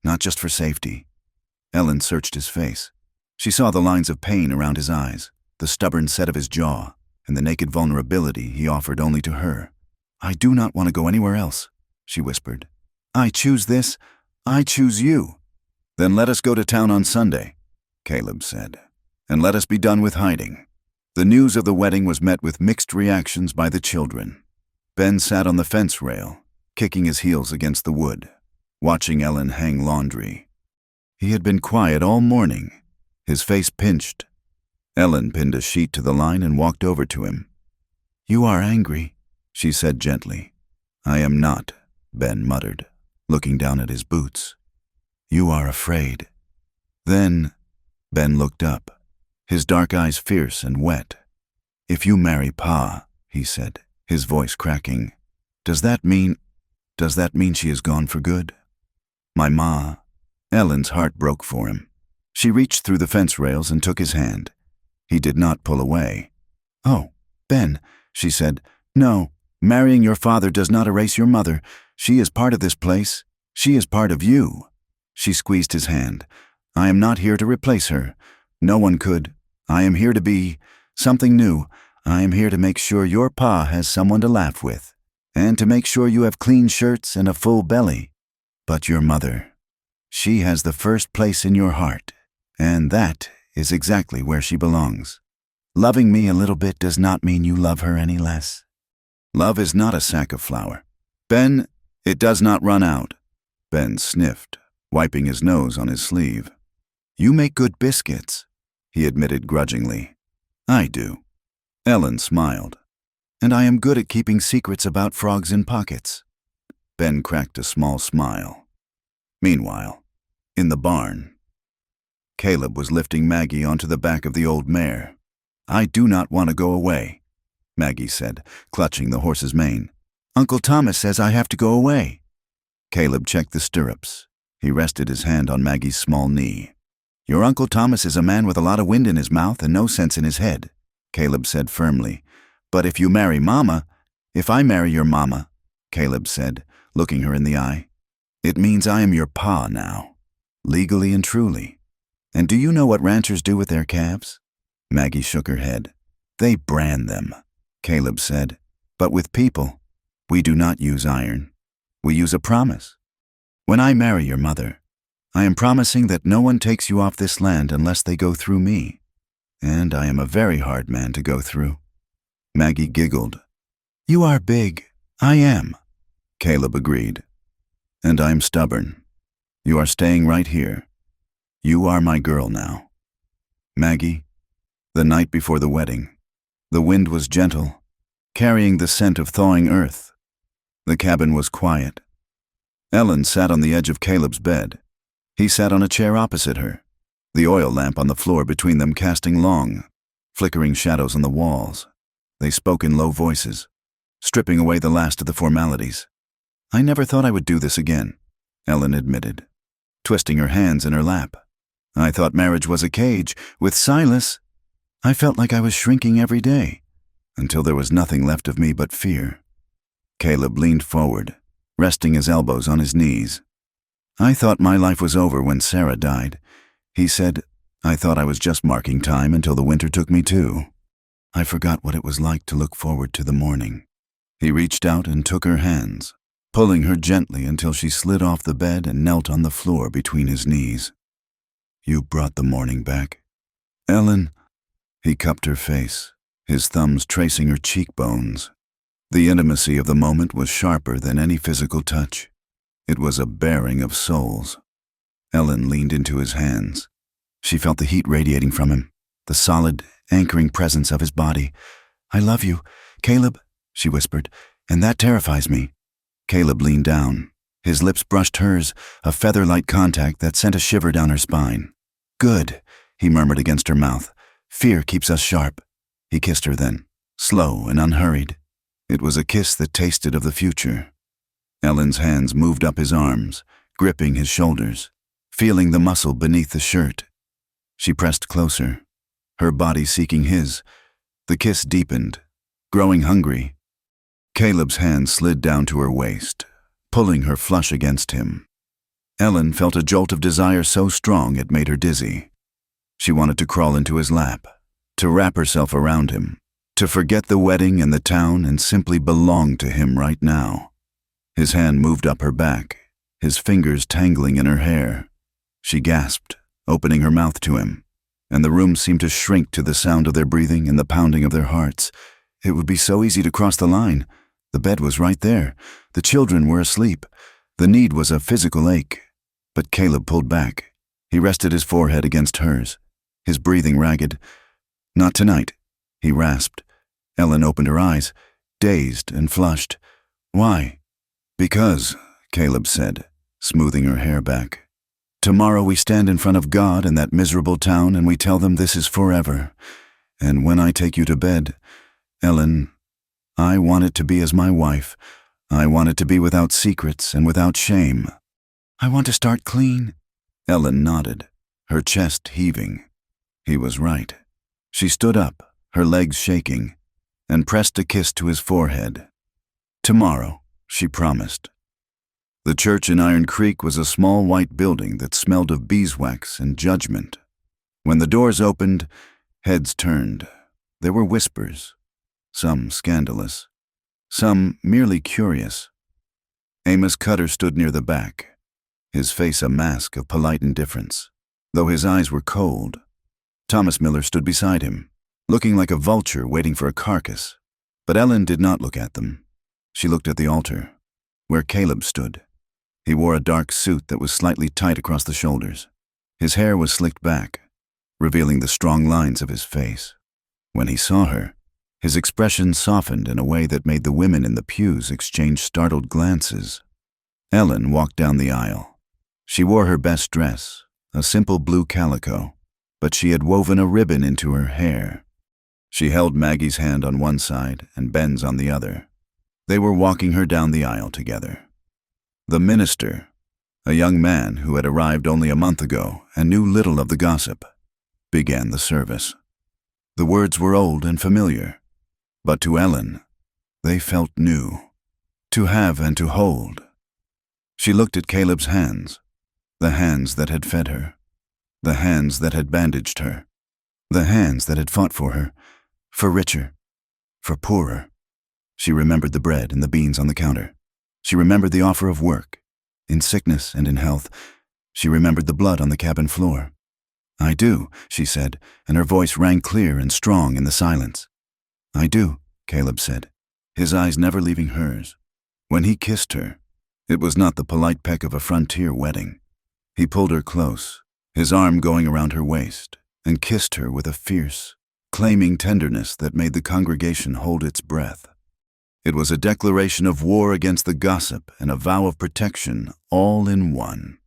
not just for safety." Ellen searched his face. She saw the lines of pain around his eyes, the stubborn set of his jaw, and the naked vulnerability he offered only to her. "I do not want to go anywhere else," she whispered. "I choose this. I choose you." "Then let us go to town on Sunday," Caleb said, "and let us be done with hiding." The news of the wedding was met with mixed reactions by the children. Ben sat on the fence rail, kicking his heels against the wood, watching Ellen hang laundry. He had been quiet all morning, his face pinched. Ellen pinned a sheet to the line and walked over to him. "You are angry," she said gently. "I am not," Ben muttered, looking down at his boots. "You are afraid." Then Ben looked up, his dark eyes fierce and wet. "If you marry Pa," he said, his voice cracking, does that mean she is gone for good?" "My ma." Ellen's heart broke for him. She reached through the fence rails and took his hand. He did not pull away. "Oh, Ben," she said, "no, marrying your father does not erase your mother. She is part of this place. She is part of you." She squeezed his hand. "I am not here to replace her. No one could. I am here to be something new. I am here to make sure your pa has someone to laugh with, and to make sure you have clean shirts and a full belly. But your mother, she has the first place in your heart, and that is exactly where she belongs. Loving me a little bit does not mean you love her any less. Love is not a sack of flour. Ben, it does not run out. Ben sniffed, wiping his nose on his sleeve. You make good biscuits, he admitted grudgingly. I do. Ellen smiled. And I am good at keeping secrets about frogs in pockets. Ben cracked a small smile. Meanwhile, in the barn, Caleb was lifting Maggie onto the back of the old mare. I do not want to go away, Maggie said, clutching the horse's mane. Uncle Thomas says I have to go away. Caleb checked the stirrups. He rested his hand on Maggie's small knee. Your Uncle Thomas is a man with a lot of wind in his mouth and no sense in his head, Caleb said firmly. But if you marry Mama, if I marry your Mama, Caleb said, looking her in the eye, it means I am your pa now, legally and truly. And do you know what ranchers do with their calves? Maggie shook her head. They brand them, Caleb said. But with people, we do not use iron. We use a promise. When I marry your mother, I am promising that no one takes you off this land unless they go through me. And I am a very hard man to go through. Maggie giggled. You are big. I am, Caleb agreed. And I'm stubborn. You are staying right here. You are my girl now. Maggie, the night before the wedding, the wind was gentle, carrying the scent of thawing earth. The cabin was quiet. Ellen sat on the edge of Caleb's bed. He sat on a chair opposite her, the oil lamp on the floor between them casting long, flickering shadows on the walls. They spoke in low voices, stripping away the last of the formalities. I never thought I would do this again, Ellen admitted, twisting her hands in her lap. I thought marriage was a cage. With Silas, I felt like I was shrinking every day, until there was nothing left of me but fear. Caleb leaned forward, resting his elbows on his knees. I thought my life was over when Sarah died. He said, I thought I was just marking time until the winter took me too. I forgot what it was like to look forward to the morning. He reached out and took her hands, pulling her gently until she slid off the bed and knelt on the floor between his knees. You brought the morning back. Ellen, he cupped her face, his thumbs tracing her cheekbones. The intimacy of the moment was sharper than any physical touch. It was a baring of souls. Ellen leaned into his hands. She felt the heat radiating from him, the solid, anchoring presence of his body. I love you, Caleb, she whispered, and that terrifies me. Caleb leaned down. His lips brushed hers, a feather-light contact that sent a shiver down her spine. Good, he murmured against her mouth. Fear keeps us sharp. He kissed her then, slow and unhurried. It was a kiss that tasted of the future. Ellen's hands moved up his arms, gripping his shoulders, feeling the muscle beneath the shirt. She pressed closer, her body seeking his. The kiss deepened, growing hungry. Caleb's hand slid down to her waist, pulling her flush against him. Ellen felt a jolt of desire so strong it made her dizzy. She wanted to crawl into his lap, to wrap herself around him, to forget the wedding and the town and simply belong to him right now. His hand moved up her back, his fingers tangling in her hair. She gasped, opening her mouth to him, and the room seemed to shrink to the sound of their breathing and the pounding of their hearts. It would be so easy to cross the line. The bed was right there. The children were asleep. The need was a physical ache. But Caleb pulled back. He rested his forehead against hers, his breathing ragged. Not tonight, he rasped. Ellen opened her eyes, dazed and flushed. Why? Because, Caleb said, smoothing her hair back. Tomorrow we stand in front of God and that miserable town and we tell them this is forever. And when I take you to bed, Ellen, I want it to be as my wife. I want it to be without secrets and without shame. I want to start clean. Ellen nodded, her chest heaving. He was right. She stood up, her legs shaking, and pressed a kiss to his forehead. Tomorrow, she promised. The church in Iron Creek was a small white building that smelled of beeswax and judgment. When the doors opened, heads turned. There were whispers, some scandalous, some merely curious. Amos Cutter stood near the back, his face a mask of polite indifference, though his eyes were cold. Thomas Miller stood beside him, looking like a vulture waiting for a carcass. But Ellen did not look at them. She looked at the altar, where Caleb stood. He wore a dark suit that was slightly tight across the shoulders. His hair was slicked back, revealing the strong lines of his face. When he saw her, his expression softened in a way that made the women in the pews exchange startled glances. Ellen walked down the aisle. She wore her best dress, a simple blue calico, but she had woven a ribbon into her hair. She held Maggie's hand on one side and Ben's on the other. They were walking her down the aisle together. The minister, a young man who had arrived only a month ago and knew little of the gossip, began the service. The words were old and familiar, but to Ellen, they felt new, to have and to hold. She looked at Caleb's hands, the hands that had fed her, the hands that had bandaged her, the hands that had fought for richer, for poorer. She remembered the bread and the beans on the counter. She remembered the offer of work, in sickness and in health. She remembered the blood on the cabin floor. "I do," she said, and her voice rang clear and strong in the silence. "I do," Caleb said, his eyes never leaving hers. When he kissed her, it was not the polite peck of a frontier wedding. He pulled her close, his arm going around her waist, and kissed her with a fierce, claiming tenderness that made the congregation hold its breath. It was a declaration of war against the gossip and a vow of protection, all in one.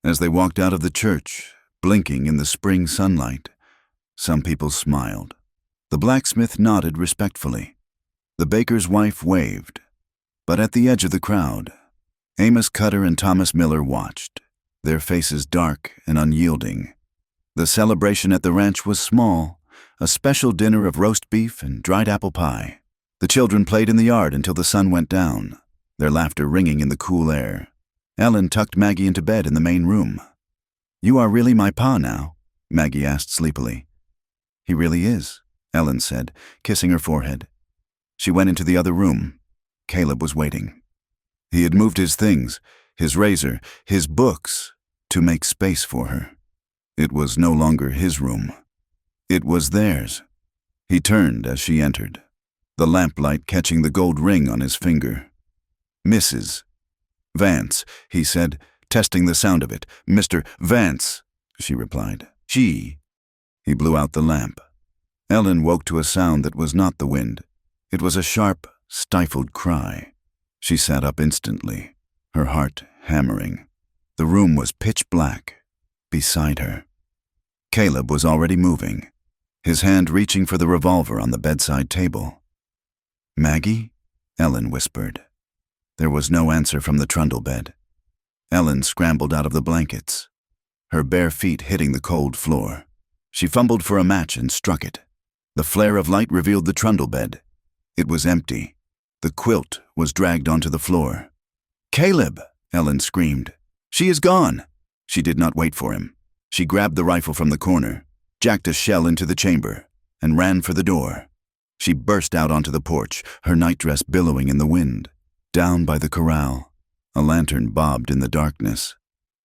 As they walked out of the church, blinking in the spring sunlight, some people smiled. The blacksmith nodded respectfully. The baker's wife waved. But at the edge of the crowd, Amos Cutter and Thomas Miller watched, their faces dark and unyielding. The celebration at the ranch was small, a special dinner of roast beef and dried apple pie. The children played in the yard until the sun went down, their laughter ringing in the cool air. Ellen tucked Maggie into bed in the main room. "You are really my pa now?" Maggie asked sleepily. "He really is," Ellen said, kissing her forehead. She went into the other room. Caleb was waiting. He had moved his things, his razor, his books, to make space for her. It was no longer his room. It was theirs. He turned as she entered, the lamplight catching the gold ring on his finger. "Mrs. Vance," he said, testing the sound of it. "Mr. Vance," she replied. "She." He blew out the lamp. Ellen woke to a sound that was not the wind. It was a sharp, stifled cry. She sat up instantly, her heart hammering. The room was pitch black. Beside her, Caleb was already moving, his hand reaching for the revolver on the bedside table. "Maggie?" Ellen whispered. There was no answer from the trundle bed. Ellen scrambled out of the blankets, her bare feet hitting the cold floor. She fumbled for a match and struck it. The flare of light revealed the trundle bed. It was empty. The quilt was dragged onto the floor. "Caleb!" Ellen screamed. "She is gone!" She did not wait for him. She grabbed the rifle from the corner, jacked a shell into the chamber, and ran for the door. She burst out onto the porch, her nightdress billowing in the wind. Down by the corral, a lantern bobbed in the darkness.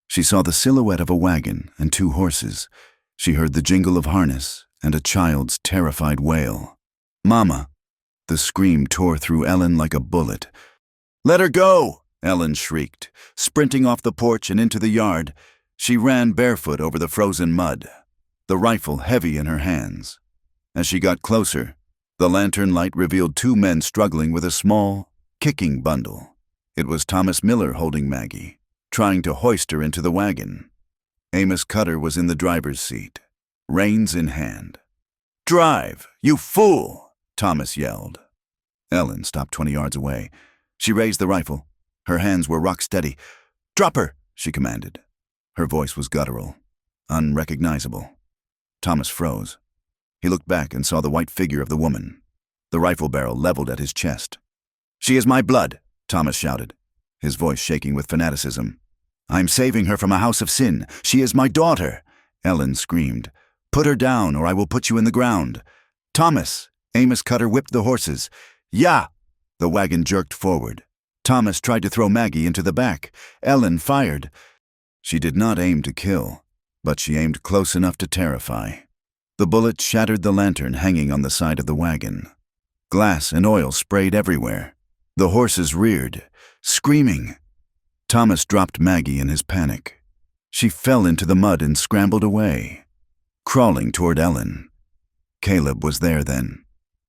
She saw the silhouette of a wagon and 2 horses. She heard the jingle of harness and a child's terrified wail. "Mama!" The scream tore through Ellen like a bullet. "Let her go!" Ellen shrieked, sprinting off the porch and into the yard. She ran barefoot over the frozen mud, the rifle heavy in her hands. As she got closer, the lantern light revealed 2 men struggling with a small, kicking bundle. It was Thomas Miller holding Maggie, trying to hoist her into the wagon. Amos Cutter was in the driver's seat, reins in hand. "Drive, you fool!" Thomas yelled. Ellen stopped 20 yards away. She raised the rifle. Her hands were rock steady. "Drop her," she commanded. Her voice was guttural, unrecognizable. Thomas froze. He looked back and saw the white figure of the woman, the rifle barrel leveled at his chest. "She is my blood," Thomas shouted, his voice shaking with fanaticism. "I'm saving her from a house of sin. She is my daughter," Ellen screamed. Put her down, or I will put you in the ground. Thomas! Amos Cutter whipped the horses. Yeah! The wagon jerked forward. Thomas tried to throw Maggie into the back. Ellen fired. She did not aim to kill, but she aimed close enough to terrify. The bullet shattered the lantern hanging on the side of the wagon. Glass and oil sprayed everywhere. The horses reared, screaming. Thomas dropped Maggie in his panic. She fell into the mud and scrambled away, crawling toward Ellen. Caleb was there then.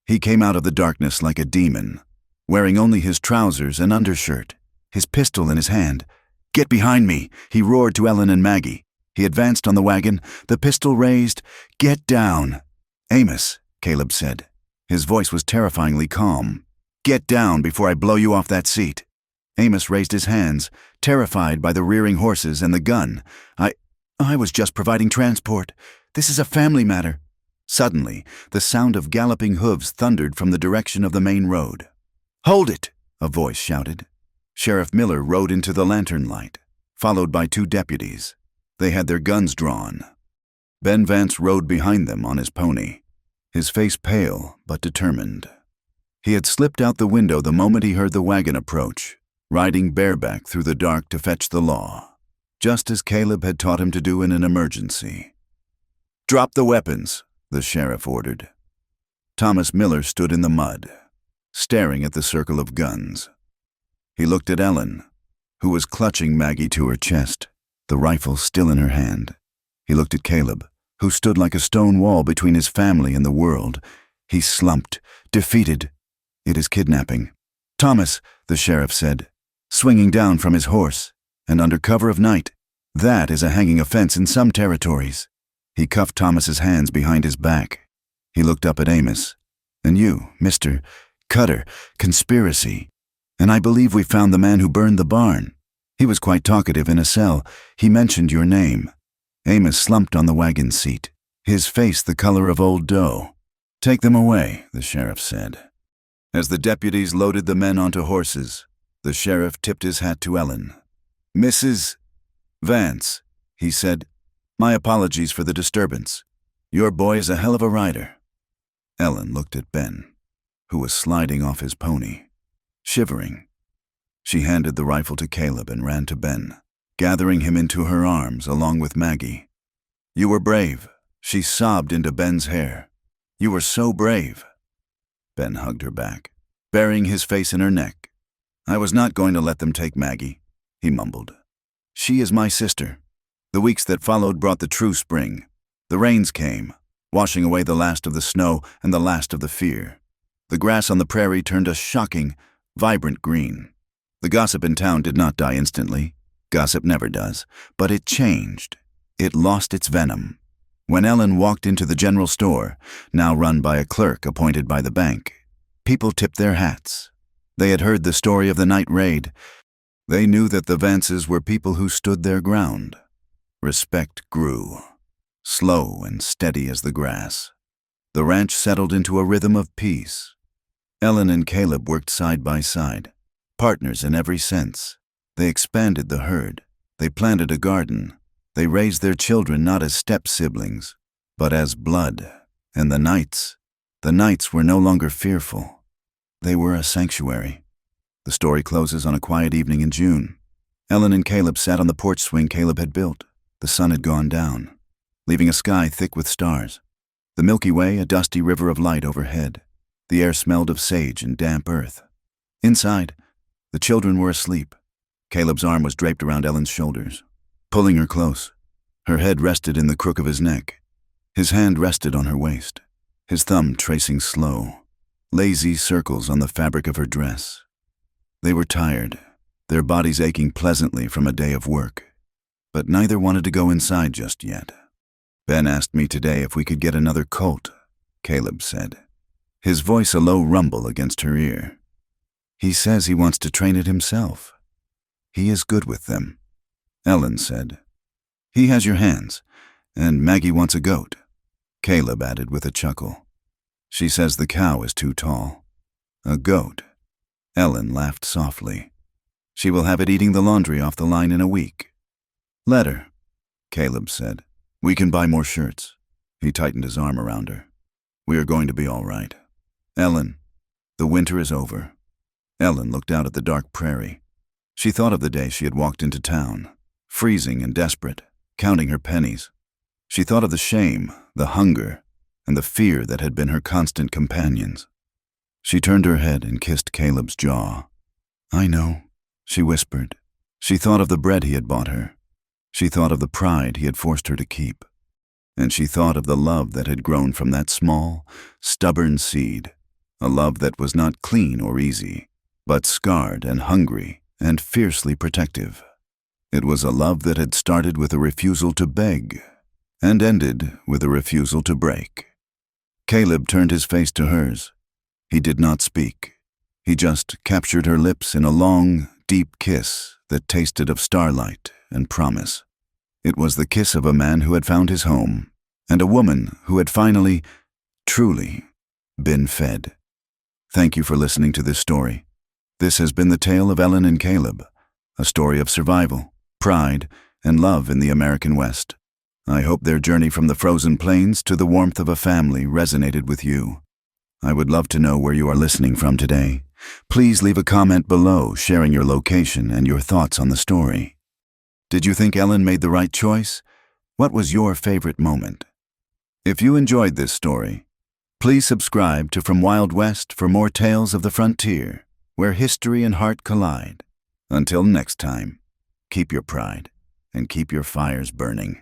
He came out of the darkness like a demon, wearing only his trousers and undershirt, his pistol in his hand. Get behind me, he roared to Ellen and Maggie. He advanced on the wagon, the pistol raised. Get down. Amos, Caleb said. His voice was terrifyingly calm. Get down before I blow you off that seat. Amos raised his hands, terrified by the rearing horses and the gun. I was just providing transport. This is a family matter. Suddenly, the sound of galloping hooves thundered from the direction of the main road. Hold it, a voice shouted. Sheriff Miller rode into the lantern light, followed by 2 deputies. They had their guns drawn. Ben Vance rode behind them on his pony, his face pale but determined. He had slipped out the window the moment he heard the wagon approach, riding bareback through the dark to fetch the law, just as Caleb had taught him to do in an emergency. Drop the weapons, the sheriff ordered. Thomas Miller stood in the mud, staring at the circle of guns. He looked at Ellen, who was clutching Maggie to her chest, the rifle still in her hand. He looked at Caleb, who stood like a stone wall between his family and the world. He slumped, defeated. It is kidnapping. Thomas, the sheriff said, swinging down from his horse, and under cover of night. That is a hanging offense in some territories. He cuffed Thomas's hands behind his back. He looked up at Amos. And you, Mr. Cutter, conspiracy. And I believe we found the man who burned the barn. He was quite talkative in a cell. He mentioned your name. Amos slumped on the wagon seat, his face the color of old dough. Take them away, the sheriff said. As the deputies loaded the men onto horses, the sheriff tipped his hat to Ellen. Mrs. Vance, he said, my apologies for the disturbance. Your boy is a hell of a rider. Ellen looked at Ben, who was sliding off his pony, shivering. She handed the rifle to Caleb and ran to Ben, gathering him into her arms along with Maggie. You were brave, she sobbed into Ben's hair. You were so brave. Ben hugged her back, burying his face in her neck. I was not going to let them take Maggie, he mumbled. She is my sister. The weeks that followed brought the true spring. The rains came, washing away the last of the snow and the last of the fear. The grass on the prairie turned a shocking, vibrant green. The gossip in town did not die instantly. Gossip never does. But it changed. It lost its venom. When Ellen walked into the general store, now run by a clerk appointed by the bank, people tipped their hats. They had heard the story of the night raid. They knew that the Vances were people who stood their ground. Respect grew, slow and steady as the grass. The ranch settled into a rhythm of peace. Ellen and Caleb worked side by side, partners in every sense. They expanded the herd. They planted a garden. They raised their children not as step-siblings, but as blood. And the nights were no longer fearful. They were a sanctuary. The story closes on a quiet evening in June. Ellen and Caleb sat on the porch swing Caleb had built. The sun had gone down, leaving a sky thick with stars. The Milky Way, a dusty river of light overhead. The air smelled of sage and damp earth. Inside, the children were asleep. Caleb's arm was draped around Ellen's shoulders, pulling her close. Her head rested in the crook of his neck. His hand rested on her waist, his thumb tracing slow, lazy circles on the fabric of her dress. They were tired, their bodies aching pleasantly from a day of work. But neither wanted to go inside just yet. Ben asked me today if we could get another colt, Caleb said, his voice a low rumble against her ear. He says he wants to train it himself. He is good with them, Ellen said. He has your hands, and Maggie wants a goat, Caleb added with a chuckle. She says the cow is too tall. A goat. Ellen laughed softly. She will have it eating the laundry off the line in a week. Let her, Caleb said. We can buy more shirts. He tightened his arm around her. We are going to be all right. Ellen, the winter is over. Ellen looked out at the dark prairie. She thought of the day she had walked into town, freezing and desperate, counting her pennies. She thought of the shame, the hunger, and the fear that had been her constant companions. She turned her head and kissed Caleb's jaw. I know, she whispered. She thought of the bread he had bought her. She thought of the pride he had forced her to keep. And she thought of the love that had grown from that small, stubborn seed, a love that was not clean or easy, but scarred and hungry and fiercely protective. It was a love that had started with a refusal to beg and ended with a refusal to break. Caleb turned his face to hers. He did not speak. He just captured her lips in a long, deep kiss that tasted of starlight and promise. It was the kiss of a man who had found his home, and a woman who had finally, truly, been fed. Thank you for listening to this story. This has been the tale of Ellen and Caleb, a story of survival, pride, and love in the American West. I hope their journey from the frozen plains to the warmth of a family resonated with you. I would love to know where you are listening from today. Please leave a comment below sharing your location and your thoughts on the story. Did you think Ellen made the right choice? What was your favorite moment? If you enjoyed this story, please subscribe to From Wild West for more tales of the frontier, where history and heart collide. Until next time, keep your pride and keep your fires burning.